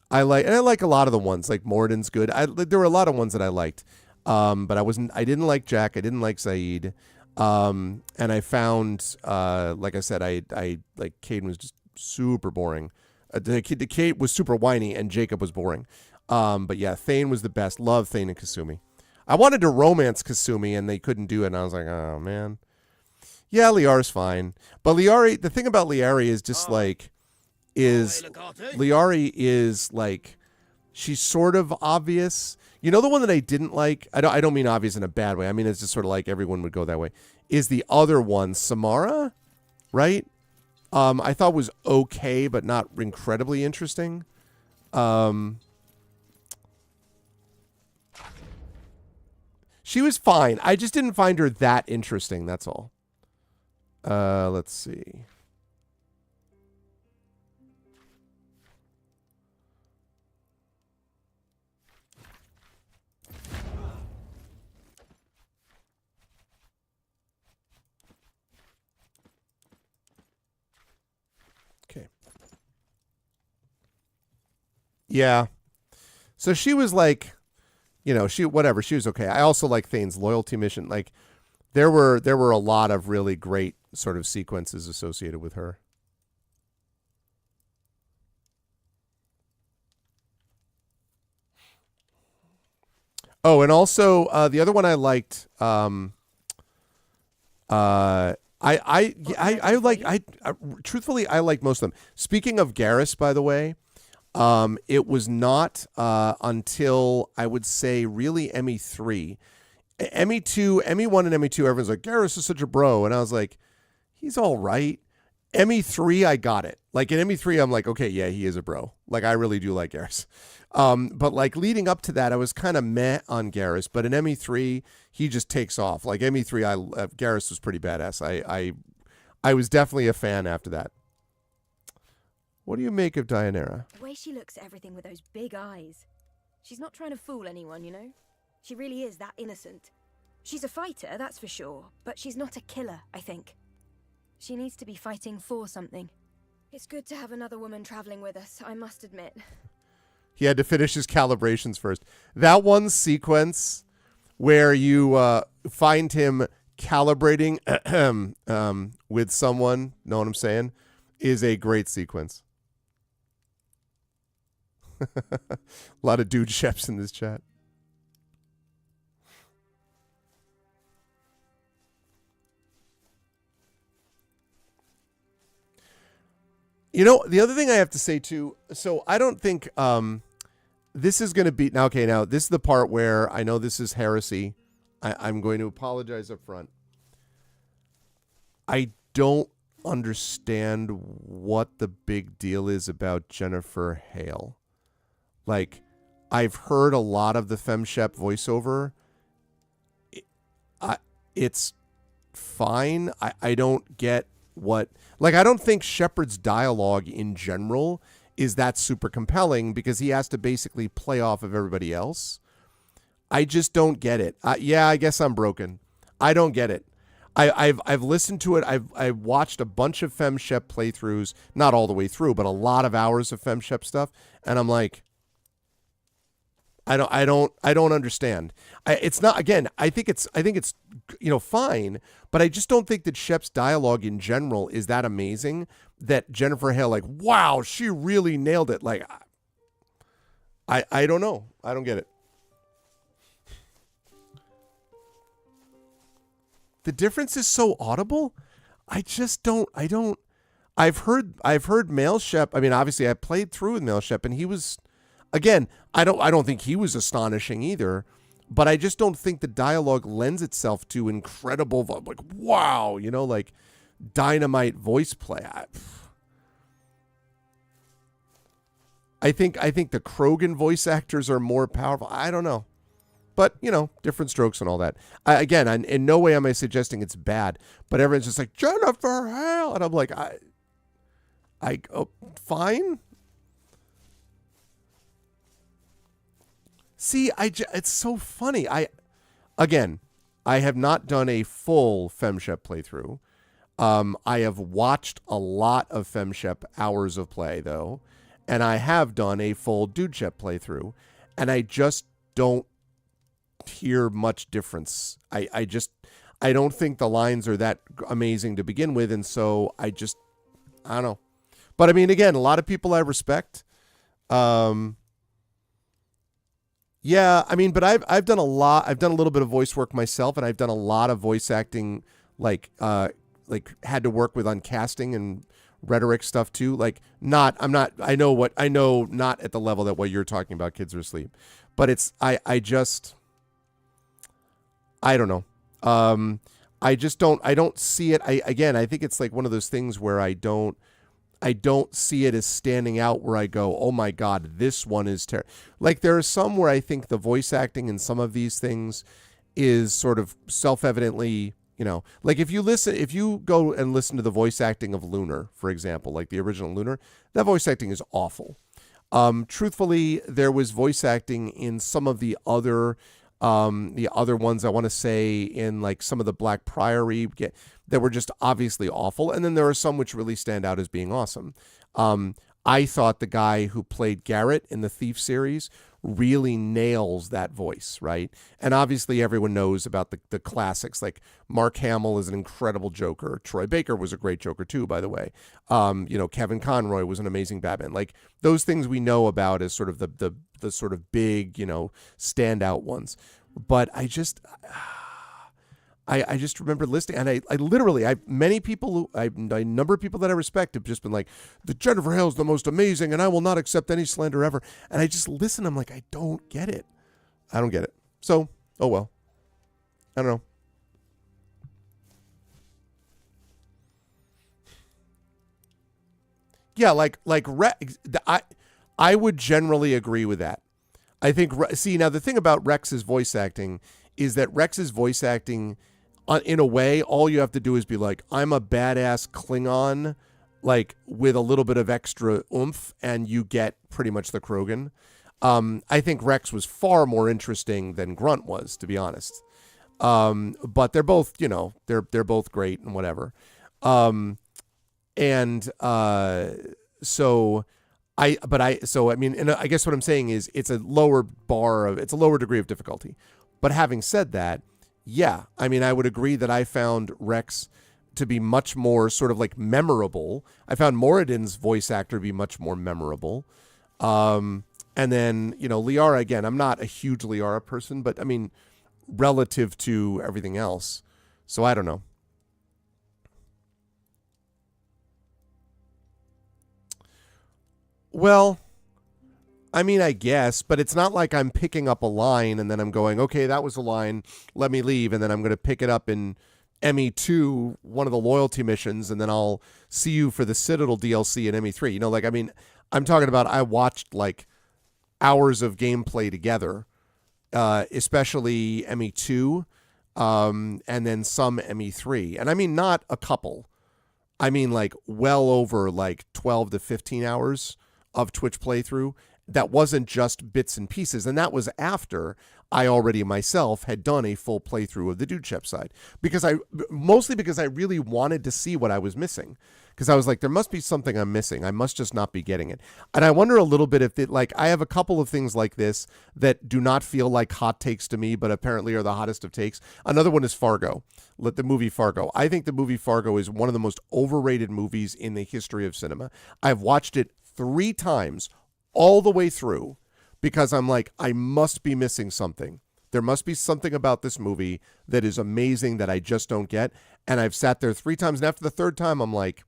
like a lot of the ones. Like Morden's good. There were a lot of ones that I liked. But I didn't like Jack. I didn't like Zaid. And I found, like I said, I like Caden was just super boring. The Kate was super whiny and Jacob was boring. But yeah, Thane was the best. Love Thane and Kasumi. I wanted to romance Kasumi and they couldn't do it. And I was like, oh man. Yeah, Liara's fine. But Liari, the thing about Liari is just Liari is like, she's sort of obvious. You know the one that I didn't like? I don't mean obvious in a bad way. I mean it's just sort of like everyone would go that way. Is the other one Samara, right? I thought was okay, but not incredibly interesting. She was fine. I just didn't find her that interesting. That's all. Let's see. Yeah. So she was like, she was okay. I also like Thane's loyalty mission. Like there were a lot of really great sort of sequences associated with her. Oh, and also the other one I liked truthfully I like most of them. Speaking of Garrus, by the way, it was not until I would say really ME3. ME2, ME1 and ME2, everyone's like, Garrus is such a bro. And I was like, he's all right. ME3, I got it. Like in ME3, I'm like, okay, yeah, he is a bro. Like I really do like Garrus. But like leading up to that, I was kind of meh on Garrus. But in ME3, he just takes off. Like ME3, Garrus was pretty badass. I was definitely a fan after that. What do you make of Dianera? The way she looks at everything with those big eyes. She's not trying to fool anyone, you know? She really is that innocent. She's a fighter, that's for sure, but she's not a killer, I think. She needs to be fighting for something. It's good to have another woman traveling with us, I must admit. He had to finish his calibrations first. That one sequence where you find him calibrating with someone, know what I'm saying, is a great sequence. A lot of dude chefs in this chat. You know, the other thing I have to say too, so I don't think this is going to be, now this is the part where I know this is heresy. I'm going to apologize up front. I don't understand what the big deal is about Jennifer Hale. Like, I've heard a lot of the FemShep voiceover. It's fine. I don't get what... Like, I don't think Shepard's dialogue in general is that super compelling because he has to basically play off of everybody else. I just don't get it. Yeah, I guess I'm broken. I don't get it. I've listened to it. I've watched a bunch of FemShep playthroughs, not all the way through, but a lot of hours of FemShep stuff, and I'm like, I don't understand. It's not, again, I think it's fine, but I just don't think that Shep's dialogue in general is that amazing that Jennifer Hale, like, wow, she really nailed it. Like, I don't know. I don't get it. The difference is so audible. I've heard Male Shep. I mean, obviously I played through with Male Shep and he was, again, I don't think he was astonishing either, but I just don't think the dialogue lends itself to incredible, like, wow, like dynamite voice play. I think the Krogan voice actors are more powerful. I don't know. But, different strokes and all that. Again, in no way am I suggesting it's bad, but everyone's just like, Jennifer Hale. And I'm like, fine. See, it's so funny. I have not done a full FemShep playthrough. I have watched a lot of FemShep hours of play, though, and I have done a full DudeShep playthrough, and I just don't hear much difference. I don't think the lines are that amazing to begin with, and so I don't know. But I mean, again, a lot of people I respect. Yeah, I mean, but I've done a lot. I've done a little bit of voice work myself, and I've done a lot of voice acting, like had to work with on casting and rhetoric stuff too. Like, not at the level that what you're talking about, Kids Are Asleep, but it's I don't know. I don't see it. I think it's like one of those things where I don't see it as standing out where I go, oh my God, this one is terrible. Like, there are some where I think the voice acting in some of these things is sort of self-evidently, like if you go and listen to the voice acting of Lunar, for example, like the original Lunar, that voice acting is awful. Truthfully, there was voice acting in some of the other ones, I want to say, in like some of the Black Priory that were just obviously awful. And then there are some which really stand out as being awesome. I thought the guy who played Garrett in the Thief series really nails that voice, right? And obviously everyone knows about the classics, like Mark Hamill is an incredible Joker. Troy Baker was a great Joker too, by the way. Kevin Conroy was an amazing Batman. Like, those things we know about as sort of the sort of big, standout ones. But I just remember listening, and I literally, many people, a number of people that I respect have just been like, the Jennifer Hale's the most amazing, and I will not accept any slander ever. And I just listen, I'm like, I don't get it. So, oh well. I don't know. Yeah, I would generally agree with that. I think, see, now the thing about Rex's voice acting is that Rex's voice acting, in a way, all you have to do is be like, I'm a badass Klingon, like, with a little bit of extra oomph, and you get pretty much the Krogan. I think Rex was far more interesting than Grunt was, to be honest. But they're both, they're both great and whatever. So I guess what I'm saying is it's a lower degree of difficulty. But having said that, yeah, I mean, I would agree that I found Rex to be much more sort of like memorable. I found Moradin's voice actor to be much more memorable. And then, Liara, again, I'm not a huge Liara person, but I mean, relative to everything else. So I don't know. Well, I mean, I guess, but it's not like I'm picking up a line and then I'm going, okay, that was a line, let me leave, and then I'm going to pick it up in ME2, one of the loyalty missions, and then I'll see you for the Citadel DLC in ME3. You know, like, I mean, I'm talking about I watched like hours of gameplay together, especially ME2, and then some ME3. And I mean, not a couple. I mean, like, well over like 12 to 15 hours of Twitch playthrough. That wasn't just bits and pieces. And that was after I already myself had done a full playthrough of the Dude Shep side. Mostly because I really wanted to see what I was missing. Because I was like, there must be something I'm missing. I must just not be getting it. And I wonder a little bit if I have a couple of things like this that do not feel like hot takes to me, but apparently are the hottest of takes. Another one is Fargo, the movie Fargo. I think the movie Fargo is one of the most overrated movies in the history of cinema. I've watched it 3 times all the way through because I'm like, I must be missing something. There must be something about this movie that is amazing that I just don't get. And I've sat there 3 times. And after the 3rd time, I'm like,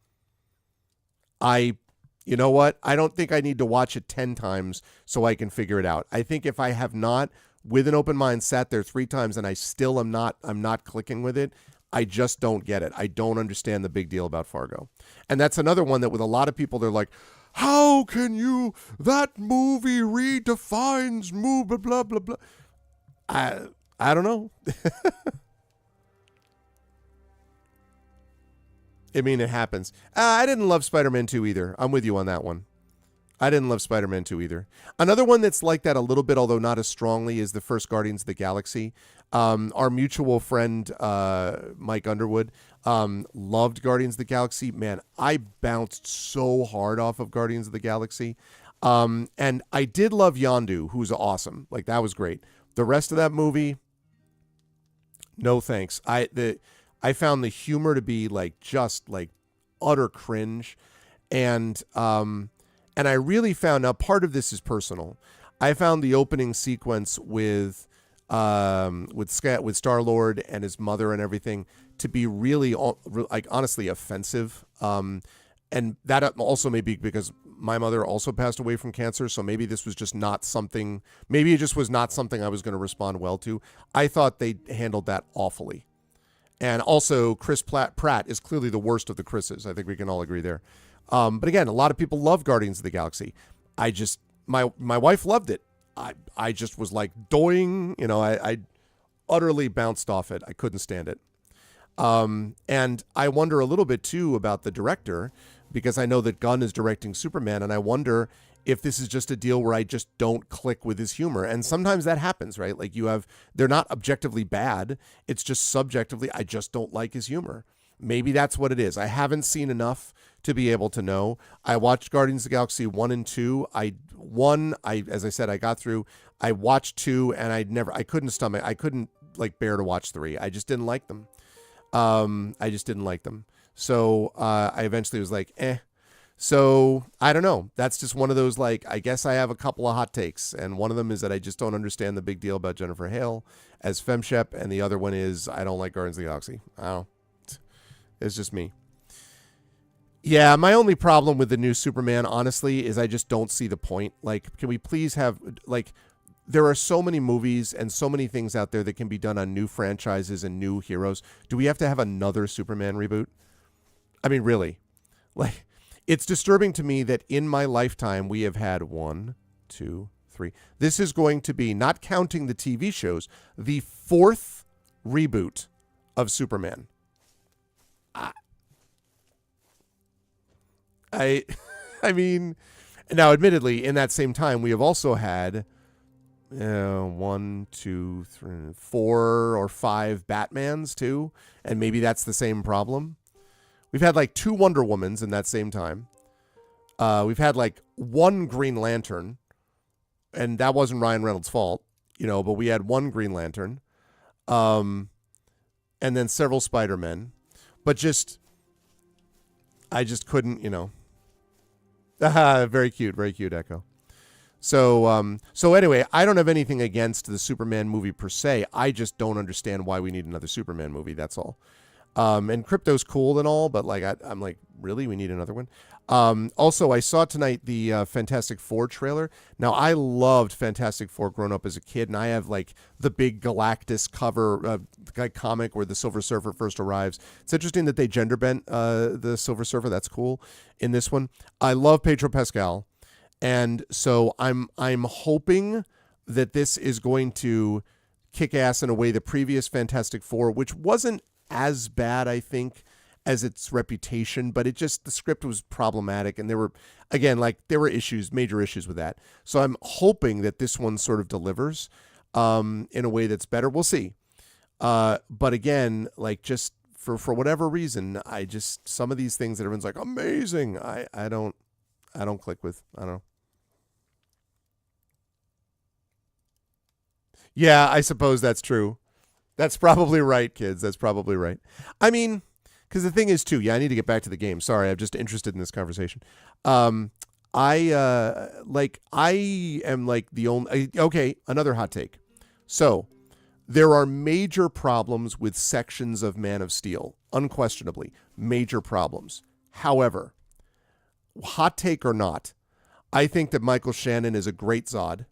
you know what? I don't think I need to watch it 10 times so I can figure it out. I think if I have not, with an open mind, sat there 3 times and I still I'm not clicking with it, I just don't get it. I don't understand the big deal about Fargo. And that's another one that with a lot of people, they're like, how can you, that movie redefines movie, blah, blah, blah. I don't know. I mean, it happens. I didn't love Spider-Man 2 either. I'm with you on that one. I didn't love Spider-Man 2 either. Another one that's like that a little bit, although not as strongly, is the first Guardians of the Galaxy. Our mutual friend, Mike Underwood, loved Guardians of the Galaxy. Man, I bounced so hard off of Guardians of the Galaxy. And I did love Yondu, who's awesome. Like, that was great. The rest of that movie, no thanks. I found the humor to be like just like utter cringe. And I really found, now part of this is personal. I found the opening sequence with Star-Lord and his mother and everything to be really like honestly offensive. And that also may be because my mother also passed away from cancer. So maybe this was just not something, maybe it just was not something I was going to respond well to. I thought they handled that awfully. And also Chris Pratt is clearly the worst of the Chris's. I think we can all agree there. But again, a lot of people love Guardians of the Galaxy. My wife loved it. I just was like doing, you know, I utterly bounced off it. I couldn't stand it. And I wonder a little bit too about the director, because I know that Gunn is directing Superman, and I wonder if this is just a deal where I just don't click with his humor. And sometimes that happens, right? Like they're not objectively bad. It's just subjectively, I just don't like his humor. Maybe that's what it is. I haven't seen enough to be able to know. I watched Guardians of the Galaxy 1 and 2. As I said, I got through. I watched 2 and I couldn't like bear to watch 3. I just didn't like them. So I eventually was like, eh. So I don't know. That's just one of those, like, I guess I have a couple of hot takes. And one of them is that I just don't understand the big deal about Jennifer Hale as FemShep. And the other one is I don't like Guardians of the Galaxy. I don't know. It's just me. Yeah, my only problem with the new Superman, honestly, is I just don't see the point. Like, can we please have, like, there are so many movies and so many things out there that can be done on new franchises and new heroes. Do we have to have another Superman reboot? I mean, really? Like, it's disturbing to me that in my lifetime we have had 1, 2, 3. This is going to be, not counting the TV shows, the 4th reboot of Superman. I mean, now admittedly, in that same time, we have also had 1, 2, 3, 4 or 5 Batmans too, and maybe that's the same problem. We've had like 2 Wonder Womans in that same time. We've had like 1 Green Lantern, and that wasn't Ryan Reynolds' fault, you know, but we had 1 Green Lantern, and then several Spider-Men, but I just couldn't, you know. Very cute, Echo. So anyway, I don't have anything against the Superman movie per se. I just don't understand why we need another Superman movie. That's all. And Crypto's cool and all, but like I'm like, really, we need another one. Also, I saw tonight the Fantastic Four trailer. Now, I loved Fantastic Four growing up as a kid, and I have like the big Galactus cover comic where the Silver Surfer first arrives. It's interesting that they gender bent the Silver Surfer. That's cool in this one. I love Pedro Pascal, and so I'm hoping that this is going to kick ass in a way the previous Fantastic Four, which wasn't as bad, I think, as its reputation, but the script was problematic, and there were issues, major issues with that. So I'm hoping that this one sort of delivers in a way that's better. We'll see. But again, like just for whatever reason, some of these things that everyone's like amazing, I don't click with. I don't know. Yeah, I suppose that's true. That's probably right, kids. That's probably right. I mean, because the thing is, too, I need to get back to the game. Sorry, I'm just interested in this conversation. I am like the only... Okay, another hot take. So, there are major problems with sections of Man of Steel. Unquestionably. Major problems. However, hot take or not, I think that Michael Shannon is a great Zod.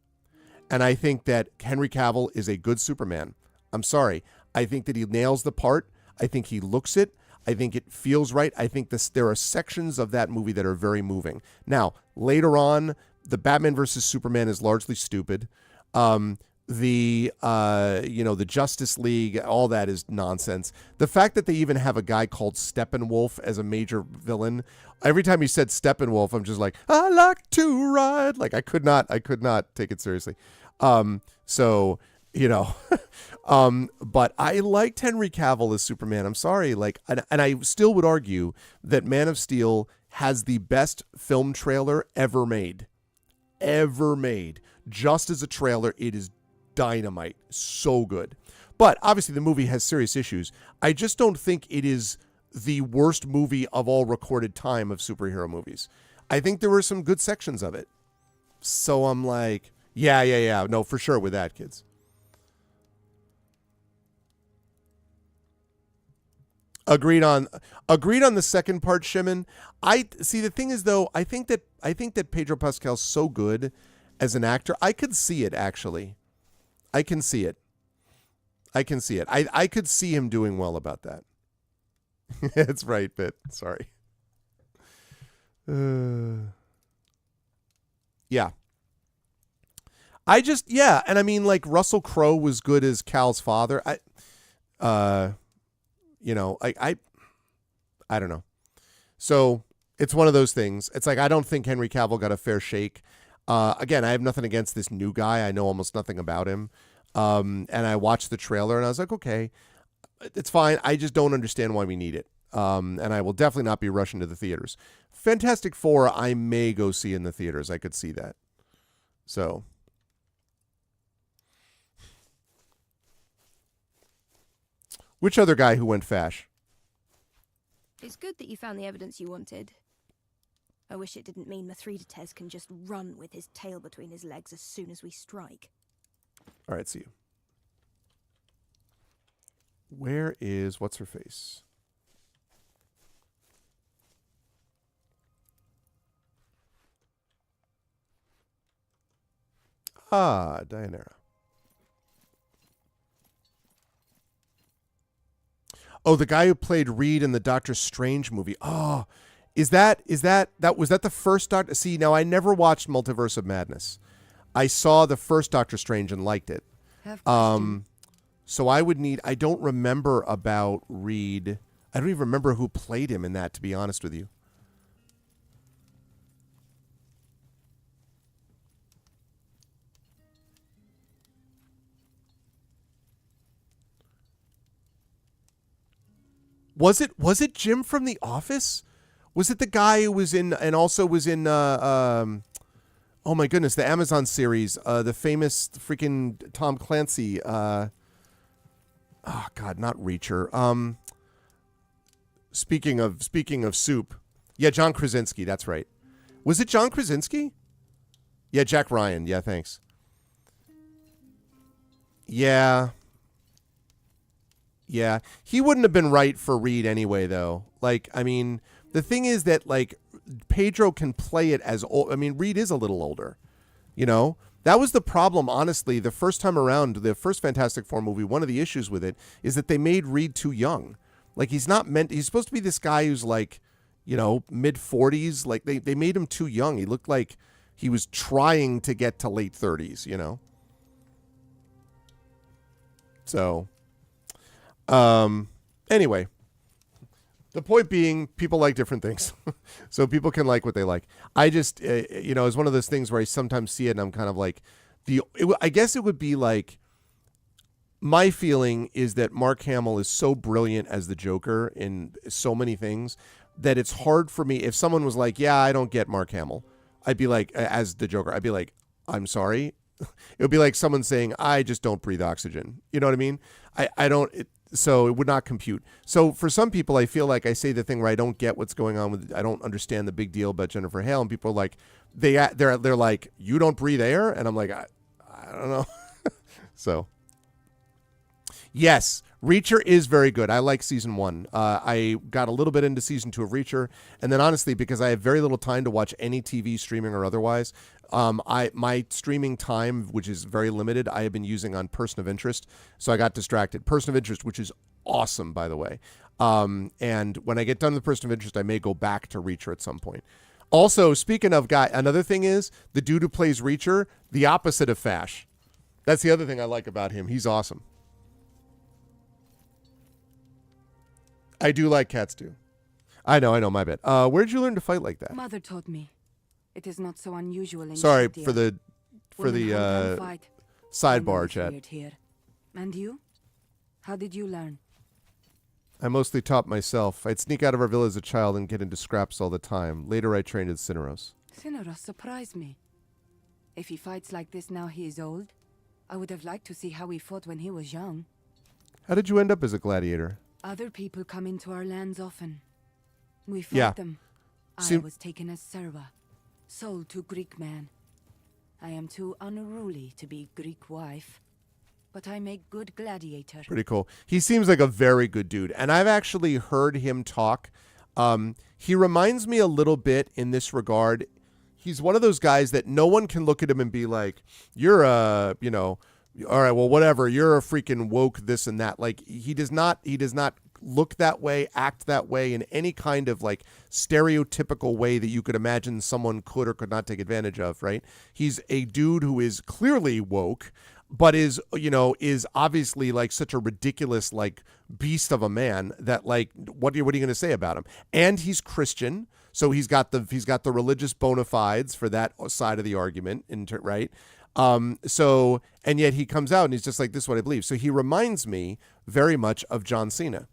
And I think that Henry Cavill is a good Superman. I'm sorry. I think that he nails the part. I think he looks it. I think it feels right. I think there are sections of that movie that are very moving. Now, later on, the Batman versus Superman is largely stupid. The Justice League, all that is nonsense. The fact that they even have a guy called Steppenwolf as a major villain, every time he said Steppenwolf, I'm just like, I like to ride. Like I could not take it seriously. But I liked Henry Cavill as Superman. I'm sorry. And I still would argue that Man of Steel has the best film trailer ever made. Just as a trailer, it is dynamite. So good. But obviously the movie has serious issues. I just don't think it is the worst movie of all recorded time of superhero movies. I think there were some good sections of it. So I'm like, yeah. No, for sure with that, kids. Agreed on the second part, Shimon. I see. The thing is, though, I think that Pedro Pascal's so good as an actor. I could see it, actually. I can see it. I could see him doing well about that. That's right, Bit. Sorry. Yeah. And I mean, like, Russell Crowe was good as Cal's father. I don't know. So it's one of those things. It's like, I don't think Henry Cavill got a fair shake. Again, I have nothing against this new guy. I know almost nothing about him. And I watched the trailer and I was like, okay, it's fine. I just don't understand why we need it. And I will definitely not be rushing to the theaters. Fantastic Four, I may go see in the theaters. I could see that. So. Which other guy who went fash? It's good that you found the evidence you wanted. I wish it didn't mean Mithridates can just run with his tail between his legs as soon as we strike. All right, see you. Where is what's-her-face? Ah, Dianera. Oh, the guy who played Reed in the Doctor Strange movie. Oh, was that the first Doctor? See, now I never watched Multiverse of Madness. I saw the first Doctor Strange and liked it. So I don't remember about Reed. I don't even remember who played him in that, to be honest with you. Was it Jim from The Office? Was it the guy who was in and also was in oh my goodness, the Amazon series, the famous freaking Tom Clancy oh god, not Reacher. Speaking of soup. Yeah, John Krasinski, that's right. Was it John Krasinski? Yeah, Jack Ryan. Yeah, thanks. Yeah. Yeah, he wouldn't have been right for Reed anyway, though. Like, I mean, the thing is that, like, Pedro can play it as old. I mean, Reed is a little older, you know? That was the problem, honestly. The first time around, the first Fantastic Four movie, one of the issues with it is that they made Reed too young. Like, he's supposed to be this guy who's, like, you know, mid-40s. Like, they made him too young. He looked like he was trying to get to late 30s, you know? So... anyway, the point being, people like different things. So people can like what they like. I just, you know, it's one of those things where I sometimes see it and I'm kind of like, I guess it would be like, my feeling is that Mark Hamill is so brilliant as the Joker in so many things that it's hard for me. If someone was like, yeah, I don't get Mark Hamill, I'd be like, as the Joker, I'd be like, I'm sorry. It would be like someone saying, I just don't breathe oxygen. You know what I mean? I don't... So it would not compute. So for some people, I feel like I say the thing where I don't get what's going on with, I don't understand the big deal about Jennifer Hale, and people are like, they're like, you don't breathe air, and I'm like, I don't know. So yes, Reacher is very good. I like season 1. I got a little bit into season 2 of Reacher, and then honestly, because I have very little time to watch any TV streaming or otherwise, my streaming time, which is very limited, I have been using on Person of Interest. So I got distracted. Person of Interest, which is awesome, by the way. And when I get done with Person of Interest, I may go back to Reacher at some point. Also, speaking of another thing is the dude who plays Reacher, the opposite of Fash. That's the other thing I like about him. He's awesome. I do like cats too. I know, my bad. Where'd you learn to fight like that? Mother taught me. It is not so unusual in Sorry Shadia. for the sidebar chat. Here. And you? How did you learn? I mostly taught myself. I'd sneak out of our villa as a child and get into scraps all the time. Later, I trained at Cineros. Cineros surprised me. If he fights like this now he is old, I would have liked to see how he fought when he was young. How did you end up as a gladiator? Other people come into our lands often. We fought them. I was taken as serva, sold to Greek man. I am too unruly to be Greek wife, but I make good gladiator. Pretty cool. He seems like a very good dude, and I've actually heard him talk. He reminds me a little bit in this regard. He's one of those guys that no one can look at him and be like, you're a, you know, all right, well, whatever, you're a freaking woke this and that. Like, he does not look that way, act that way in any kind of like stereotypical way that you could imagine someone could or could not take advantage of, right? He's a dude who is clearly woke, but is obviously like such a ridiculous like beast of a man that like, what are you going to say about him? And he's Christian. So he's got the religious bona fides for that side of the argument, right? So, and yet he comes out and he's just like, this is what I believe. So he reminds me very much of John Cena,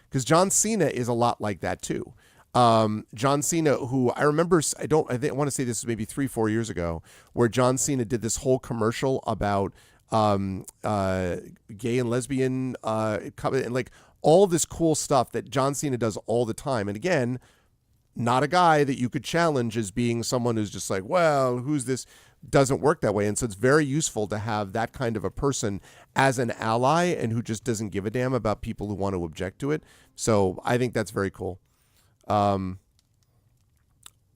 because John Cena is a lot like that too. John Cena, who I remember, I want to say this was maybe 3-4 years ago, where John Cena did this whole commercial about gay and lesbian, and like all this cool stuff that John Cena does all the time. And again, not a guy that you could challenge as being someone who's just like, well, who's this? Doesn't work that way. And so it's very useful to have that kind of a person as an ally and who just doesn't give a damn about people who want to object to it. So I think that's very cool. And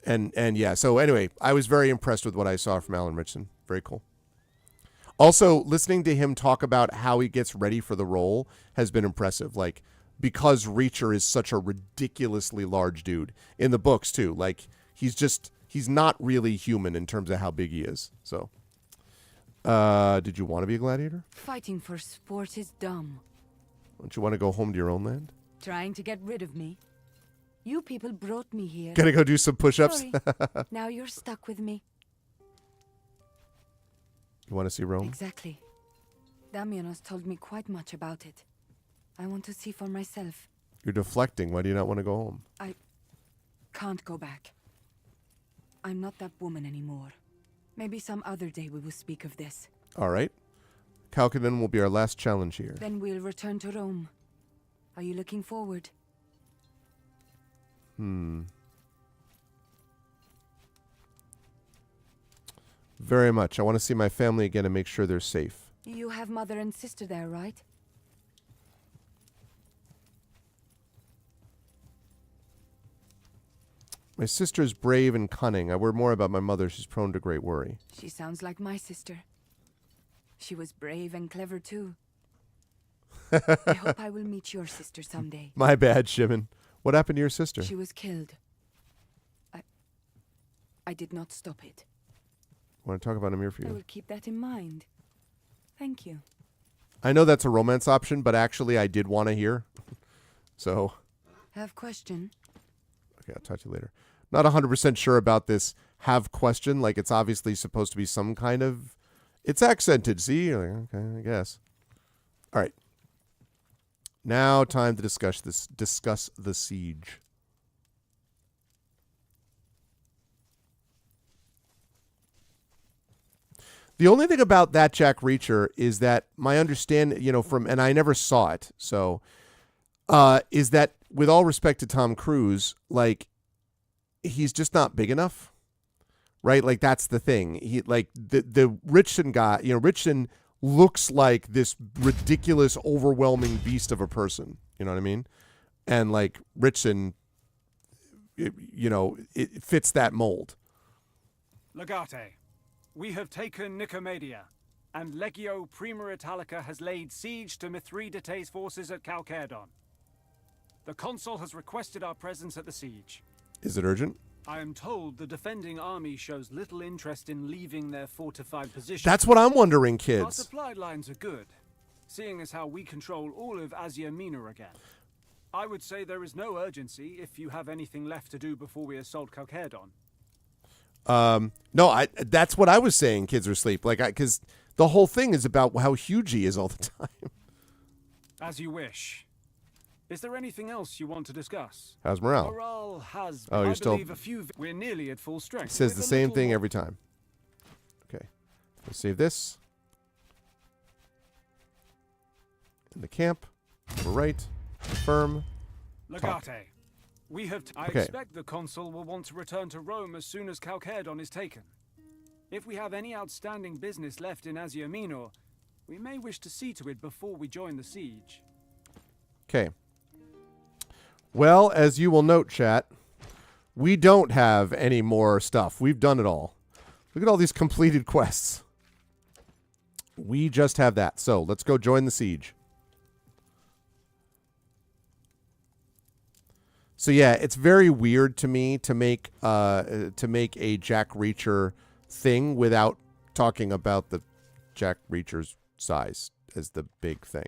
yeah, so anyway, I was very impressed with what I saw from Alan Ritchson. Very cool. Also, listening to him talk about how he gets ready for the role has been impressive. Like, because Reacher is such a ridiculously large dude in the books too. Like, he's not really human in terms of how big he is. So, did you want to be a gladiator? Fighting for sport is dumb. Don't you want to go home to your own land? Trying to get rid of me. You people brought me here. Gonna go do some push-ups? Sorry. Now you're stuck with me. You want to see Rome? Exactly. Damianos told me quite much about it. I want to see for myself. You're deflecting. Why do you not want to go home? I can't go back. I'm not that woman anymore. Maybe some other day we will speak of this. All right. Kalkanen will be our last challenge here. Then we'll return to Rome. Are you looking forward? Very much. I want to see my family again and make sure they're safe. You have mother and sister there, right? My sister's brave and cunning. I worry more about my mother. She's prone to great worry. She sounds like my sister. She was brave and clever too. I hope I will meet your sister someday. My bad, Shimon. What happened to your sister? She was killed. I did not stop it. Want to talk about Emir for I you? will keep that in mind. Thank you. I know that's a romance option, but actually I did want to hear. So. Have question? Okay, I'll talk to you later. Not 100% sure about this have question. Like, it's obviously supposed to be some kind of... It's accented, see? Like, okay, I guess. All right. Now, time to discuss the siege. The only thing about that Jack Reacher is that my understanding, and I never saw it, so, is that with all respect to Tom Cruise, like, he's just not big enough, right? Like, that's the thing. He, like, the Richardson guy, Richardson looks like this ridiculous, overwhelming beast of a person. You know what I mean? And, like, Richardson, it fits that mold. Legate, we have taken Nicomedia, and Legio Prima Italica has laid siege to Mithridates' forces at Chalcedon. The consul has requested our presence at the siege. Is it urgent? I am told the defending army shows little interest in leaving their fortified position. That's what I'm wondering, Our kids. supply lines are good, seeing as how we control all of Asia Minor again. I would say there is no urgency if you have anything left to do before we assault Chalcedon. No, that's what I was saying. Kids are asleep. Like, because the whole thing is about how huge he is all the time. As you wish. Is there anything else you want to discuss? How's morale? Morale has, Oh, I you're still- believe, a few. We're nearly at full strength. It says with the a same little thing more- every time. Okay. Let's save this. In the camp. We're right. Confirm. Talk. Legate, we have. I Okay. expect the consul will want to return to Rome as soon as Chalcedon is taken. If we have any outstanding business left in Asia Minor, we may wish to see to it before we join the siege. Okay. Well, as you will note, chat, we don't have any more stuff. We've done it all. Look at all these completed quests. We just have that. So let's go join the siege. So yeah, it's very weird to me to make a Jack Reacher thing without talking about the Jack Reacher's size as the big thing.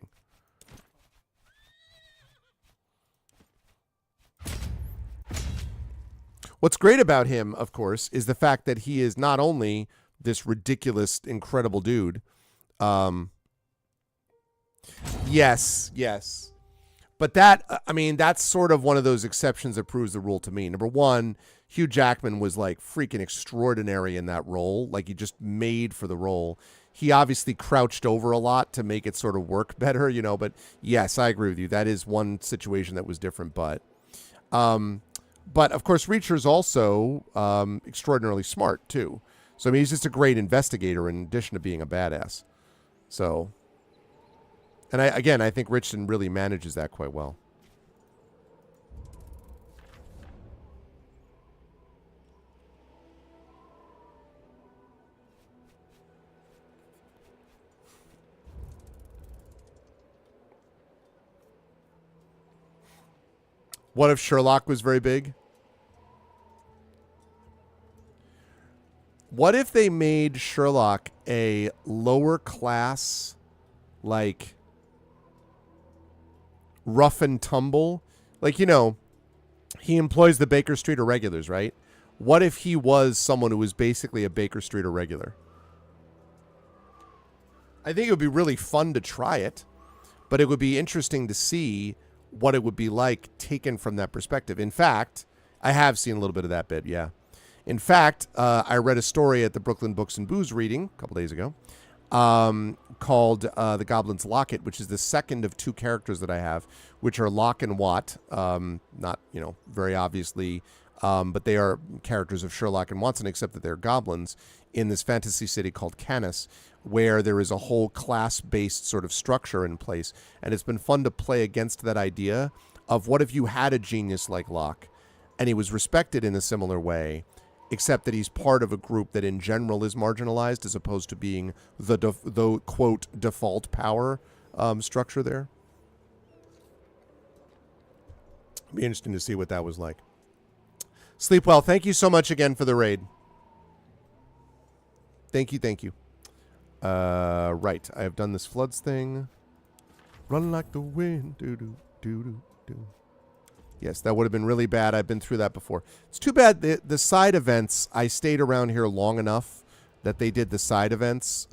What's great about him, of course, is the fact that he is not only this ridiculous, incredible dude. Yes. But that's sort of one of those exceptions that proves the rule to me. Number one, Hugh Jackman was like freaking extraordinary in that role. Like, he just made for the role. He obviously crouched over a lot to make it sort of work better, but yes, I agree with you. That is one situation that was different, but of course, Reacher's also extraordinarily smart too. So I mean, he's just a great investigator in addition to being a badass. So, and I think Richardson really manages that quite well. What if Sherlock was very big? What if they made Sherlock a lower class, like, rough and tumble? Like, he employs the Baker Street Irregulars, right? What if he was someone who was basically a Baker Street Irregular? I think it would be really fun to try it, but it would be interesting to see what it would be like taken from that perspective. In fact, I have seen a little bit of that bit, yeah. In fact, I read a story at the Brooklyn Books and Booze reading a couple days ago called The Goblin's Locket, which is the second of two characters that I have, which are Locke and Watt. Not, very obviously, but they are characters of Sherlock and Watson, except that they're goblins in this fantasy city called Canis, where there is a whole class-based sort of structure in place. And it's been fun to play against that idea of what if you had a genius like Locke and he was respected in a similar way, except that he's part of a group that in general is marginalized as opposed to being the quote, default power structure there. It'd be interesting to see what that was like. Sleep well. Thank you so much again for the raid. Thank you. Right. I have done this floods thing. Run like the wind. Do. Yes, that would have been really bad. I've been through that before. It's too bad the side events, I stayed around here long enough that they did the side events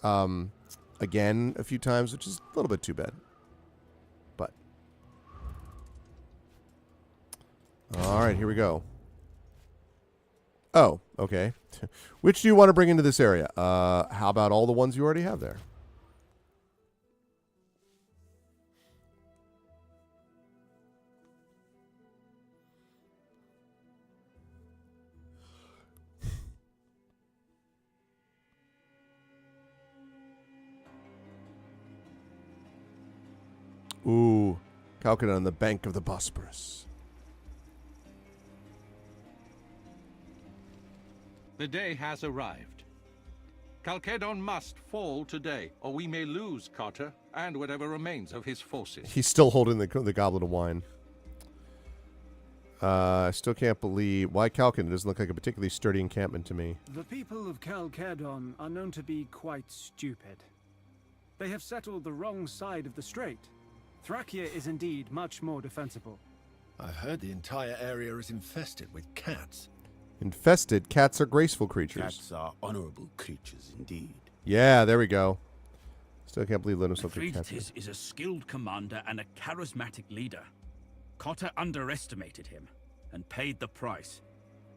again a few times, which is a little bit too bad. But. All right, here we go. Oh, okay. Which do you want to bring into this area? How about all the ones you already have there? Ooh, Calcutta on the bank of the Bosporus. The day has arrived. Chalcedon must fall today, or we may lose Cotter and whatever remains of his forces. He's still holding the goblet of wine. I still can't believe why Calcutta doesn't look like a particularly sturdy encampment to me. The people of Chalcedon are known to be quite stupid. They have settled the wrong side of the strait. Thracia is indeed much more defensible. I've heard the entire area is infested with cats. Infested? Cats are graceful creatures. Cats are honorable creatures indeed. Yeah, there we go. Still can't believe let him look at cats. Mithridates is a skilled commander and a charismatic leader. Cotter underestimated him and paid the price.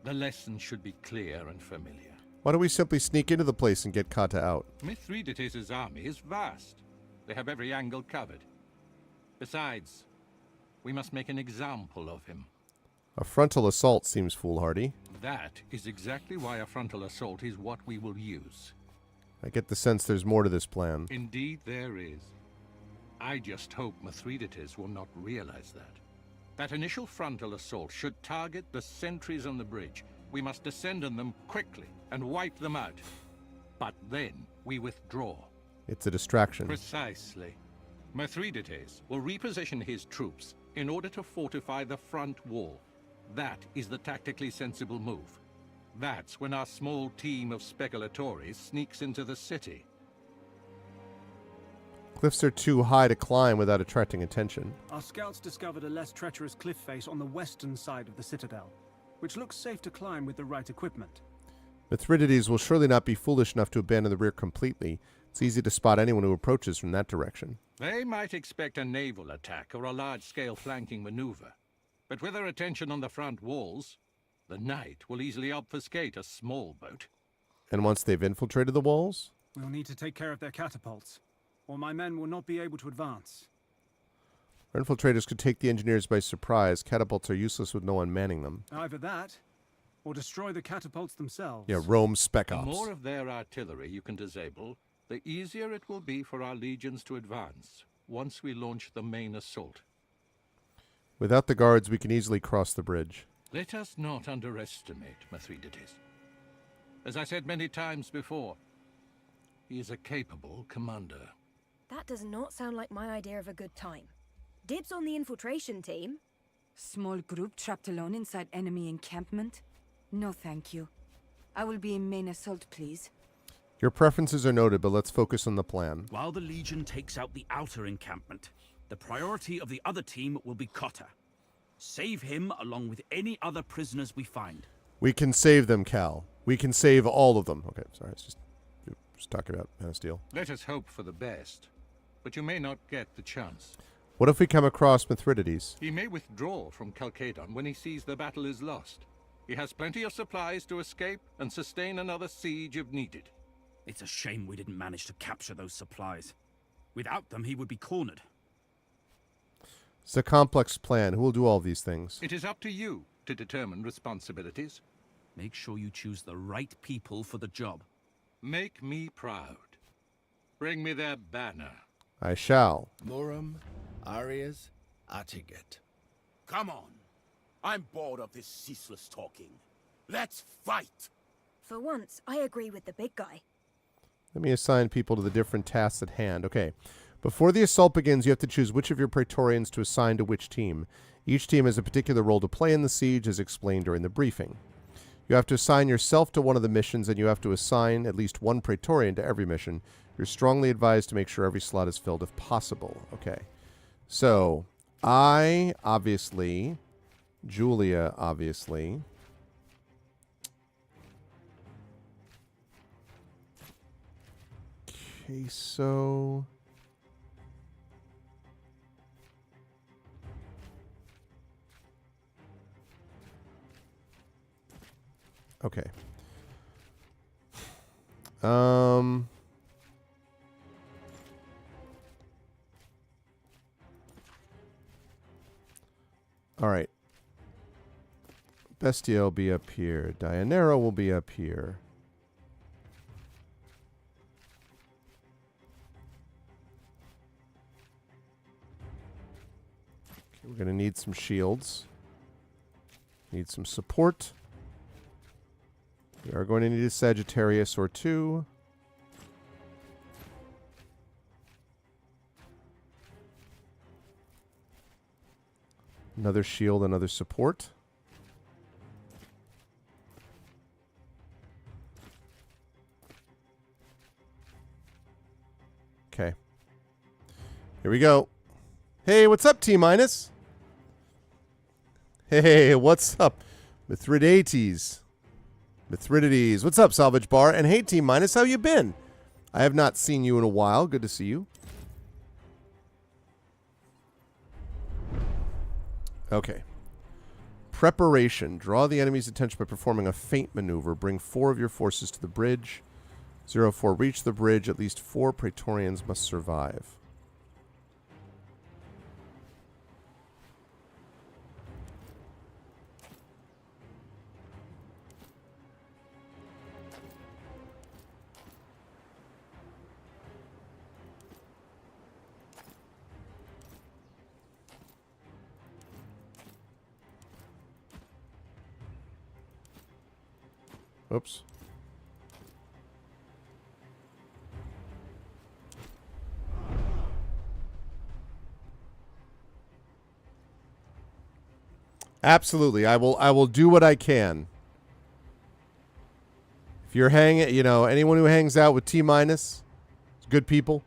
The lesson should be clear and familiar. Why don't we simply sneak into the place and get Kata out? Mithridates' army is vast. They have every angle covered. Besides, we must make an example of him. A frontal assault seems foolhardy. That is exactly why a frontal assault is what we will use. I get the sense there's more to this plan. Indeed there is. I just hope Mithridates will not realize that. That initial frontal assault should target the sentries on the bridge. We must descend on them quickly and wipe them out. But then we withdraw. It's a distraction. Precisely. Mithridates will reposition his troops in order to fortify the front wall. That is the tactically sensible move. That's when our small team of speculatores sneaks into the city. Cliffs are too high to climb without attracting attention. Our scouts discovered a less treacherous cliff face on the western side of the citadel, which looks safe to climb with the right equipment. Mithridates will surely not be foolish enough to abandon the rear completely. It's easy to spot anyone who approaches from that direction. They might expect a naval attack or a large-scale flanking maneuver. But with their attention on the front walls, the knight will easily obfuscate a small boat. And once they've infiltrated the walls? We'll need to take care of their catapults, or my men will not be able to advance. Our infiltrators could take the engineers by surprise. Catapults are useless with no one manning them. Either that, or destroy the catapults themselves. Yeah, Rome Spec The Ops. more of their artillery you can disable, the easier it will be for our legions to advance once we launch the main assault. Without the guards, we can easily cross the bridge. Let us not underestimate Mithridates. As I said many times before, he is a capable commander. That does not sound like my idea of a good time. Dibs on the infiltration team. Small group trapped alone inside enemy encampment? No, thank you. I will be in main assault, please. Your preferences are noted, but let's focus on the plan. While the Legion takes out the outer encampment, the priority of the other team will be Cotter. Save him along with any other prisoners we find. We can save them, Cal. We can save all of them. Okay, sorry, it's just talking about Man of Steel. Let us hope for the best, but you may not get the chance. What if we come across Mithridates? He may withdraw from Chalcedon when he sees the battle is lost. He has plenty of supplies to escape and sustain another siege if needed. It's a shame we didn't manage to capture those supplies. Without them, he would be cornered. It's a complex plan. Who will do all these things? It is up to you to determine responsibilities. Make sure you choose the right people for the job. Make me proud. Bring me their banner. I shall. Muram, Arias, Atiget. Come on. I'm bored of this ceaseless talking. Let's fight! For once, I agree with the big guy. Let me assign people to the different tasks at hand. Okay. Before the assault begins, you have to choose which of your Praetorians to assign to which team. Each team has a particular role to play in the siege, as explained during the briefing. You have to assign yourself to one of the missions, and you have to assign at least one Praetorian to every mission. You're strongly advised to make sure every slot is filled if possible. Okay. So, I, obviously, Julia, obviously. Okay, so... Okay. All right. Bestia will be up here. Dianera will be up here. Okay, we're going to need some shields. Need some support. We are going to need a Sagittarius or two. Another shield, another support. Okay. Here we go. Hey, what's up, T-Minus? Hey, what's up, Mithridates? Mithridates. What's up, Salvage Bar? And hey, T-Minus, how you been? I have not seen you in a while. Good to see you. Okay. Preparation. Draw the enemy's attention by performing a feint maneuver. Bring 4 of your forces to the bridge. 0-4. Reach the bridge. At least 4 Praetorians must survive. Oops. Absolutely. I will do what I can. If you're hanging, you know, anyone who hangs out with T-Minus, good people.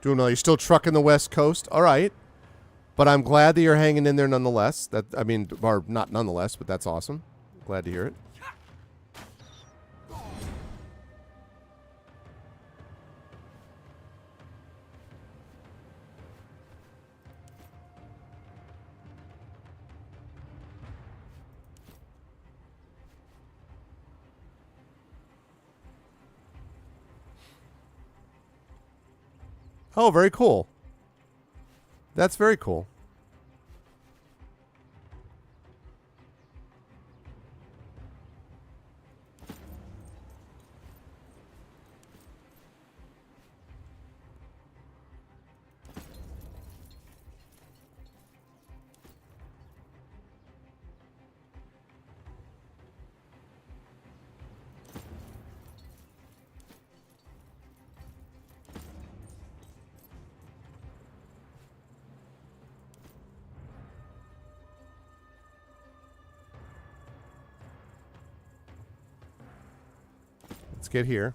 Doing well. You're still trucking the West Coast. All right. But I'm glad that you're hanging in there nonetheless. That, I mean, or not nonetheless, but that's awesome. Glad to hear it. Oh, very cool. That's very cool. Let's get here.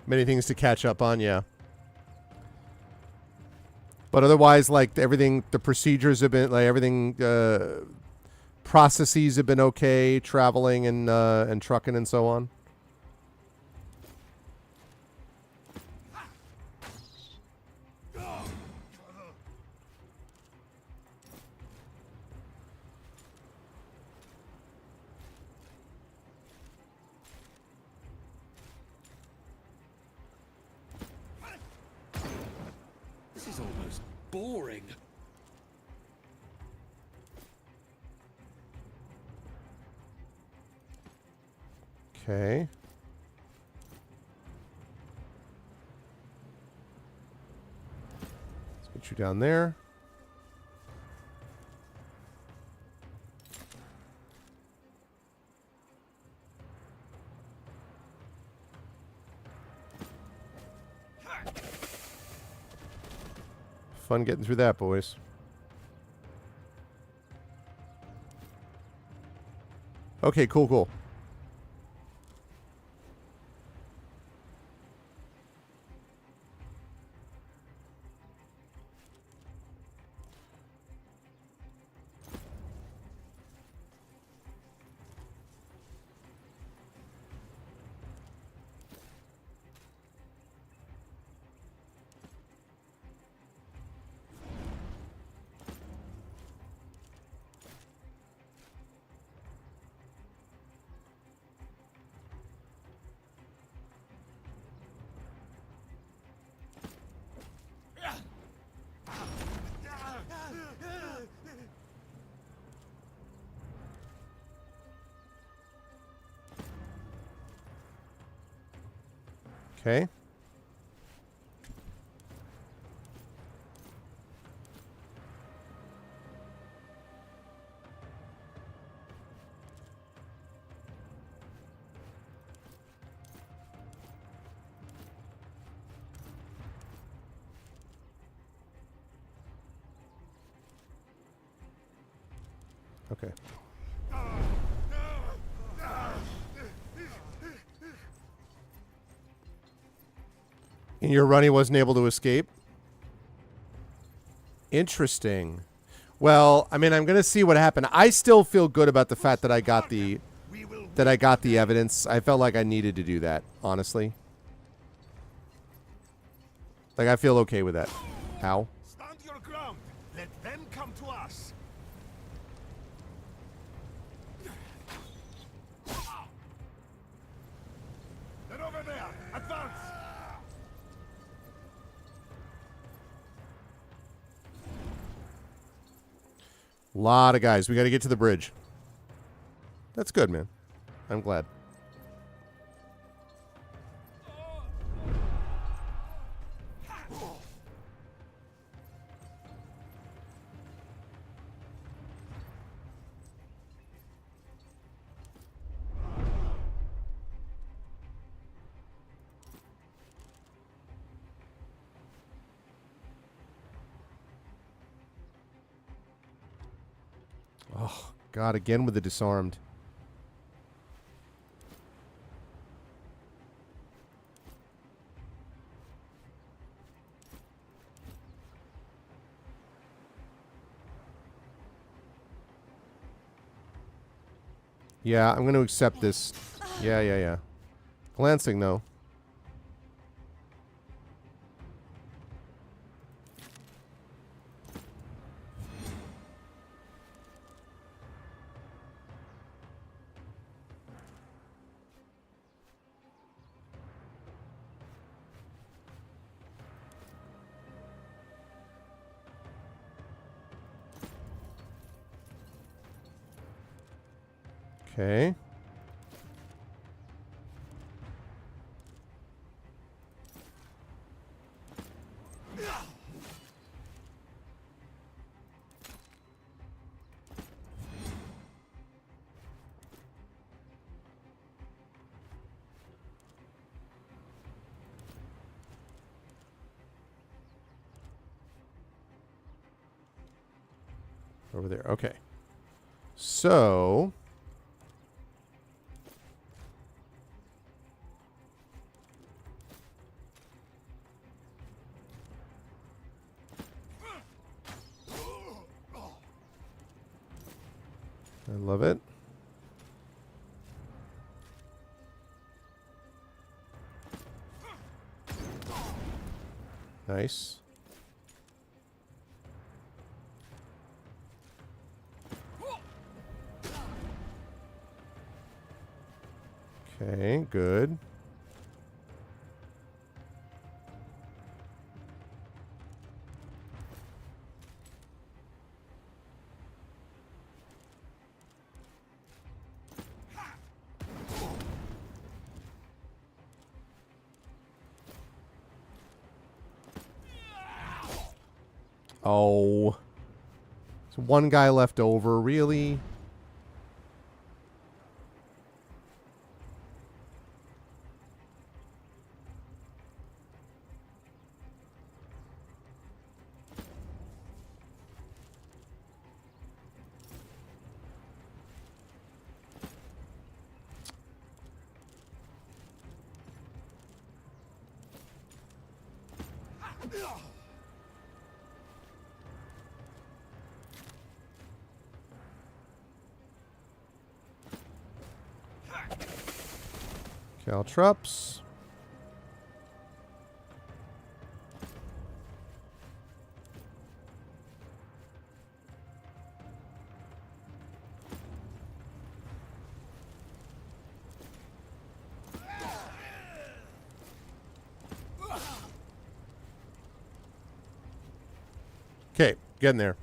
Many things to catch up on, yeah. But otherwise, like, everything, the procedures have been, like, everything, processes have been okay, traveling and trucking and so on. boring. Okay. Let's get you down there. Fun getting through that, boys. Okay, cool, cool. Okay. Okay. In your run, he wasn't able to escape? Interesting. Well, I mean, I'm going to see what happened. I still feel good about the fact that I got the evidence. I felt like I needed to do that, honestly. Like, I feel okay with that. How? Stand your ground. Let them come to us. They're over there. Advance. Lot of guys. We got to get to the bridge. That's good, man. I'm glad. Oh, God, again with the disarmed. Yeah, I'm going to accept this. Yeah. Glancing, though. Okay. Over there. Okay. So... I love it. Nice. Okay, good. Oh. There's one guy left over, really? Caltrops. Okay, getting there.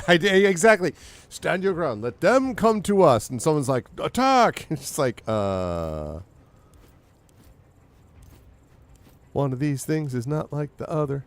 Exactly. Stand your ground. Let them come to us. And someone's like, attack! It's like, one of these things is not like the other.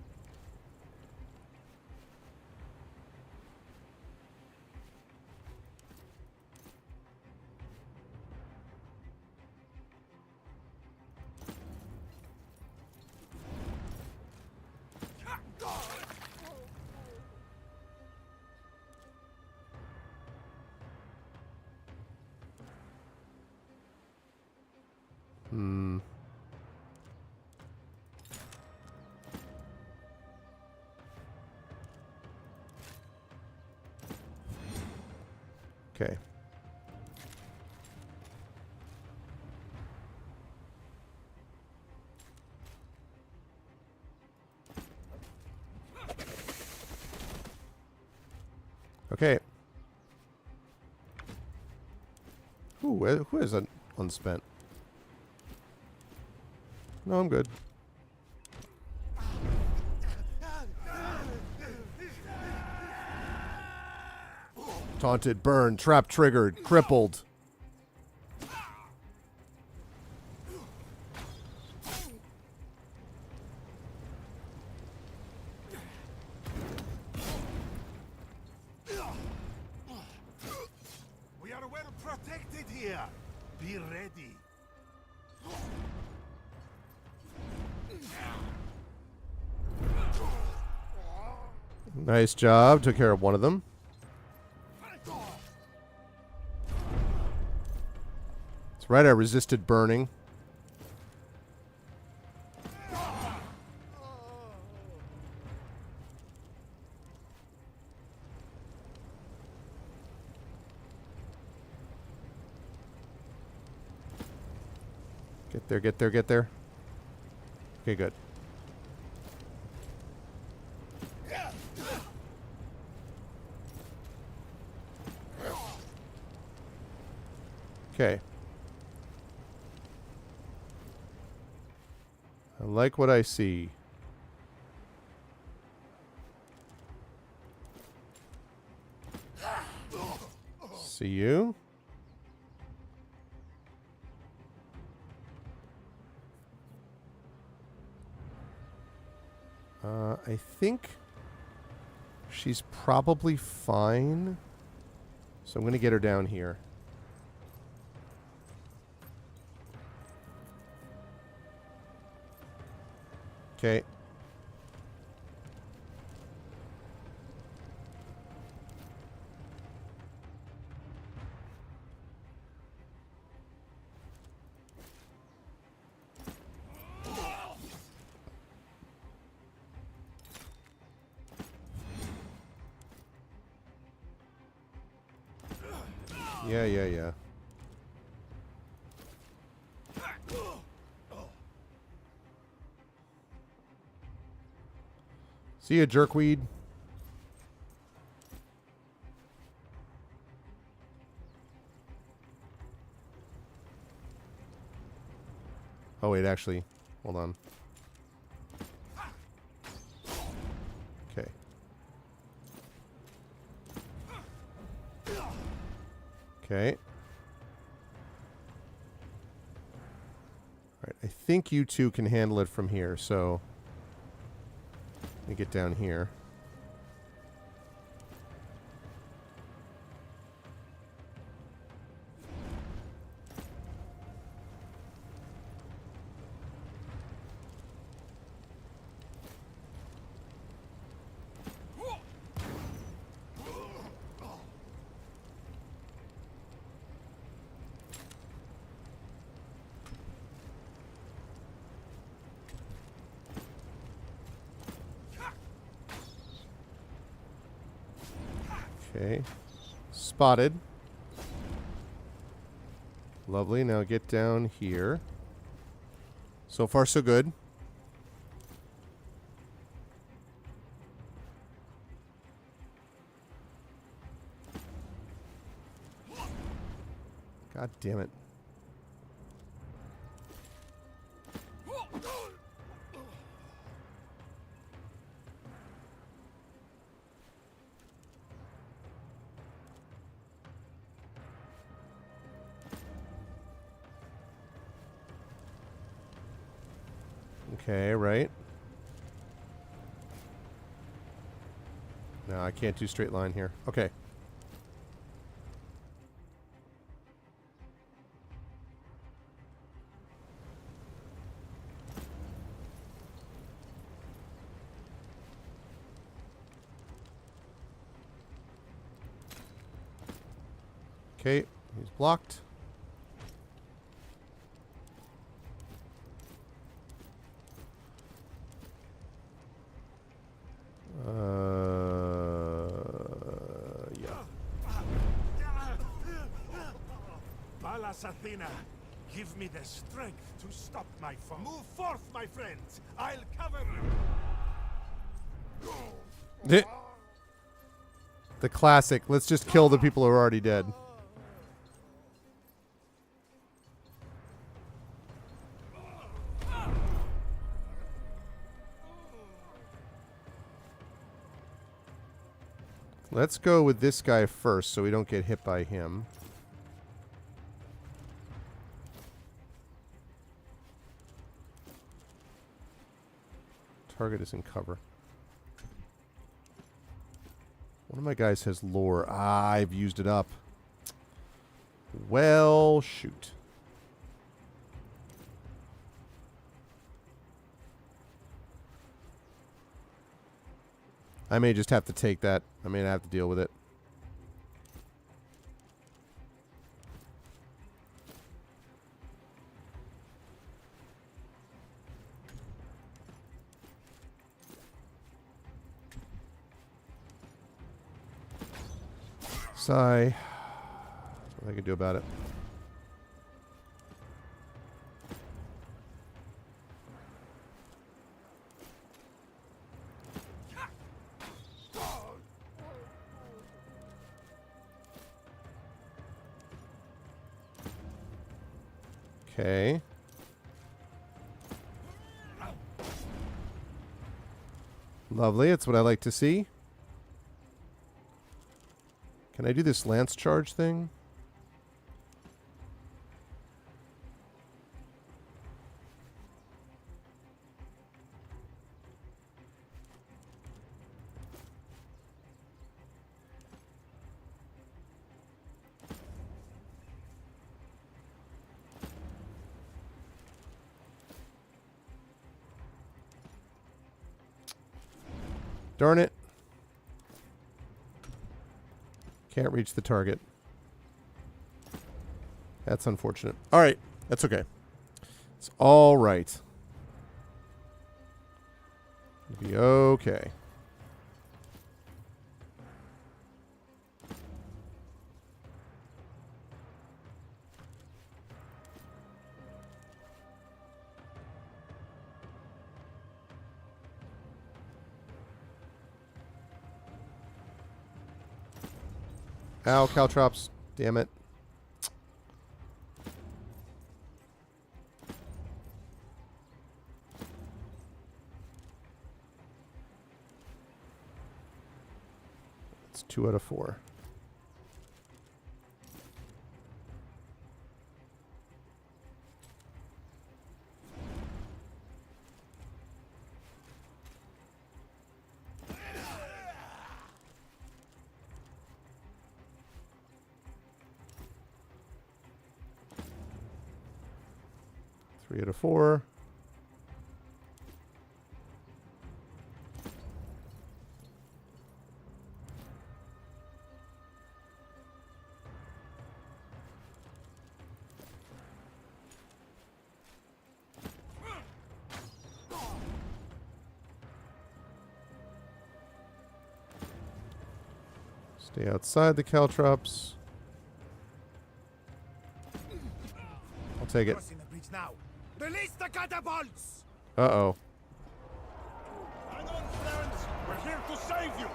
Okay. Okay. Who is unspent? No, I'm good. Taunted, burned, trap triggered, crippled. We are well protected here. Be ready. Nice job. Took care of one of them. That's right, I resisted burning. Get there, get there, get there. Okay, good. Okay. I like what I see. See you. I think she's probably fine. So I'm going to get her down here. Okay. Yeah. See ya, jerkweed. Oh, wait, actually. Hold on. Okay. Okay. Alright, I think you two can handle it from here, so me get down here. Okay. Spotted. Lovely. Now get down here. So far, so good. God damn it. Okay, right. No, I can't do straight line here. Okay. Okay, he's blocked. Pallas Athena, give me the strength to stop my foe. Move forth, my friends. I'll cover you. The classic. Let's just kill the people who are already dead. Let's go with this guy first so we don't get hit by him. Target is in cover. One of my guys has lore. Ah, I've used it up. Well, shoot. I may just have to take that. I may have to deal with it. Sigh. That's what I can do about it. Okay. Lovely. That's what I like to see. Can I do this lance charge thing? Darn it. Can't reach the target. That's unfortunate. All right. That's okay. It's all right. It'll be okay. Ow, caltrops. Damn it. It's 2 out of 4. 3 out of 4. Stay outside the caltrops. I'll take it. Crossing the bridge now. Release the catapults! Uh-oh. Hang on, Clarence. We're here to save you.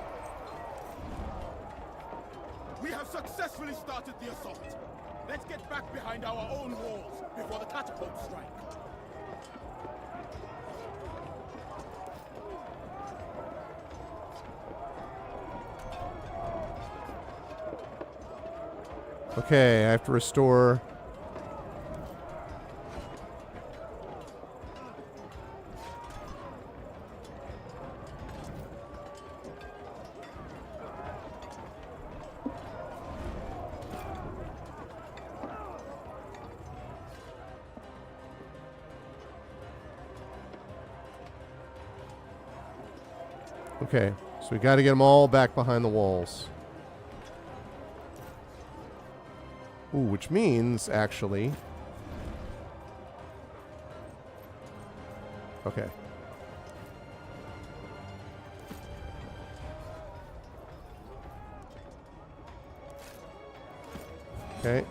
We have successfully started the assault. Let's get back behind our own walls before the catapults strike. Okay, I have to restore. Okay, so we got to get them all back behind the walls. Ooh, which means, actually... Okay. Okay.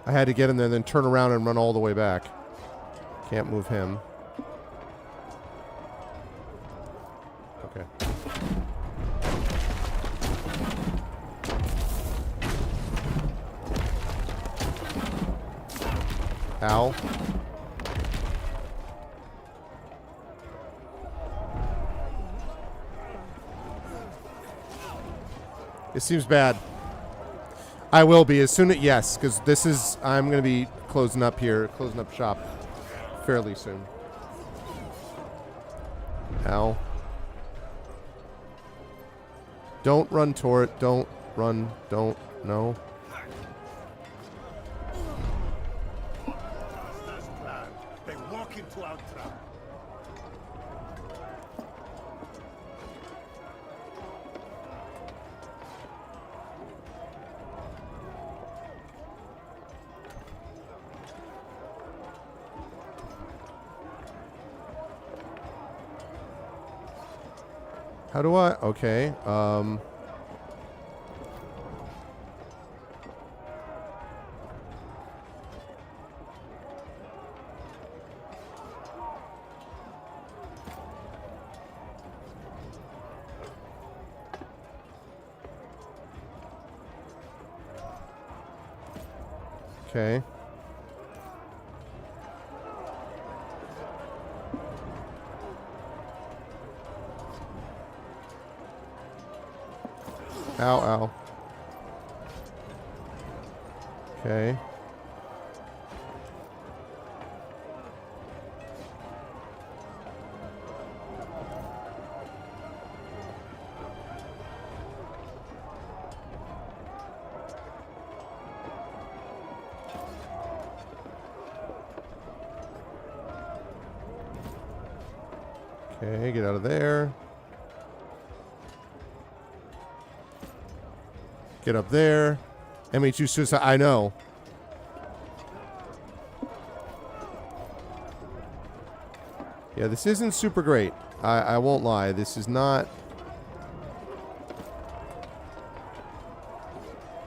I had to get him there, then turn around and run all the way back. Can't move him. Okay. Ow. It seems bad. I will be as soon as, yes, because this is, I'm going to be closing up here, closing up shop fairly soon. Ow. Don't run toward it. Don't run. Don't. No. They walk into our trap. How do I? Okay. Okay. Ow, ow. Okay. Okay, get out of there. Get up there. MH2 suicide. I know. Yeah, this isn't super great. I won't lie. This is not...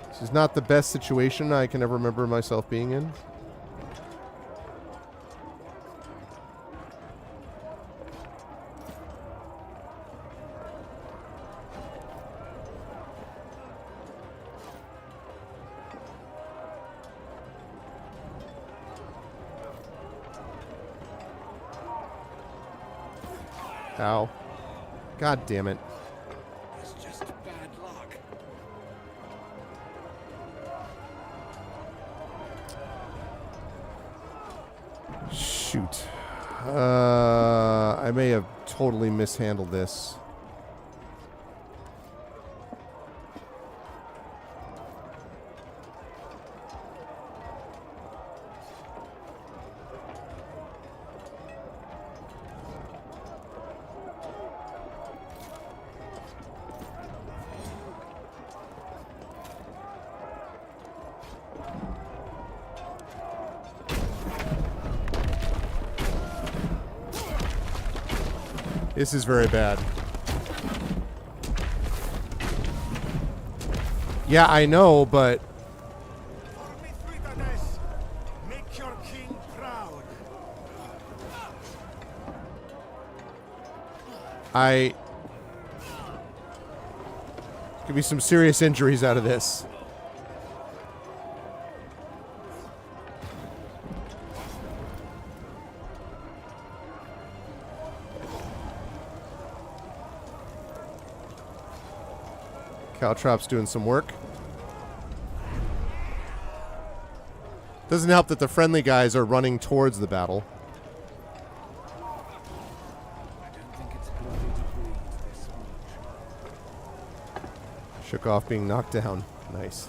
This is not the best situation I can ever remember myself being in. Ow. God damn it. It's just bad luck. Shoot. I may have totally mishandled this. This is very bad. Yeah, I know, but Make your king proud. could be some serious injuries out of this. Caltrop's doing some work. Doesn't help that the friendly guys are running towards the battle. Shook off being knocked down. Nice.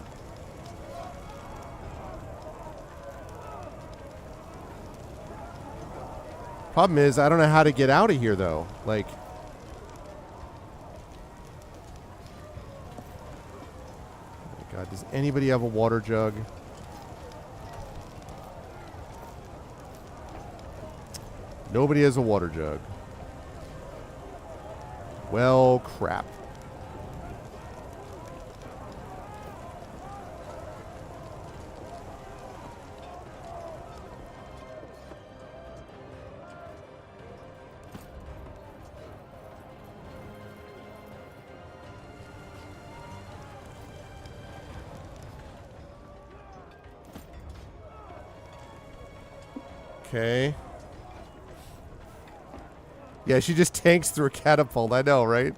Problem is, I don't know how to get out of here, though. Like... God, does anybody have a water jug? Nobody has a water jug. Well, crap. Okay. Yeah, she just tanks through a catapult. I know, right?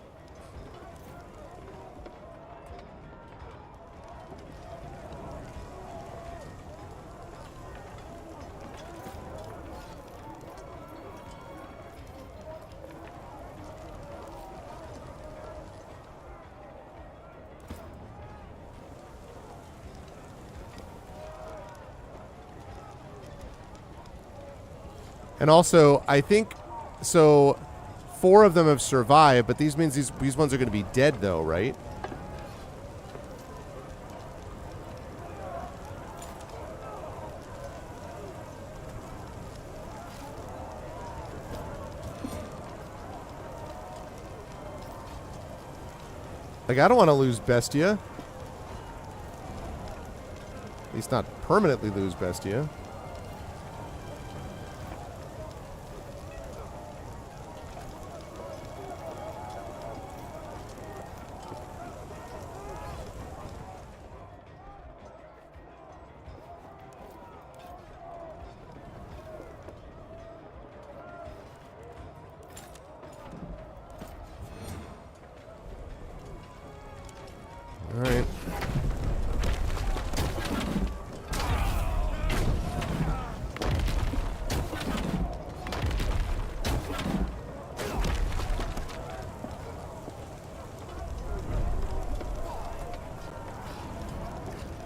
And also, I think, so 4 of them have survived, but these means these ones are going to be dead, though, right? Like, I don't want to lose Bestia. At least not permanently lose Bestia. All right.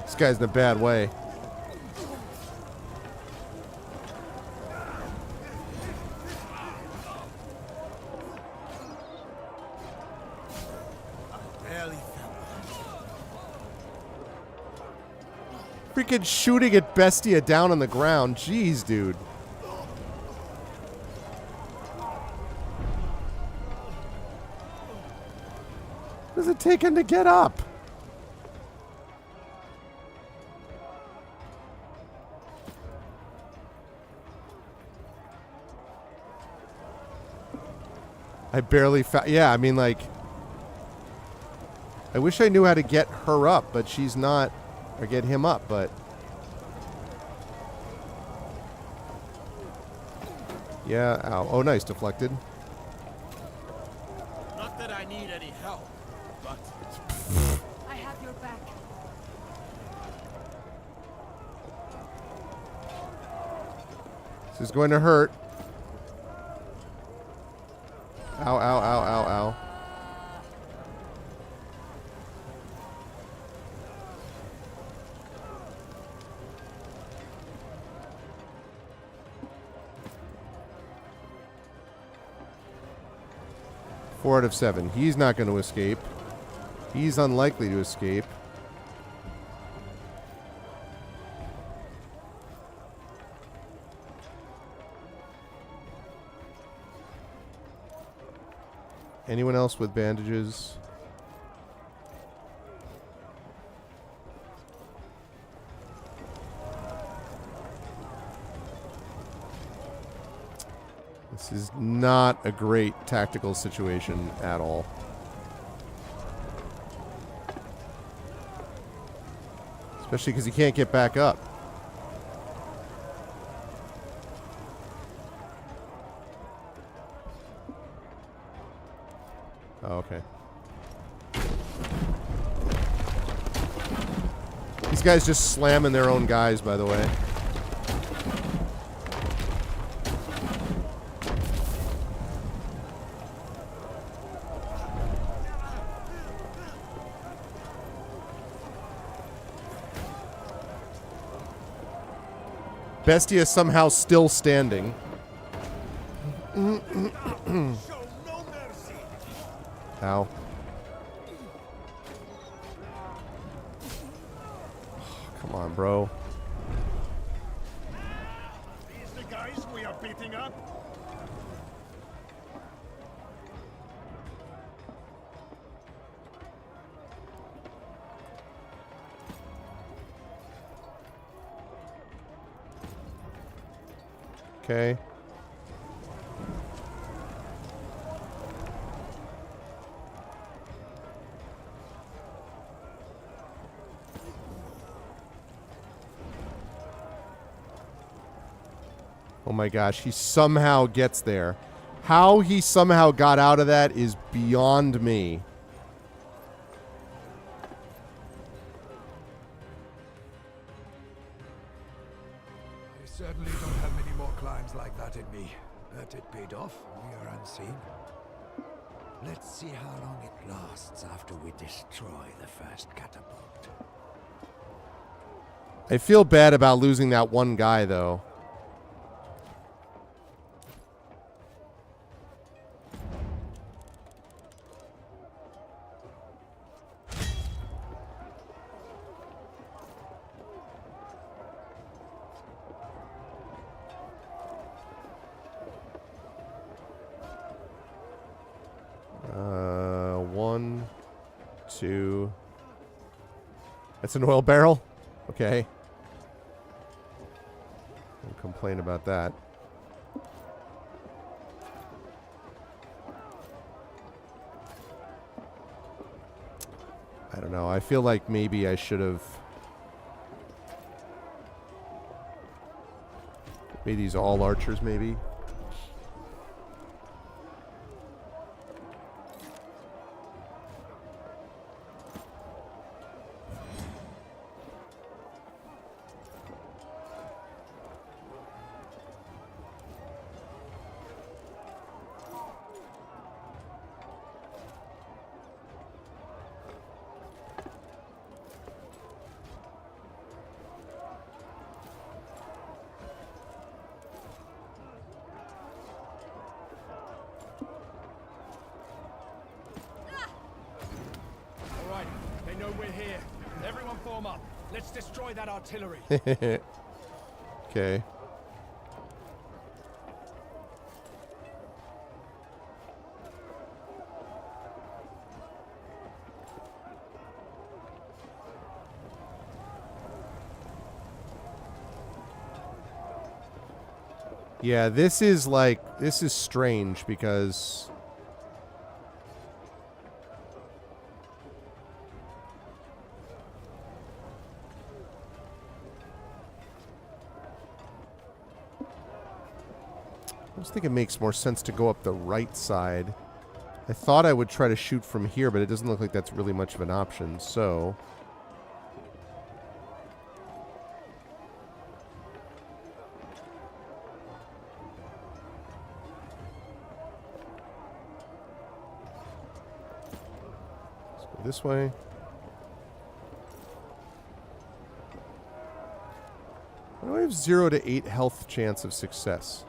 This guy's in a bad way. Freaking shooting at Bestia down on the ground. Jeez, dude. What does it take him to get up? I barely found... Yeah, I mean, like... I wish I knew how to get her up, but she's not... Or get him up, but... Yeah, ow. Oh, nice, deflected. Not that I need any help, but... I have your back. This is going to hurt. Ow, ow, ow, ow, ow. Four out of 7. He's not going to escape. He's unlikely to escape. Anyone else with bandages? This is not a great tactical situation at all. Especially because he can't get back up. Oh, okay. These guys just slamming their own guys, by the way. Bestia somehow still standing. Ow. Come on, bro. These the guys we are beating up? Okay. Oh my gosh, he somehow gets there. How he somehow got out of that is beyond me. I certainly don't have many more climbs like that in me. But it paid off. We are unseen. Let's see how long it lasts after we destroy the first catapult. I feel bad about losing that one guy, though. One, two. That's an oil barrel? Okay. Don't complain about that. I don't know. I feel like maybe I should have made these all archers, maybe. Destroy that artillery. Okay. Yeah, this is strange because I just think it makes more sense to go up the right side. I thought I would try to shoot from here, but it doesn't look like that's really much of an option, so This way. Why do I have 0 to 8 health chance of success?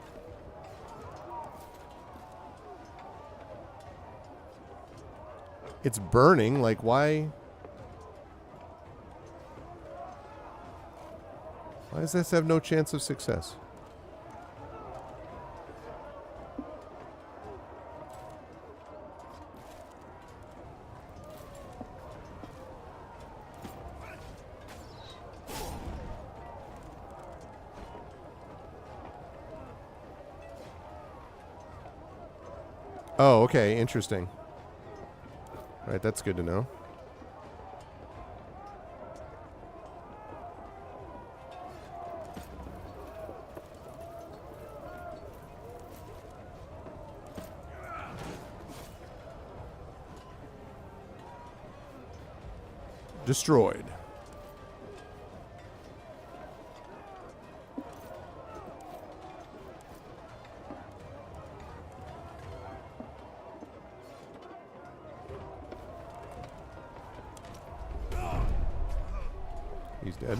It's burning, like why? Why does this have no chance of success? Oh, okay, interesting. Right, that's good to know. Destroyed. He's dead.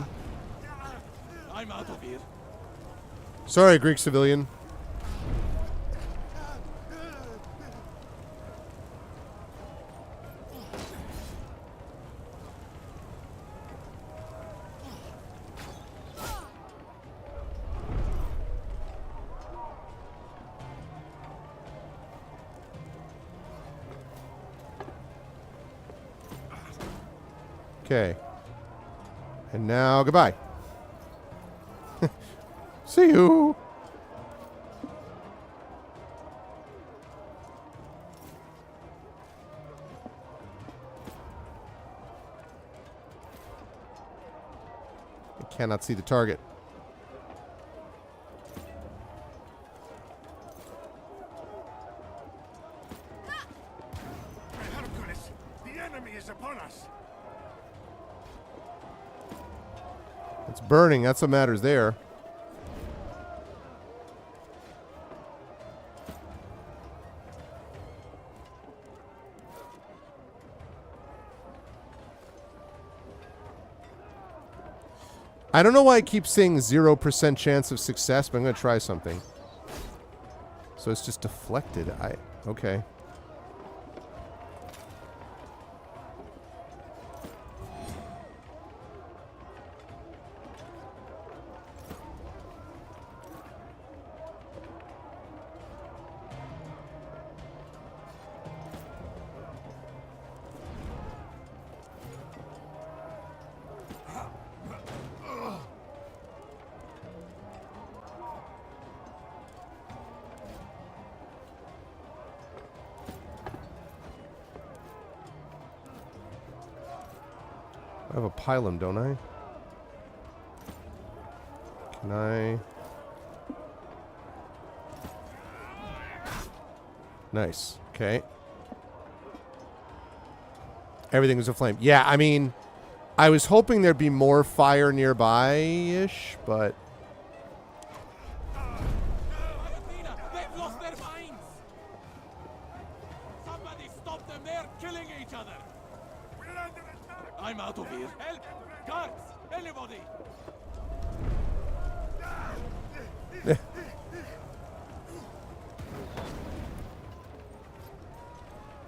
I'm out of here. Sorry, Greek civilian. Okay. And now, goodbye. See you. I cannot see the target. Hercules, the enemy is upon us. It's burning. That's what matters there. I don't know why I keep saying 0% chance of success, but I'm going to try something. So it's just deflected. Okay. I have a pylon, don't I? Can I? Nice. Okay. Everything was aflame. Yeah, I mean, I was hoping there'd be more fire nearby-ish, but... They've lost their minds! Somebody stop them, they're killing each other! I'm out of here. Help! Guards! Anybody!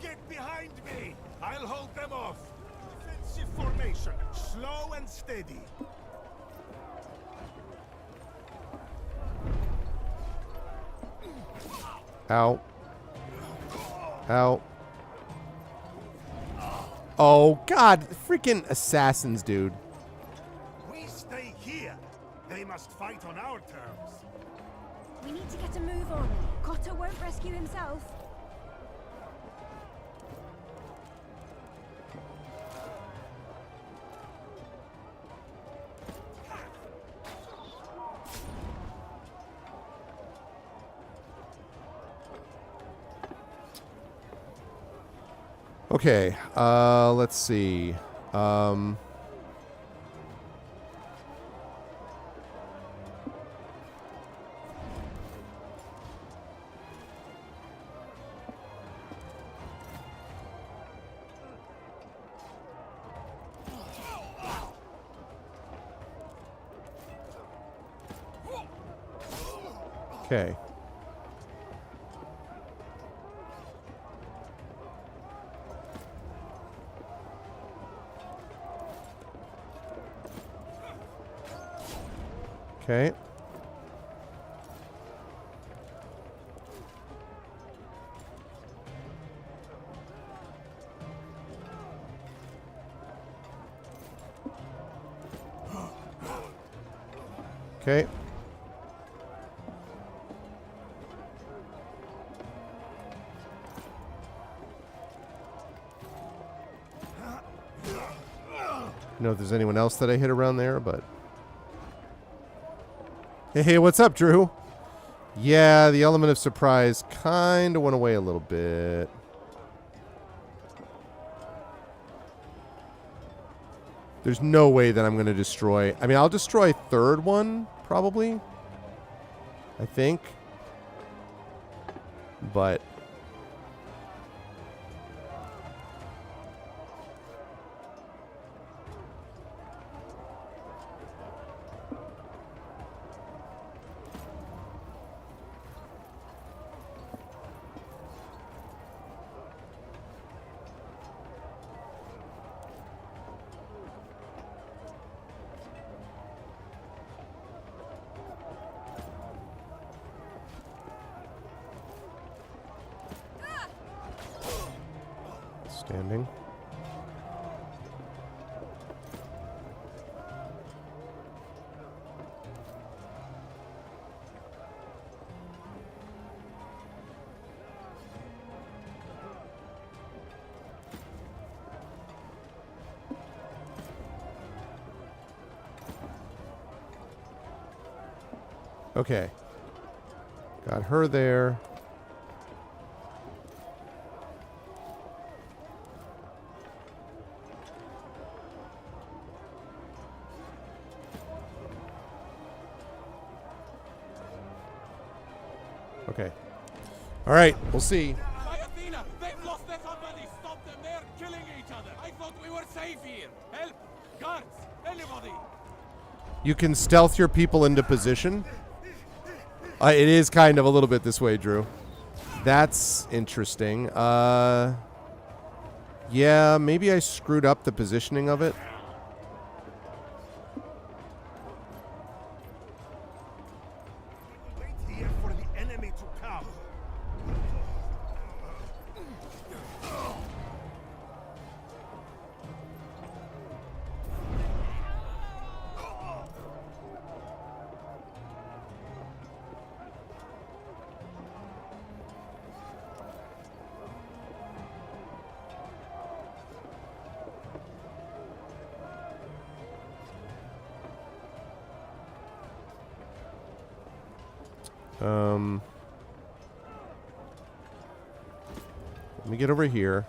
Get behind me! I'll hold them off. Defensive formation, slow and steady. Ow. Ow. Oh, God. Freaking assassins, dude. We stay here. They must fight on our terms. We need to get a move on. Cotter won't rescue himself. Okay, let's see. Okay. Okay. Okay. I don't know if there's anyone else that I hit around there, but... Hey, what's up, Drew? Yeah, the element of surprise kind of went away a little bit. There's no way that I'm going to destroy... I mean, I'll destroy third one, probably. I think. But... Standing. Okay. Got her there. Okay. All right, we'll see. Athena, they've lost their somebody. Stop them. They're killing each other. I thought we were safe here. Help! Guards! Anybody! You can stealth your people into position. It is kind of a little bit this way, Drew. That's interesting. Yeah, maybe I screwed up the positioning of it. Let me get over here.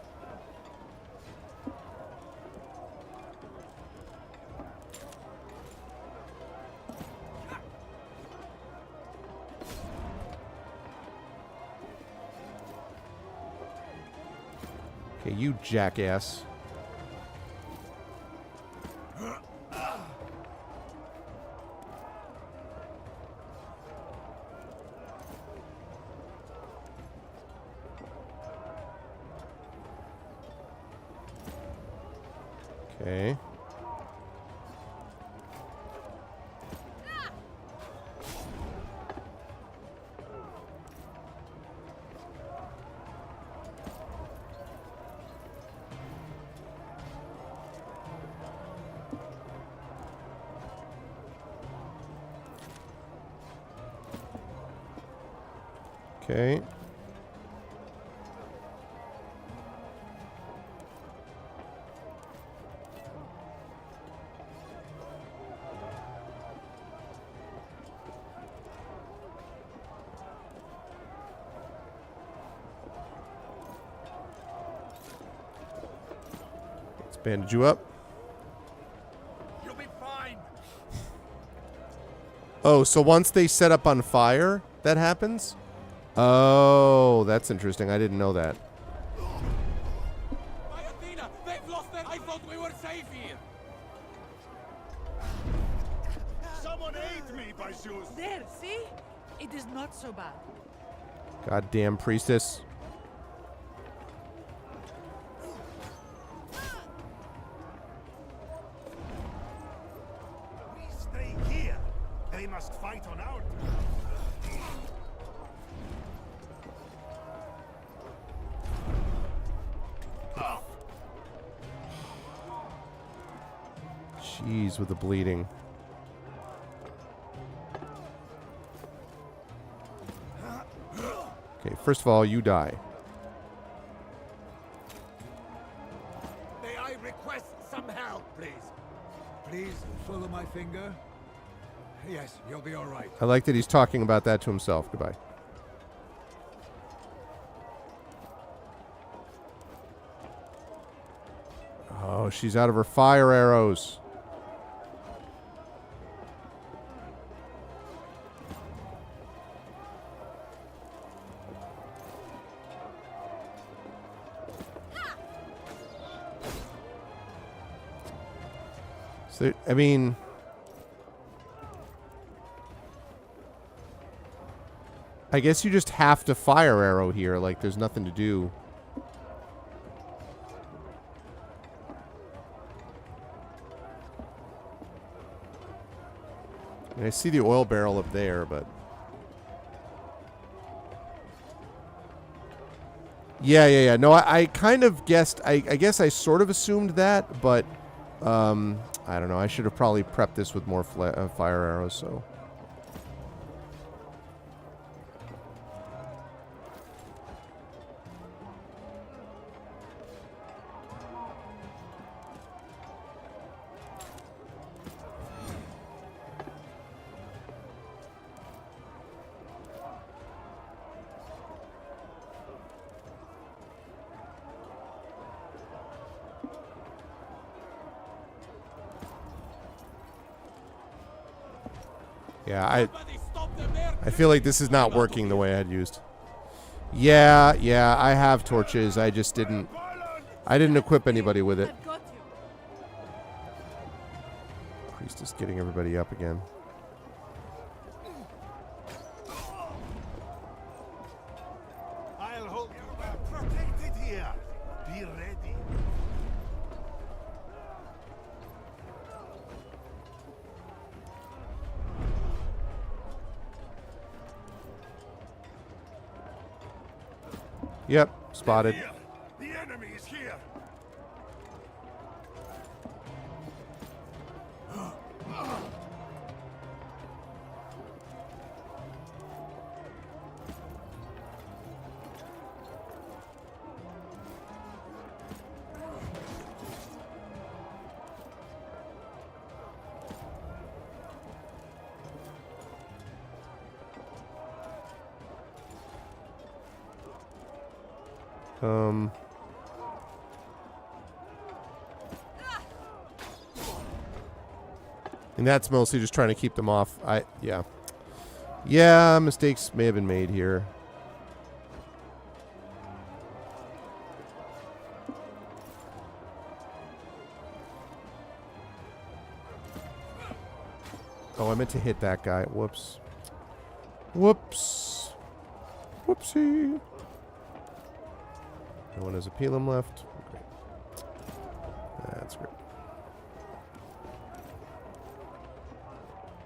Okay, you jackass. Okay. Okay. Let's bandage you up. You'll be fine. Oh, so once they set up on fire, that happens? Oh, that's interesting. I didn't know that. Athena, they've lost them. I thought we were safe here. Someone aid me, by Zeus. There, see? It is not so bad. Goddamn priestess. We stay here. They must fight on our Jeez, with the bleeding. Okay, first of all, you die. May I request some help, please? Please follow my finger. Yes, you'll be all right. I like that he's talking about that to himself. Goodbye. Oh, she's out of her fire arrows. So, I mean, I guess you just have to fire arrow here. Like, there's nothing to do. And I see the oil barrel up there, but... Yeah. No, I kind of guessed... I guess I sort of assumed that, but... I don't know. I should have probably prepped this with more fire arrows, so... Yeah, I feel like this is not working the way I had used. Yeah, I have torches. I just didn't... I didn't equip anybody with it. Priest is getting everybody up again. I'll hold you protected here. Be ready. Yep, spotted. The enemy is here. And that's mostly just trying to keep them off. Yeah, mistakes may have been made here. Oh, I meant to hit that guy. Whoops. Whoops. Whoopsie. No one has a Pelum left. Great. That's great.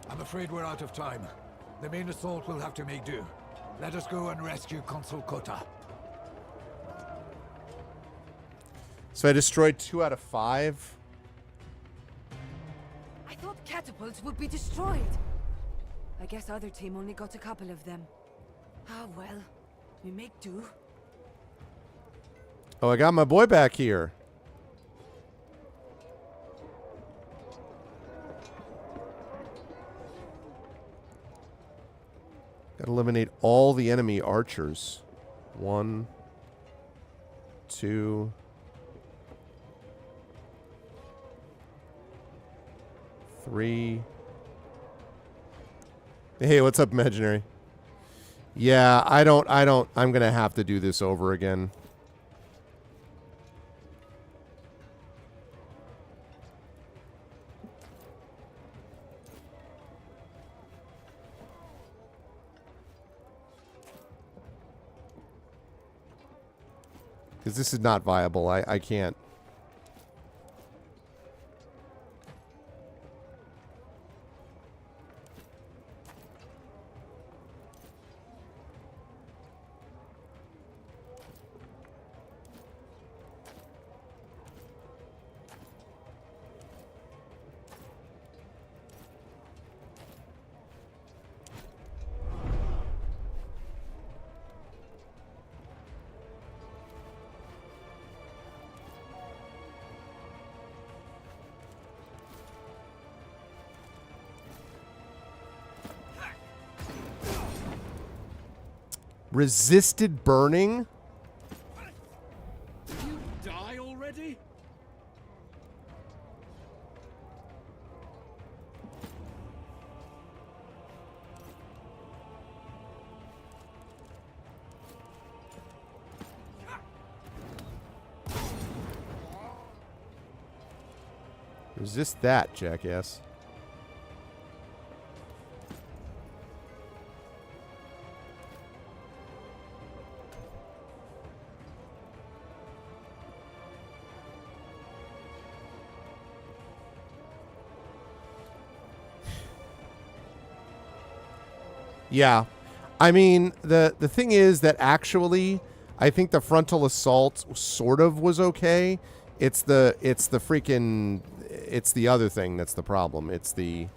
I'm afraid we're out of time. The main assault will have to make do. Let us go and rescue Consul Kota. So I destroyed 2 out of 5. I thought catapults would be destroyed. I guess other team only got a couple of them. Ah, well. We make do. Oh, I got my boy back here. Gotta eliminate all the enemy archers. 1, 2, 3. Hey, what's up, Imaginary? Yeah, I'm gonna have to do this over again. Because this is not viable. I can't. Resisted burning? Did you die already? Resist that, jackass. Yeah. I mean, the thing is that actually I think the frontal assault sort of was okay. It's the freaking it's the other thing that's the problem. It's the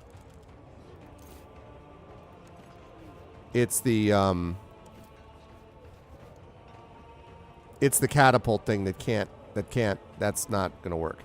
catapult thing that's not going to work.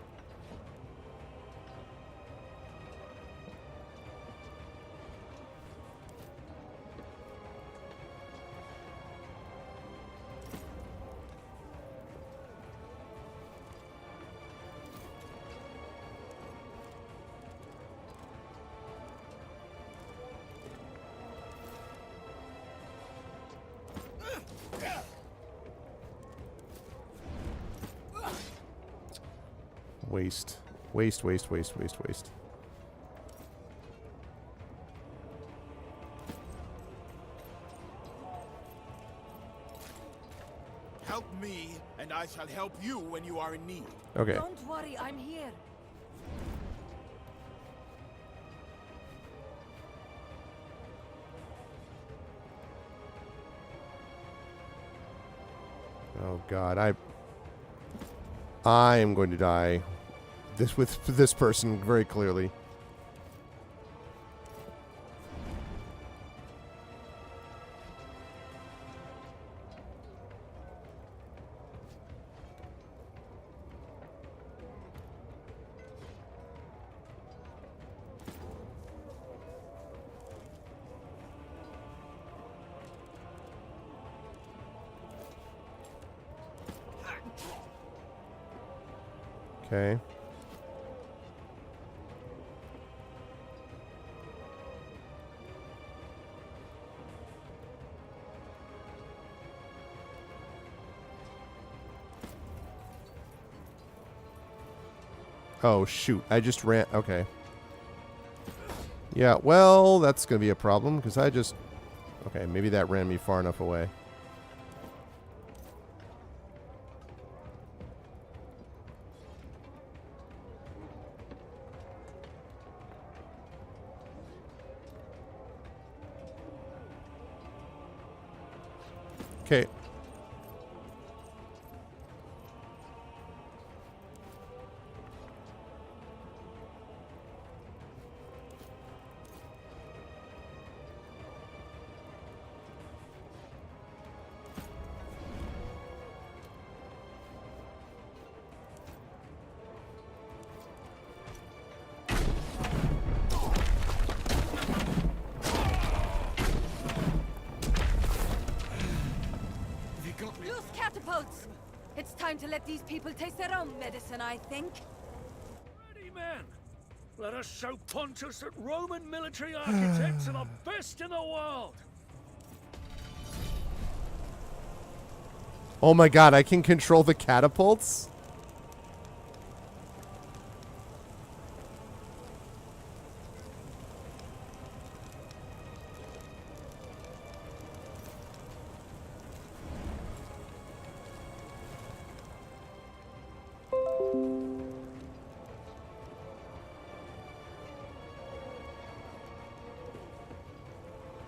Waste. Help me, and I shall help you when you are in need. Okay. Don't worry, I'm here. Oh God, I am going to die. With this person very clearly. Okay. Oh, shoot. I just ran... Okay. Yeah, well, that's going to be a problem, because I just... Okay, maybe that ran me far enough away. Okay. Use catapults! It's time to let these people taste their own medicine, I think. Ready, men! Let us show Pontus that Roman military architects are the best in the world! Oh my God, I can control the catapults?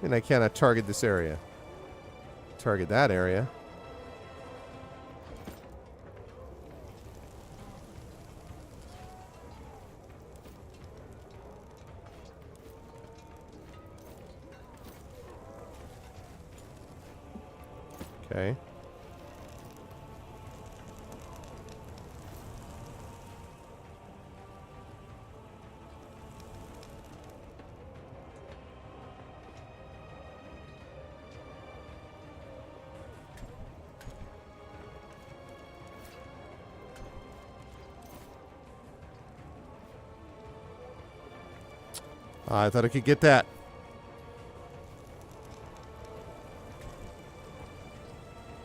And I cannot target this area. Target that area. Okay. I thought I could get that.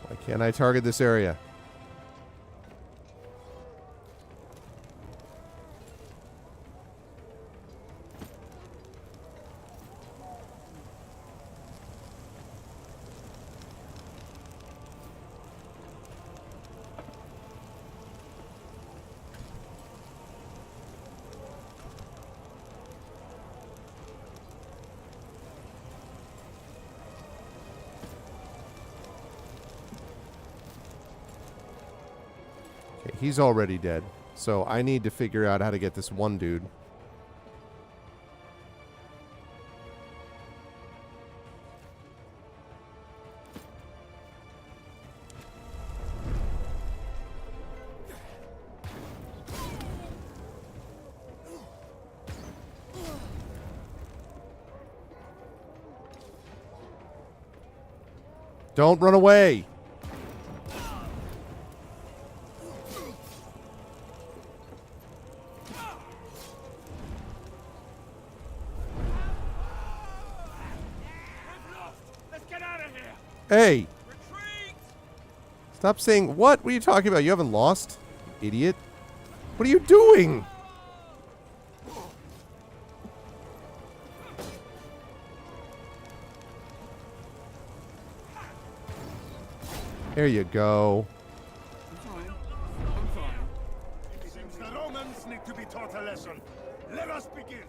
Why can't I target this area? He's already dead. So I need to figure out how to get this one dude. Don't run away. Hey! Stop saying, what? What are you talking about? You haven't lost? You idiot. What are you doing? There you go. I'm fine. It seems the Romans need to be taught a lesson. Let us begin.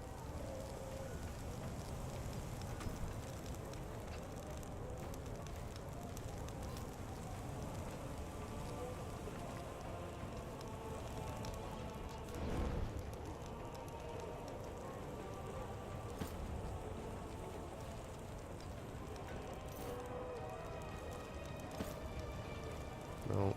No.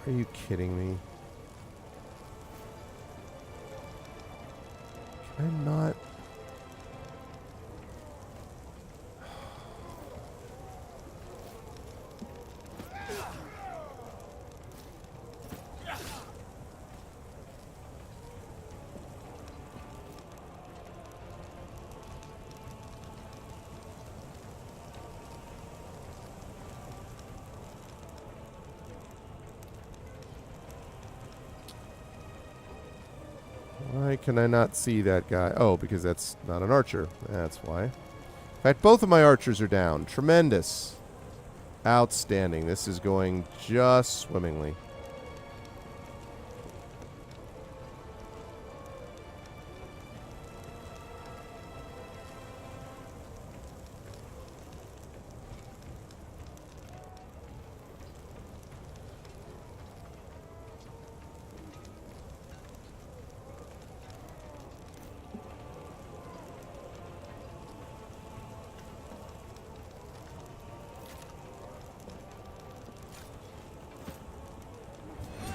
Are you kidding me? Can I not? Why can I not see that guy? Oh, because that's not an archer. That's why. In fact, both of my archers are down. Tremendous. Outstanding. This is going just swimmingly.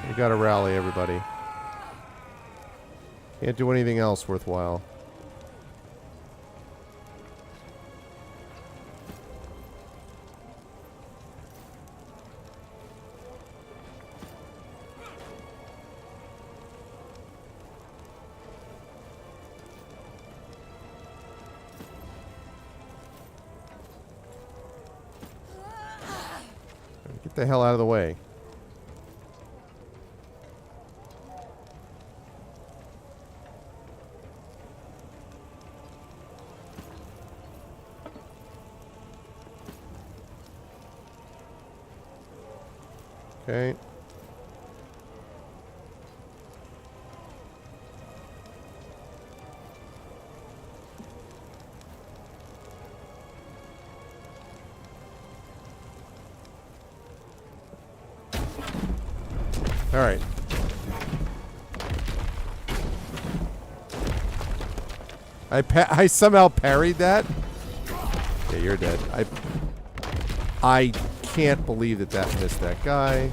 We gotta rally, everybody. Can't do anything else worthwhile. Get the hell out of the way. Okay. All right. I somehow parried that. Yeah, you're dead. I can't believe that missed that guy.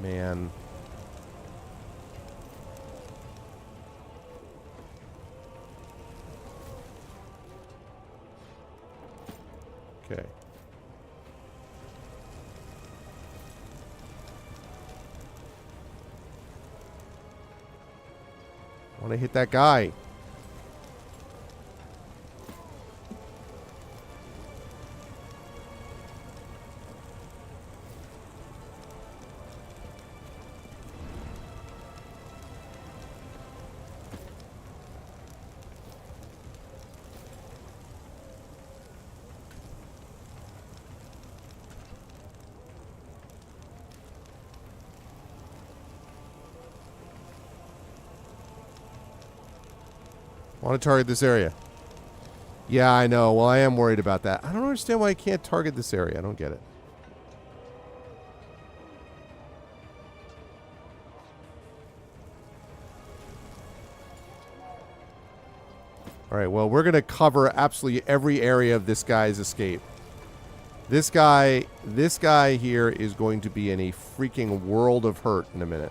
Man. Okay. I want to hit that guy. I want to target this area. Yeah, I know. Well, I am worried about that. I don't understand why I can't target this area. I don't get it. All right, well, we're going to cover absolutely every area of this guy's escape. This guy here is going to be in a freaking world of hurt in a minute.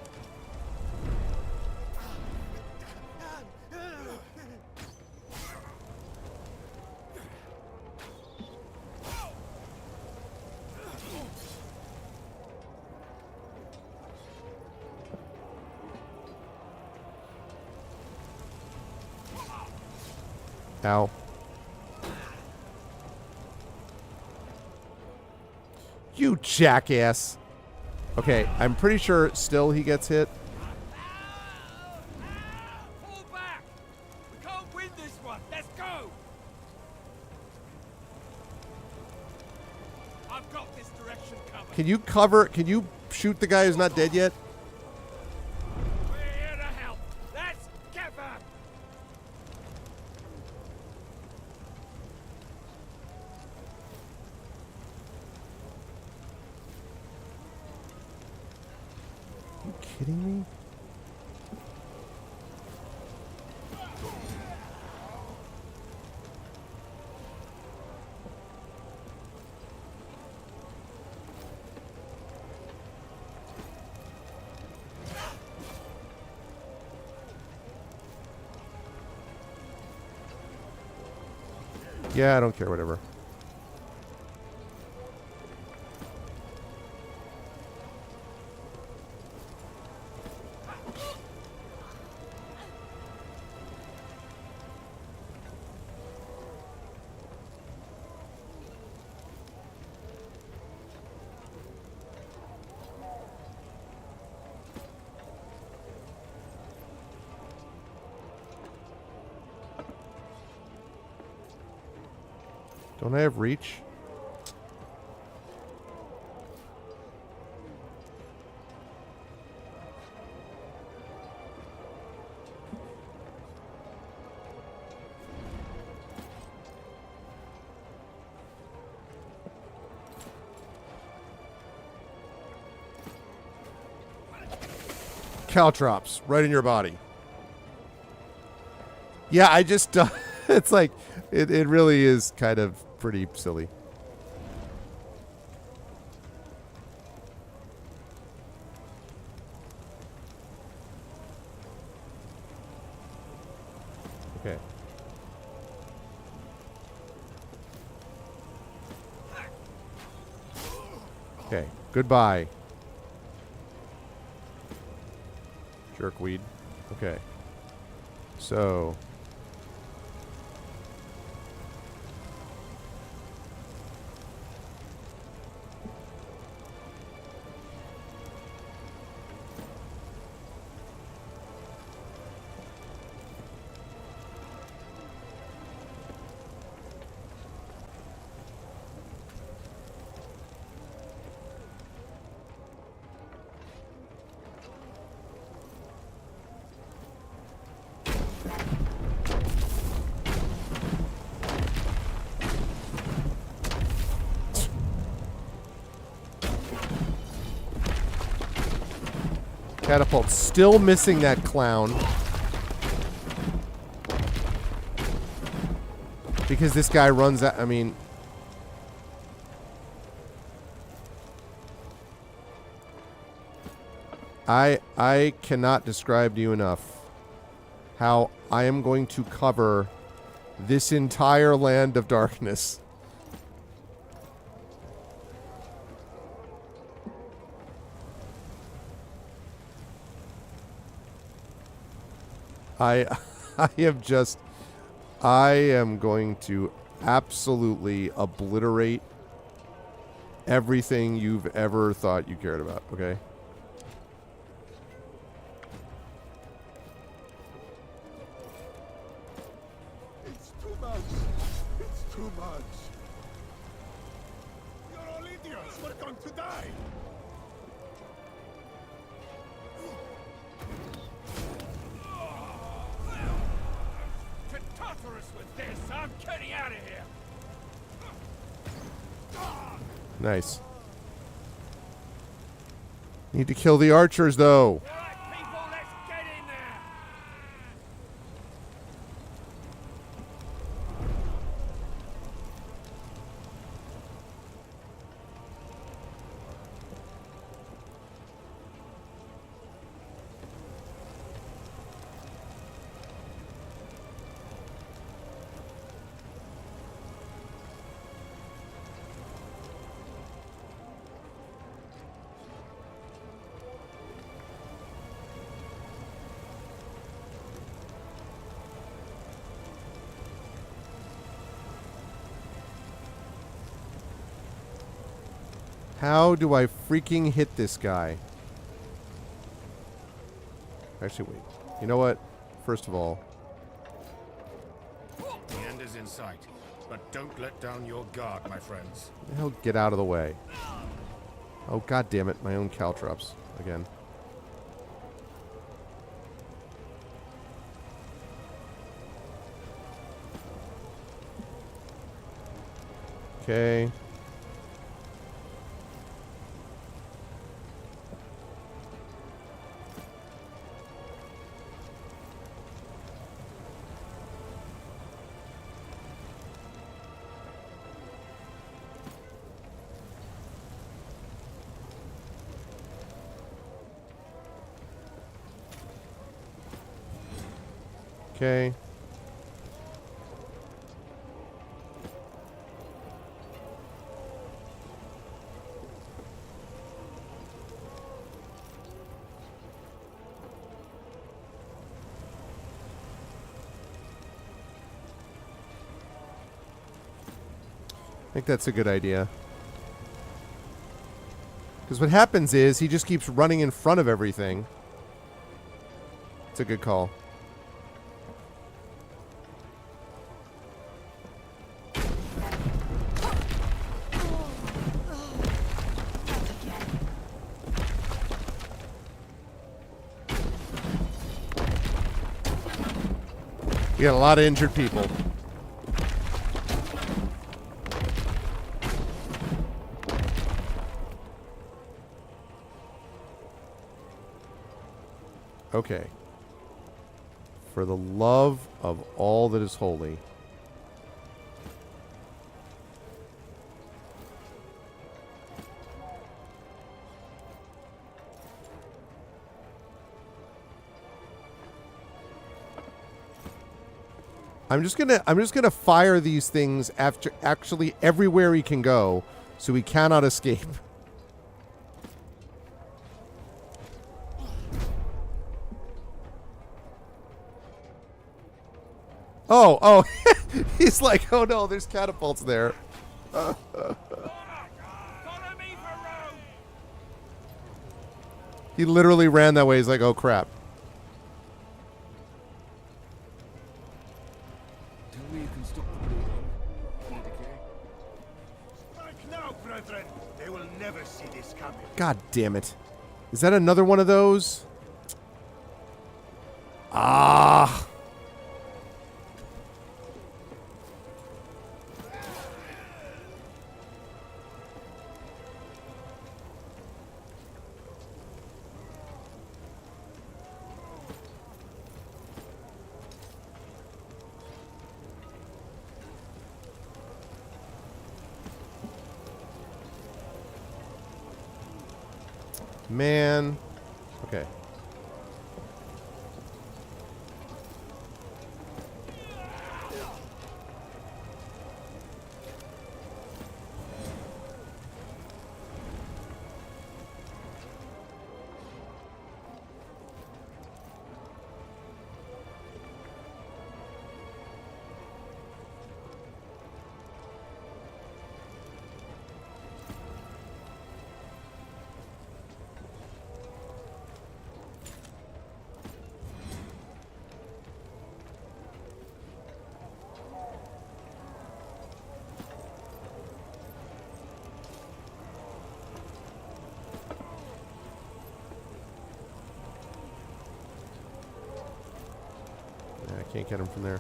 Ow. You jackass. Okay, I'm pretty sure still he gets hit. Pull back! We can't win this one! Let's go! I've got this direction covered. Can you shoot the guy who's not dead yet? We're here to help. Let's get back! Are you kidding me? Yeah, I don't care, whatever. Don't I have reach? Caltrops right in your body. Yeah, I just it's like it really is kind of pretty silly. Okay. Okay, goodbye. Jerkweed. Okay. So Catapult. Still missing that clown. Because this guy runs out. I mean... I cannot describe to you enough how I am going to cover this entire land of darkness. I am going to absolutely obliterate everything you've ever thought you cared about, okay? It's too much. It's too much. You're all idiots. We're going to die. Tartarus with this. I'm getting out of here. Nice. Need to kill the archers, though. People, let's get in there. How do I freaking hit this guy? Actually, wait. You know what? First of all... The end is in sight, but don't let down your guard, my friends. the hell, get out of the way. Oh, god damn it. My own caltrops. Again. Okay. Okay. I think that's a good idea. Because what happens is he just keeps running in front of everything. It's a good call. We got a lot of injured people. Okay. For the love of all that is holy. I'm just gonna fire these things after actually everywhere he can go, so he cannot escape. Oh, he's like, oh no, there's catapults there. He literally ran that way. He's like, oh crap. They will never see this coming. God damn it. Is that another one of those? Ah. Man. Okay. Can't get him from there.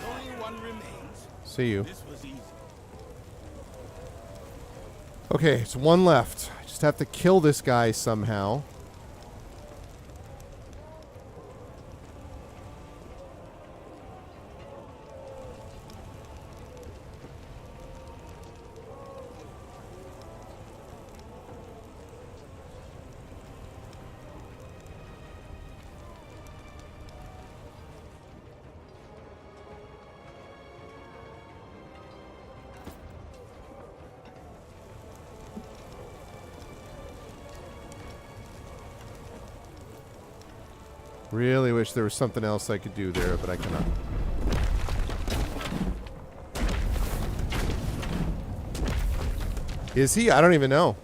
Only one remains. See you. This was easy. Okay, it's one left. I just have to kill this guy somehow. Really wish there was something else I could do there, but I cannot. Is he? I don't even know.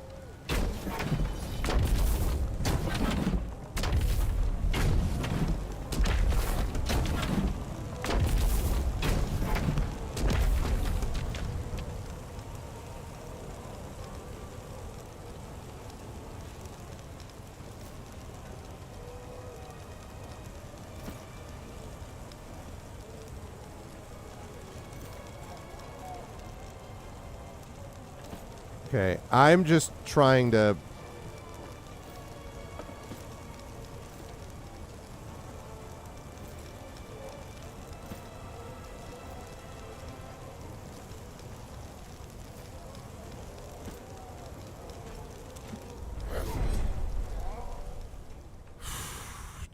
Okay, I'm just trying to...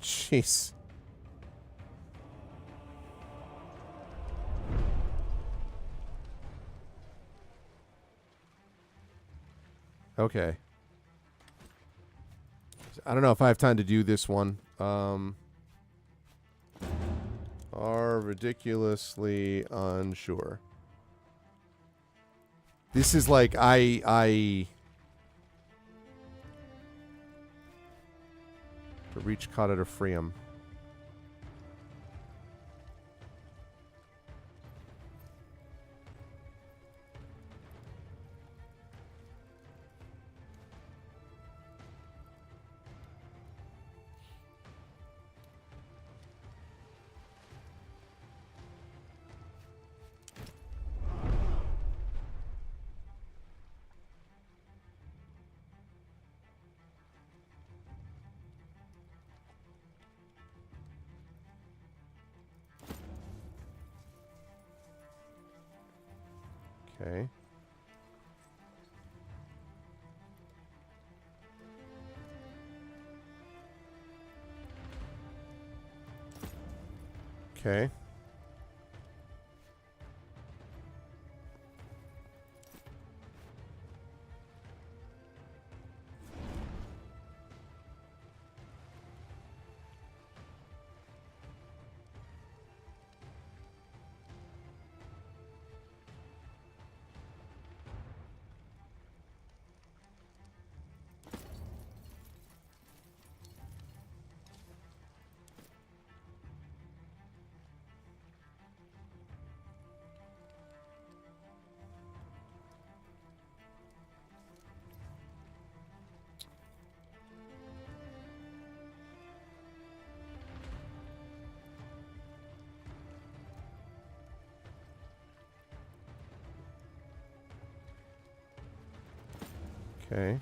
Jeez. Okay. I don't know if I have time to do this one. Are ridiculously unsure. This is like I to reach Kata to free him. Okay. Okay. Okay.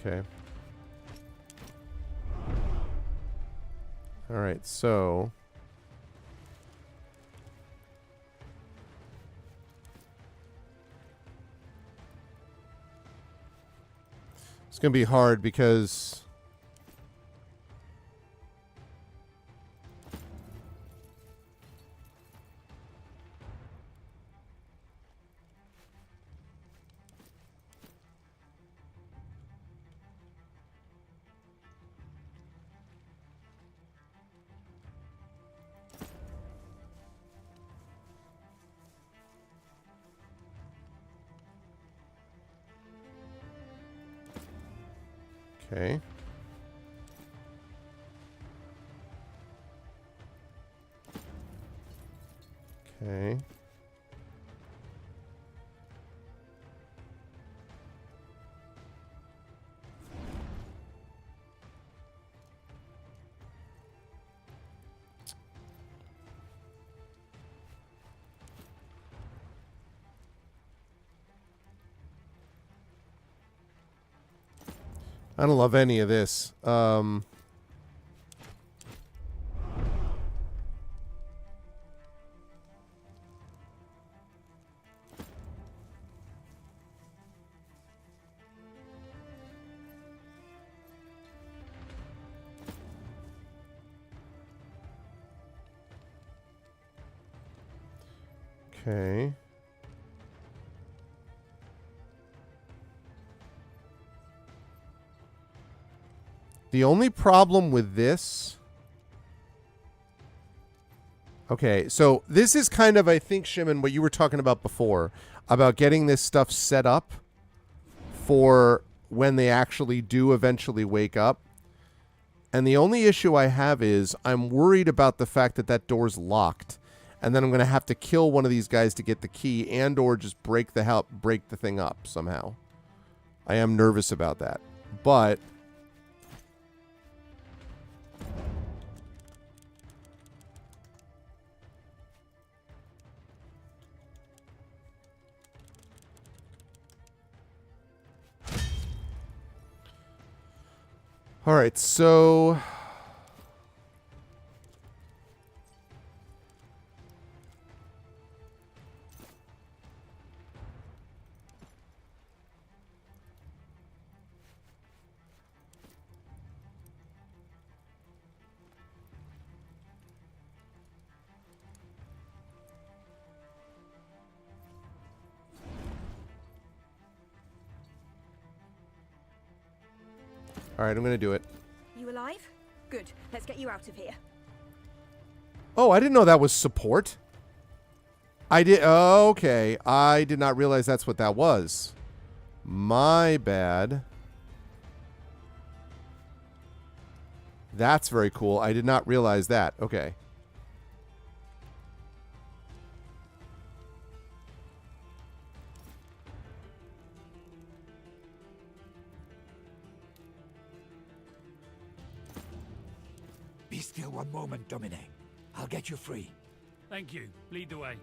Okay. All right, so it's going to be hard because okay. Okay. I don't love any of this. Okay. The only problem with this... Okay, so this is kind of, I think, Shimon, what you were talking about before, about getting this stuff set up for when they actually do eventually wake up. And the only issue I have is I'm worried about the fact that that door's locked. And then I'm going to have to kill one of these guys to get the key and or just break the thing up somehow. I am nervous about that. But... all right, so... all right, I'm going to do it. You alive? Good. Let's get you out of here. Oh, I didn't know that was support. I did... okay. I did not realize that's what that was. My bad. That's very cool. I did not realize that. Okay. Be still one moment, Domine. I'll get you free. Thank you. Lead the way.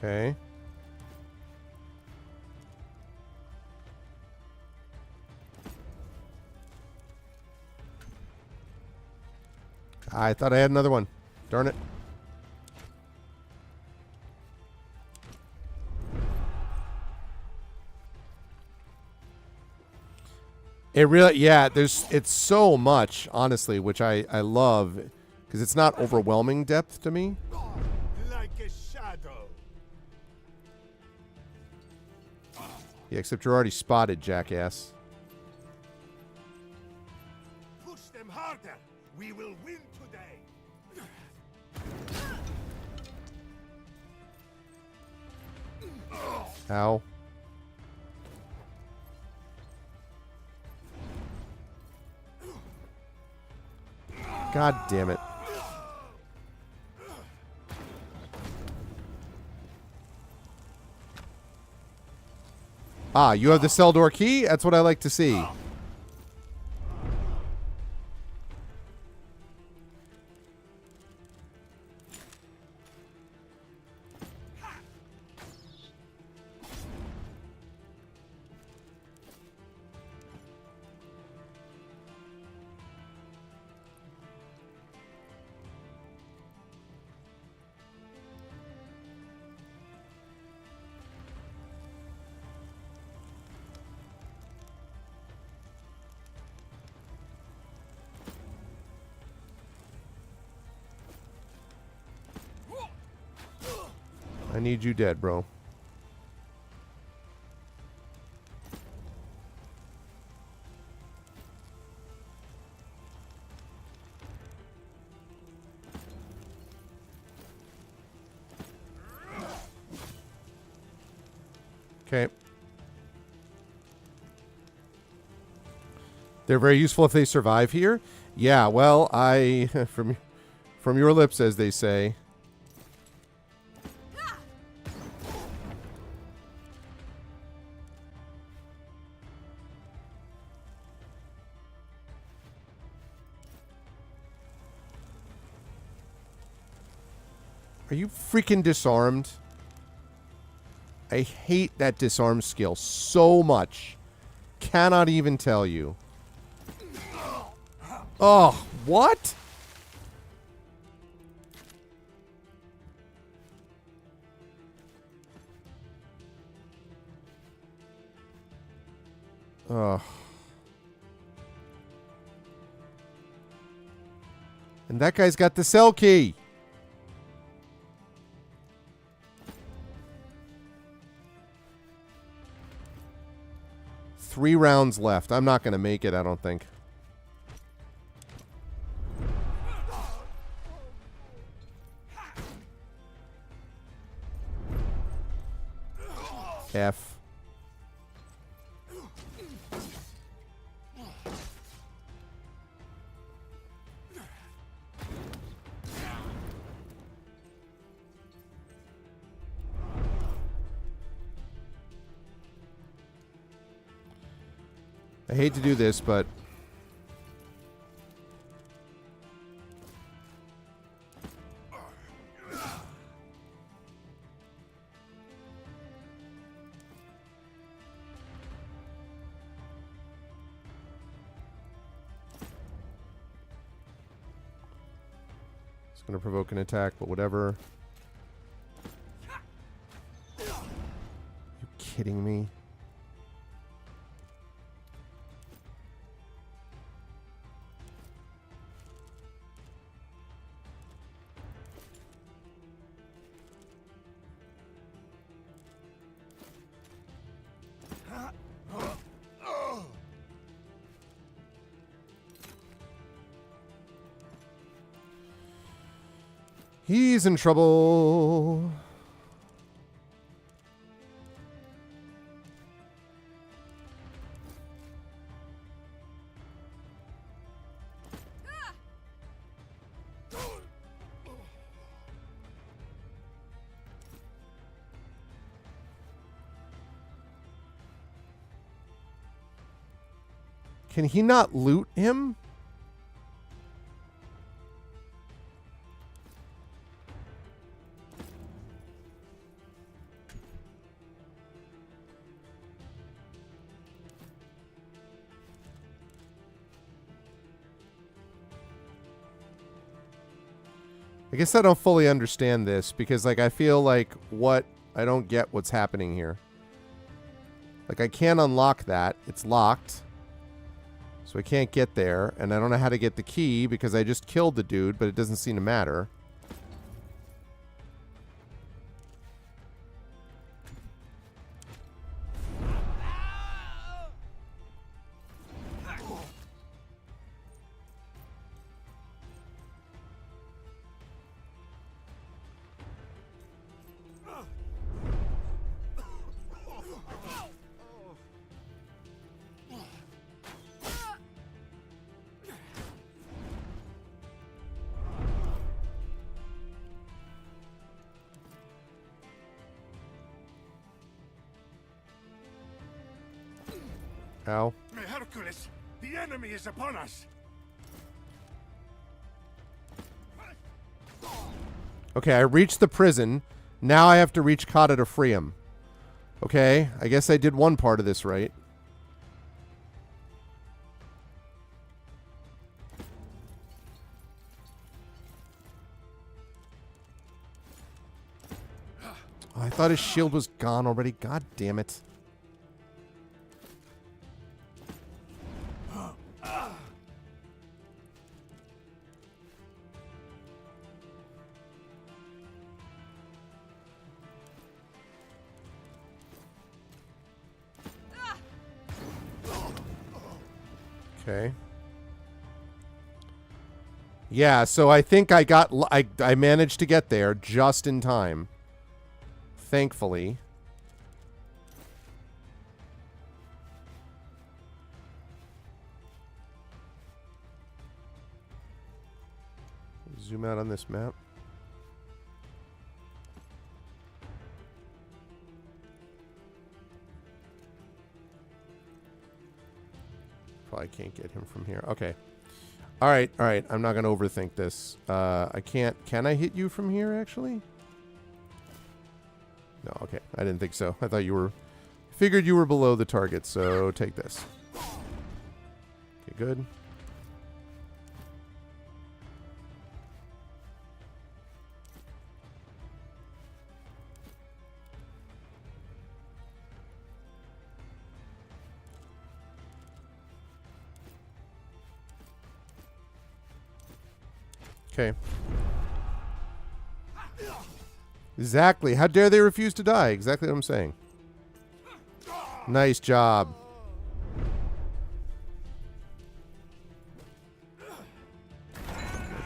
Okay. I thought I had another one. Darn it. It really, yeah, it's so much, honestly, which I love, because it's not overwhelming depth to me. Like a shadow. Yeah, except you're already spotted, jackass. Push them harder. We will win today. Ow. God damn it. Ah, you have the cell door key? That's what I like to see. I need you dead, bro. Okay. They're very useful if they survive here. Yeah, well, from your lips, as they say. Are you freaking disarmed? I hate that disarm skill so much. Cannot even tell you. Oh, what? Oh. And that guy's got the cell key. Three rounds left. I'm not going to make it, I don't think. F. I hate to do this, but it's going to provoke an attack, but whatever. You kidding me? He's in trouble. Can he not loot him? I guess I don't fully understand this because, like, I feel like I don't get what's happening here. Like, I can't unlock that. It's locked. So I can't get there. And I don't know how to get the key because I just killed the dude, but it doesn't seem to matter. Ow. Hercules, the enemy is upon us. Okay, I reached the prison. Now I have to reach Kata to free him. Okay, I guess I did one part of this right. Oh, I thought his shield was gone already. God damn it. Okay. Yeah, so I think I managed to get there just in time. Thankfully. Zoom out on this map. Probably can't get him from here. Okay. All right. I'm not going to overthink this. I can't. Can I hit you from here, actually? No, okay. I didn't think so. I thought you were... Figured you were below the target, so take this. Okay, good. Okay. Exactly. How dare they refuse to die? Exactly what I'm saying. Nice job.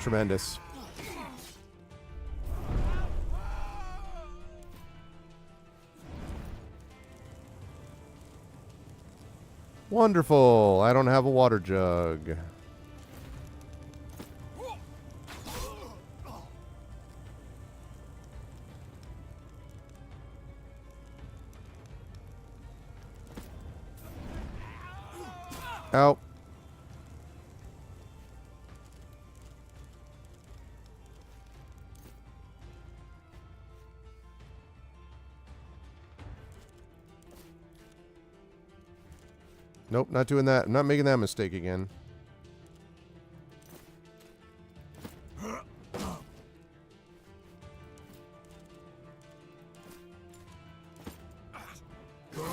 Tremendous. Wonderful. I don't have a water jug. Out. Nope, not doing that. I'm not making that mistake again. We're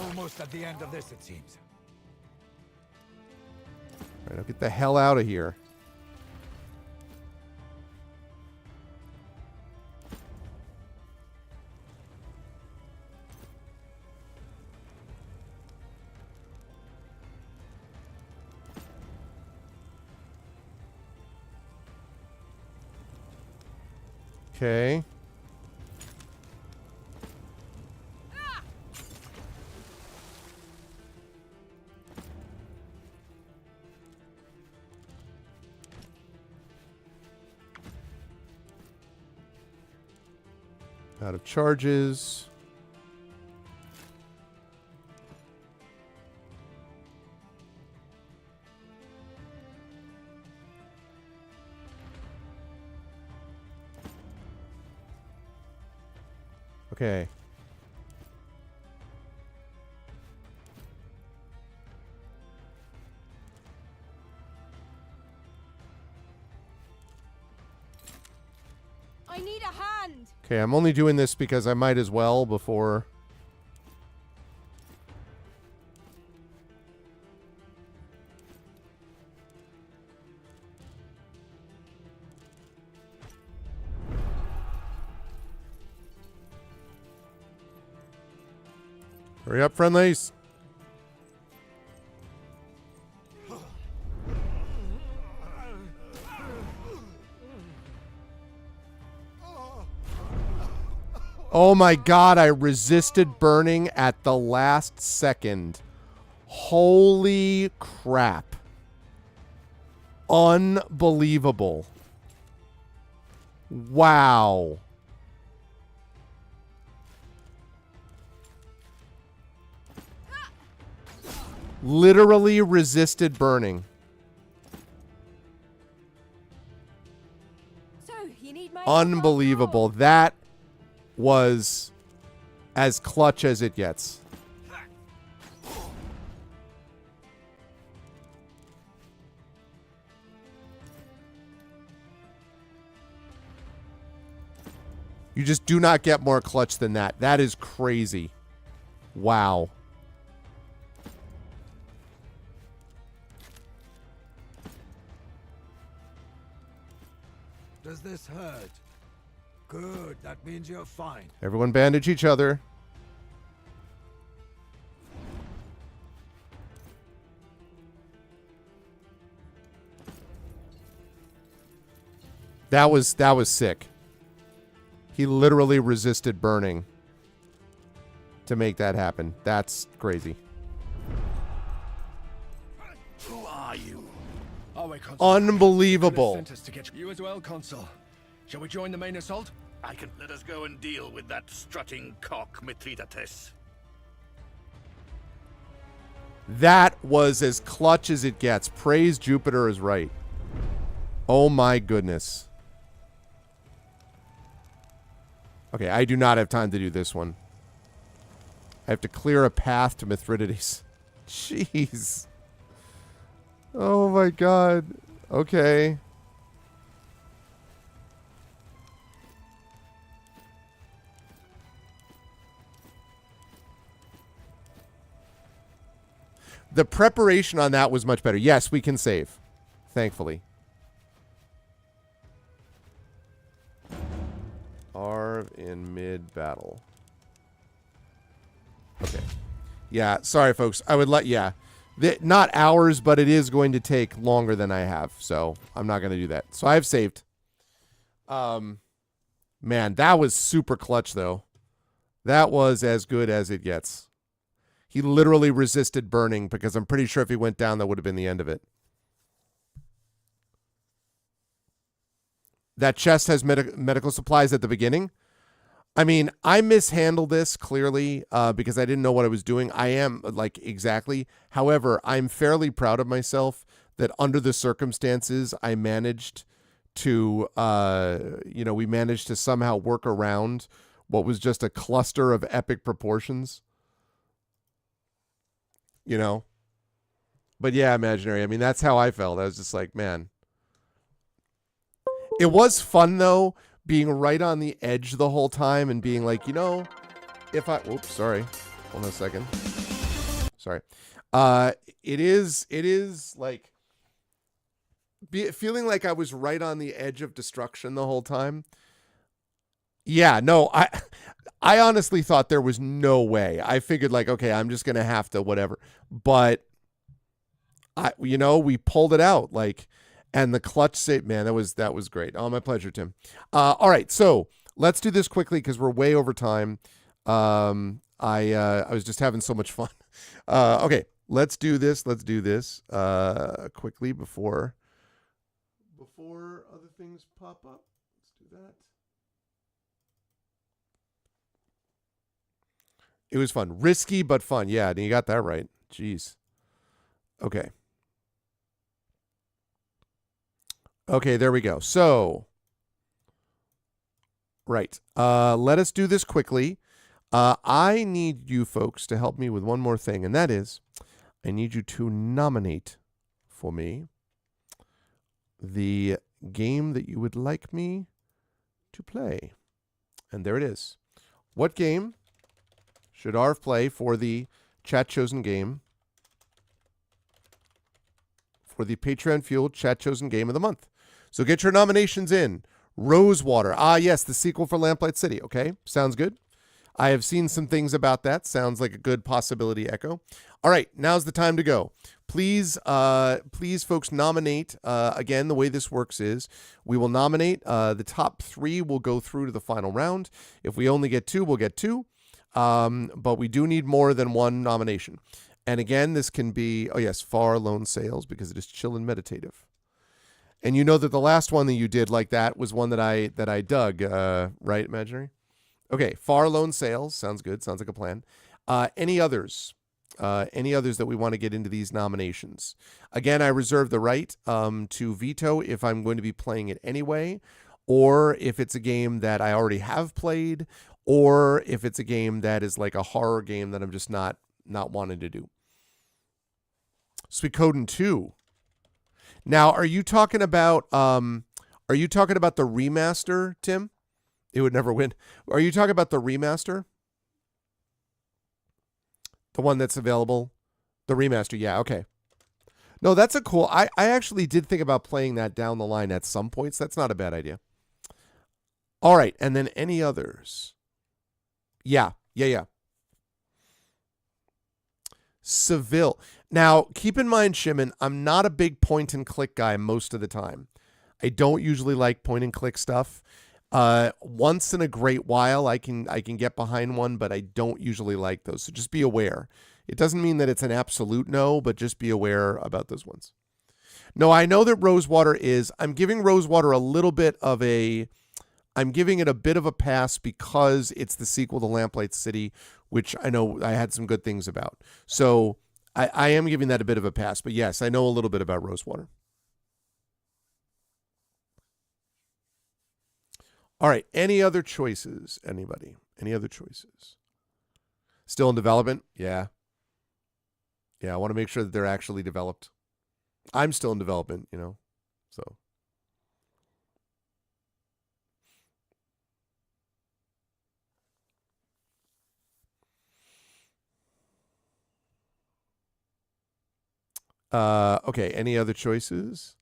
almost at the end of this, it seems. All right, I'll get the hell out of here. Okay. Out of charges. Okay. Okay, I'm only doing this because I might as well before... Hurry up, friendlies. Oh my god, I resisted burning at the last second. Holy crap. Unbelievable. Wow. Literally resisted burning. So, you need my Unbelievable. That was as clutch as it gets. You just do not get more clutch than that. That is crazy. Wow. Does this hurt? Good, that means you're fine. Everyone bandage each other. That was sick. He literally resisted burning to make that happen. That's crazy. Who are you? Oh, wait, Consul. Unbelievable. Sent us to get you as well, Consul. Shall we join the main assault? I can let us go and deal with that strutting cock, Mithridates. That was as clutch as it gets. Praise Jupiter is right. Oh my goodness. Okay, I do not have time to do this one. I have to clear a path to Mithridates. Jeez. Oh my god. Okay. The preparation on that was much better. Yes, we can save. Thankfully. Arv in mid-battle. Okay. Yeah, sorry, folks. I would let... Yeah. Not hours, but it is going to take longer than I have. So, I'm not going to do that. So, I've saved. Man, that was super clutch, though. That was as good as it gets. He literally resisted burning because I'm pretty sure if he went down, that would have been the end of it. That chest has medical supplies at the beginning. I mean, I mishandled this clearly because I didn't know what I was doing. I am, like, exactly. However, I'm fairly proud of myself that under the circumstances, I managed to, we managed to somehow work around what was just a cluster of epic proportions. You know? But yeah, Imaginary. I mean, that's how I felt. I was just like, man. It was fun, though, being right on the edge the whole time and being like, if I... Oops, sorry. Hold on a second. Sorry. It is like... feeling like I was right on the edge of destruction the whole time. Yeah, no, I honestly thought there was no way. I figured like, okay, I'm just going to have to whatever. But, we pulled it out. Like, and the clutch save, man, that was great. Oh, my pleasure, Tim. All right, so let's do this quickly because we're way over time. I was just having so much fun. Okay, let's do this. Quickly before other things pop up. Let's do that. It was fun. Risky, but fun. Yeah, you got that right. Jeez. Okay. Okay, there we go. So, right. Let us do this quickly. I need you folks to help me with one more thing, and that is I need you to nominate for me the game that you would like me to play. And there it is. What game should Arv play for the chat chosen game? For the Patreon Fuel chat chosen game of the month. So get your nominations in. Rosewater. Ah, yes, the sequel for Lamplight City. Okay, sounds good. I have seen some things about that. Sounds like a good possibility, Echo. All right, now's the time to go. Please, folks, nominate. Again, the way this works is we will nominate. The top 3 will go through to the final round. If we only get 2, we'll get 2. But we do need more than 1 nomination. And again, this can be, oh yes, Far Lone Sails, because it is chill and meditative. And you know that the last one that you did like that was one that I dug, right, Imaginary? Okay, Far Lone Sails. Sounds good. Sounds like a plan. Any others? Any others that we want to get into these nominations? Again, I reserve the right to veto if I'm going to be playing it anyway, or if it's a game that I already have played, or if it's a game that is like a horror game that I'm just not wanting to do. Suikoden 2. Now, are you talking about the remaster, Tim? It would never win. Are you talking about the remaster? The one that's available? The remaster, yeah, okay. No, that's a cool... I actually did think about playing that down the line at some points. That's not a bad idea. All right, and then any others? Yeah. Seville. Now, keep in mind, Shimon, I'm not a big point-and-click guy most of the time. I don't usually like point-and-click stuff. Once in a great while, I can get behind one, but I don't usually like those. So just be aware. It doesn't mean that it's an absolute no, but just be aware about those ones. No, I know that Rosewater is... I'm giving Rosewater a little bit of a... I'm giving it a bit of a pass because it's the sequel to Lamplight City, which I know I had some good things about. So I am giving that a bit of a pass. But yes, I know a little bit about Rosewater. All right. Any other choices? Anybody? Any other choices? Still in development? Yeah. Yeah, I want to make sure that they're actually developed. I'm still in development, so... Okay, any other choices?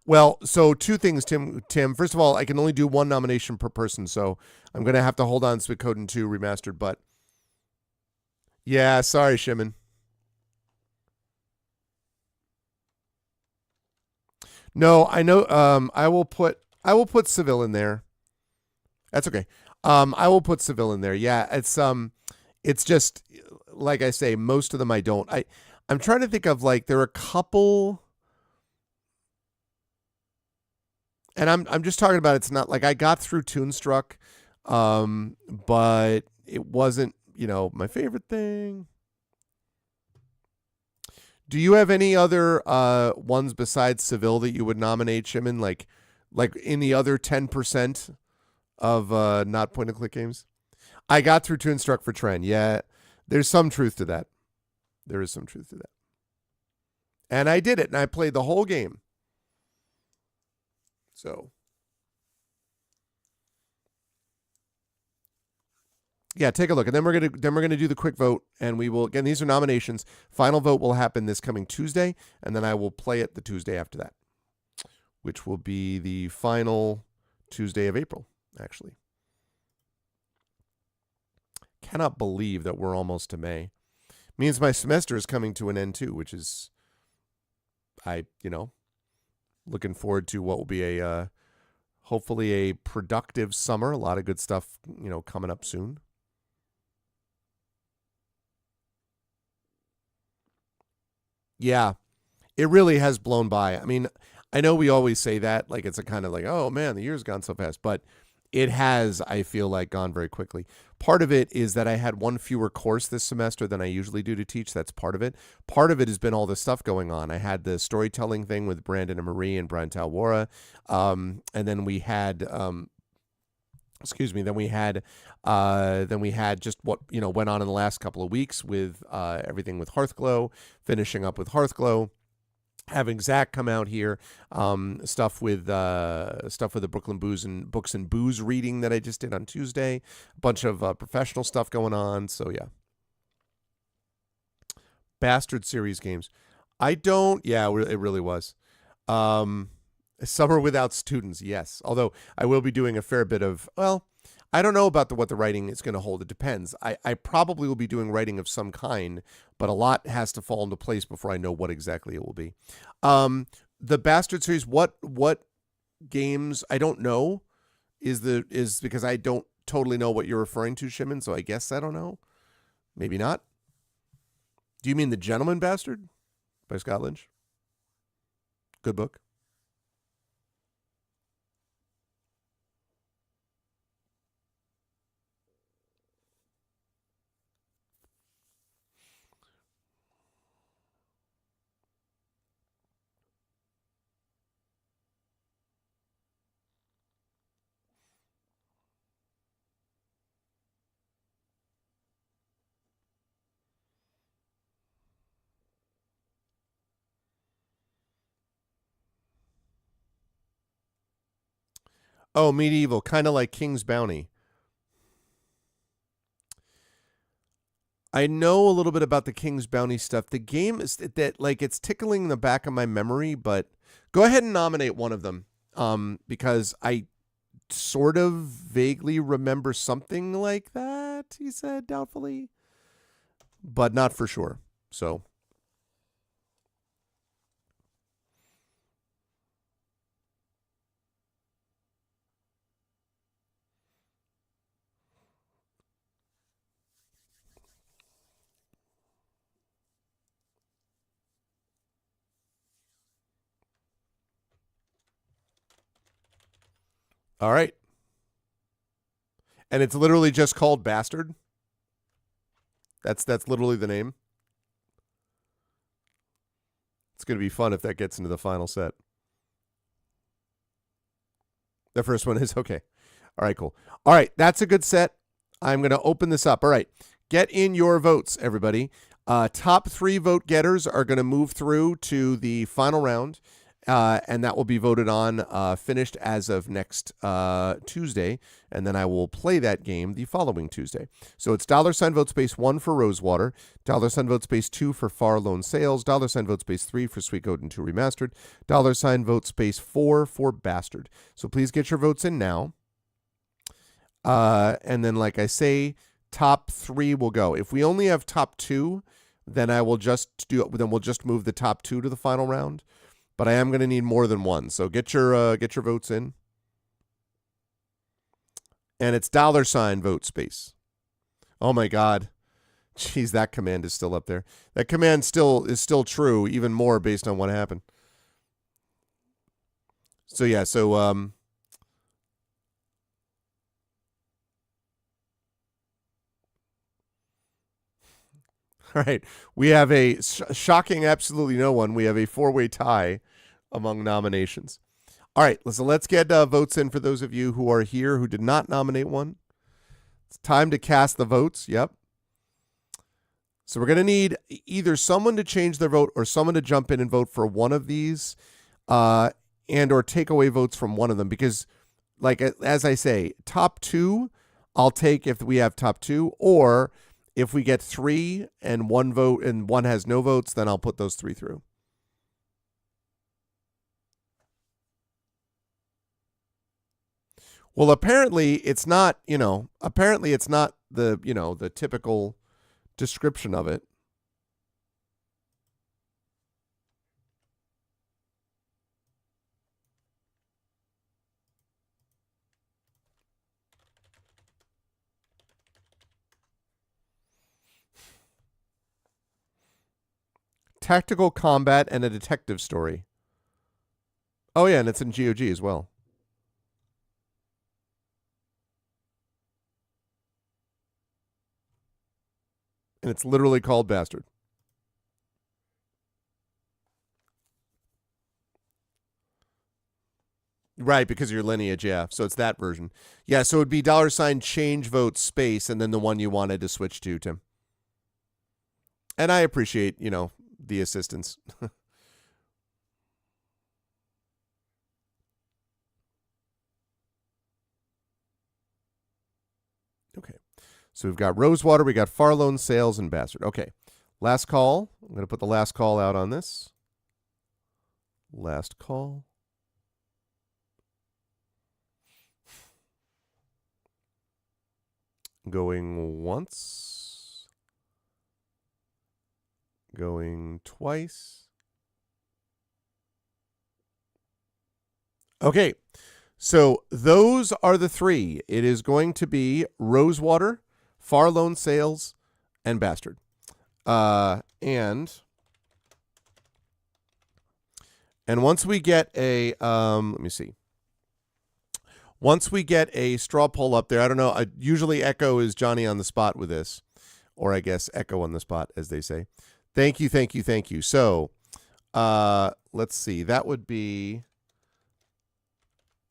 Well, so 2 things, Tim. First of all, I can only do 1 nomination per person, so I'm going to have to hold on to Suikoden 2 Remastered, but... Yeah, sorry, Shimon. No, I know, I will put Seville in there. That's okay. I will put Seville in there. Yeah, it's just, like I say, most of them I don't. I'm trying to think of, there are a couple... And I'm just talking about it's not... I got through Toonstruck, but it wasn't, my favorite thing. Do you have any other ones besides Seville that you would nominate, Shimon? Like in the other 10% of not point-and-click games? I got through Toonstruck for Tren. Yeah, there's some truth to that. There is some truth to that. And I did it, and I played the whole game. So, yeah, take a look, and then we're gonna do the quick vote, and we will, again, these are nominations. Final vote will happen this coming Tuesday, and then I will play it the Tuesday after that, which will be the final Tuesday of April, actually. Cannot believe that we're almost to May. Means my semester is coming to an end too, which is, looking forward to what will be a hopefully a productive summer. A lot of good stuff, coming up soon. Yeah, it really has blown by. I mean, I know we always say that, it's a kind of oh man, the year's gone so fast, but it has, I feel like, gone very quickly. Part of it is that I had 1 fewer course this semester than I usually do to teach. That's part of it. Part of it has been all the stuff going on. I had the storytelling thing with Brandon and Marie and Brian Talwara. And then we had, then we had just what, went on in the last couple of weeks with everything with Hearthglow, finishing up with Hearthglow. having Zach come out here, stuff with the Brooklyn Books and Booze reading that I just did on Tuesday, a bunch of professional stuff going on. So yeah, Bastard series games. Yeah, it really was. Summer without students, yes. Although I will be doing a fair bit of, well, I don't know about what the writing is going to hold. It depends. I probably will be doing writing of some kind, but a lot has to fall into place before I know what exactly it will be. The Bastard series, what games I don't know is because I don't totally know what you're referring to, Shimon, so I guess I don't know. Maybe not. Do you mean The Gentleman Bastard by Scott Lynch? Good book. Oh, medieval, kind of like King's Bounty. I know a little bit about the King's Bounty stuff. The game is that like it's tickling the back of my memory, but go ahead and nominate one of them, because I sort of vaguely remember something like that. He said doubtfully, but not for sure. So. All right. And it's literally just called Bastard. That's literally the name. It's going to be fun if that gets into the final set. The first one is okay. All right, cool. All right, that's a good set. I'm going to open this up. All right. Get in your votes, everybody. Top 3 vote getters are going to move through to the final round. And that will be voted on, finished as of next Tuesday, and then I will play that game the following Tuesday. So it's $ vote space 1 for Rosewater, $ vote space 2 for Far Lone Sales, $ vote space 3 for Suikoden 2 Remastered, $ vote space 4 for Bastard. So please get your votes in now. And then, like I say, top 3 will go. If we only have top 2, then we'll just move the top 2 to the final round. But I am going to need more than one, so get your votes in. And it's $ vote space. Oh my God, jeez, that command is still up there. That command is still true, even more based on what happened. So yeah, all right, we have a shocking absolutely no one. We have a 4-way tie among nominations. All right, let's get votes in for those of you who are here who did not nominate one. It's time to cast the votes. Yep. So we're going to need either someone to change their vote or someone to jump in and vote for one of these, and or take away votes from one of them, because, like as I say, top 2 I'll take if we have top 2, or if we get 3 and one vote and one has no votes, then I'll put those 3 through. Well, apparently it's not, the, the typical description of it. Tactical combat and a detective story. Oh yeah, and it's in GOG as well. And it's literally called Bastard. Right, because of your lineage, yeah. So it's that version. Yeah, so it would be $ change vote space and then the one you wanted to switch to, Tim. And I appreciate, the assistance. Okay. So we've got Rosewater, we got Farlone, Sales, and Bastard. Okay. Last call. I'm going to put the last call out on this. Last call. Going once. Going twice. Okay. So those are the three. It is going to be Rosewater, Farlone, Sales, and Bastard. And once we get a, let me see. Once we get a straw poll up there, I don't know. Usually Echo is Johnny on the spot with this, or I guess Echo on the spot, as they say. Thank you, thank you, thank you. So, let's see. That would be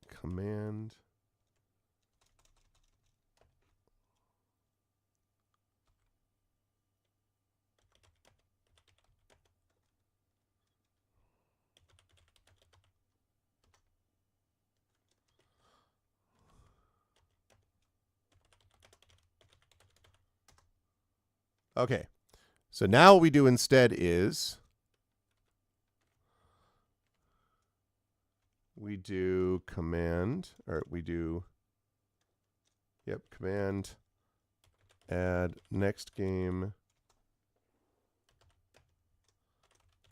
command. Okay. So now what we do instead is we do command, or we do, command add next game,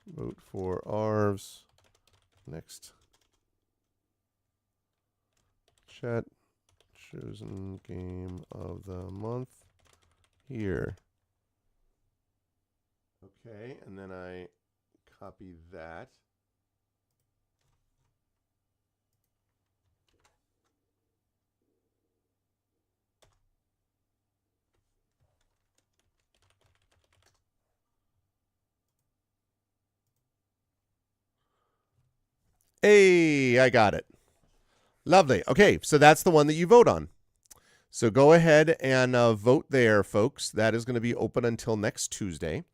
vote for Arvs, next chat, chosen game of the month here. Okay, and then I copy that. Hey, I got it. Lovely. Okay, so that's the one that you vote on. So go ahead and vote there, folks. That is going to be open until next Tuesday.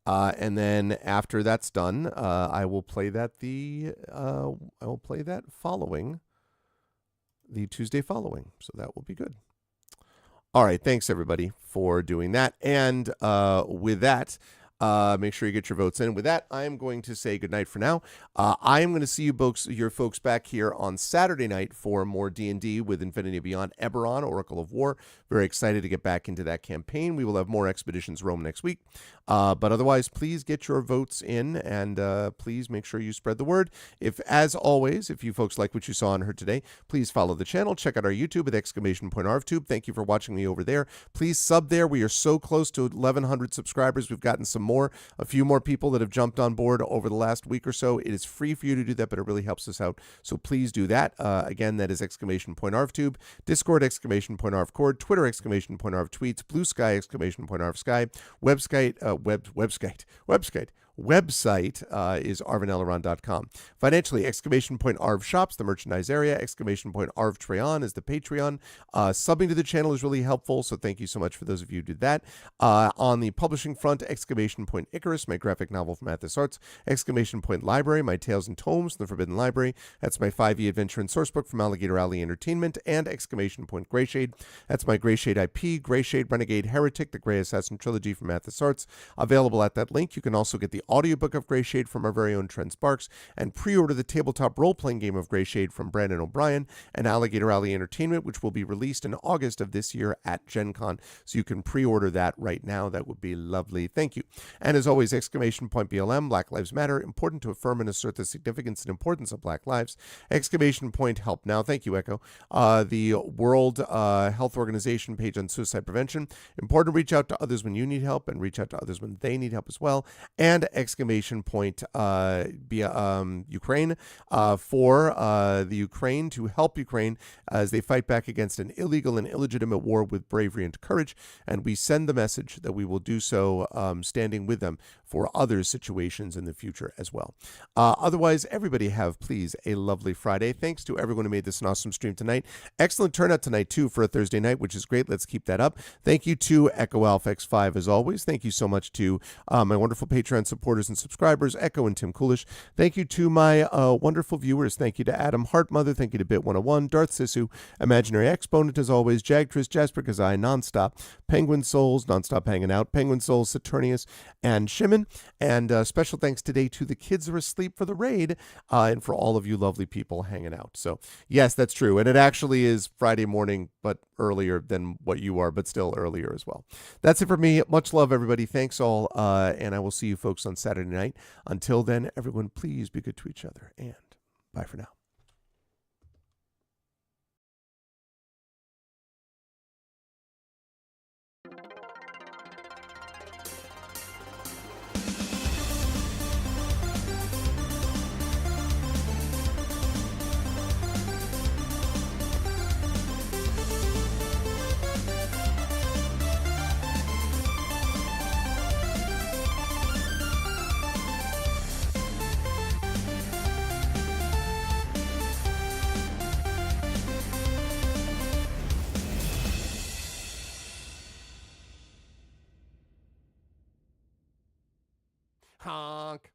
And then after that's done, I will play that following the Tuesday following. So that will be good. All right. Thanks everybody for doing that. And with that, make sure you get your votes in. With that, I am going to say goodnight for now. I am going to see your folks back here on Saturday night for more D&D with Infinity Beyond Eberron, Oracle of War. Very excited to get back into that campaign. We will have more Expeditions Rome next week. But otherwise, please get your votes in, and please make sure you spread the word. As always, if you folks like what you saw and heard today, please follow the channel. Check out our YouTube at !ArvTube. Thank you for watching me over there. Please sub there. We are so close to 1,100 subscribers. We've gotten a few more people that have jumped on board over the last week or so. It is free for you to do that, but it really helps us out. So please do that. Again, that is !ArvTube, Discord !ArvCord, Twitter !ArvTweets, Blue Sky !ArvSky, website is arvaneleron.com. Financially, !Arv Shops, the merchandise area. !Arv Treon is the Patreon. Subbing to the channel is really helpful, so thank you so much for those of you who did that. On the publishing front, Icarus, my graphic novel from Athos Arts. Library, my Tales and Tomes from the Forbidden Library. That's my 5e adventure and sourcebook from Alligator Alley Entertainment. And Greyshade. That's my Greyshade IP, Greyshade Renegade Heretic, the Grey Assassin Trilogy from Athos Arts. Available at that link. You can also get the audiobook of Greyshade from our very own Trent Sparks, and pre-order the tabletop role-playing game of Greyshade from Brandon O'Brien and Alligator Alley Entertainment, which will be released in August of this year at Gen Con. So you can pre-order that right now. That would be lovely. Thank you. And as always, BLM, Black Lives Matter, important to affirm and assert the significance and importance of Black lives. Help Now. Thank you, Echo. The World Health Organization page on suicide prevention. Important to reach out to others when you need help and reach out to others when they need help as well. And Ukraine for the Ukraine, to help Ukraine as they fight back against an illegal and illegitimate war with bravery and courage. And we send the message that we will do so standing with them for other situations in the future as well. Otherwise, everybody have, please, a lovely Friday. Thanks to everyone who made this an awesome stream tonight. Excellent turnout tonight, too, for a Thursday night, which is great. Let's keep that up. Thank you to Echo Alpha X5, as always. Thank you so much to my wonderful Patreon supporters supporters and subscribers, Echo and Tim Coolish. Thank you to my wonderful viewers. Thank you to Adam Hartmother. Thank you to Bit101, Darth Sisu, Imaginary Exponent as always, Jagtris, Jasper Kazai, Nonstop, Penguin Souls, Nonstop Hanging Out, Penguin Souls, Saturnius, and Shimon. And special thanks today to the kids who are asleep for the raid and for all of you lovely people hanging out. So yes, that's true. And it actually is Friday morning, but earlier than what you are, but still earlier as well. That's it for me. Much love, everybody. Thanks all. And I will see you folks on Saturday night. Until then, everyone, please be good to each other. And bye for now. Honk.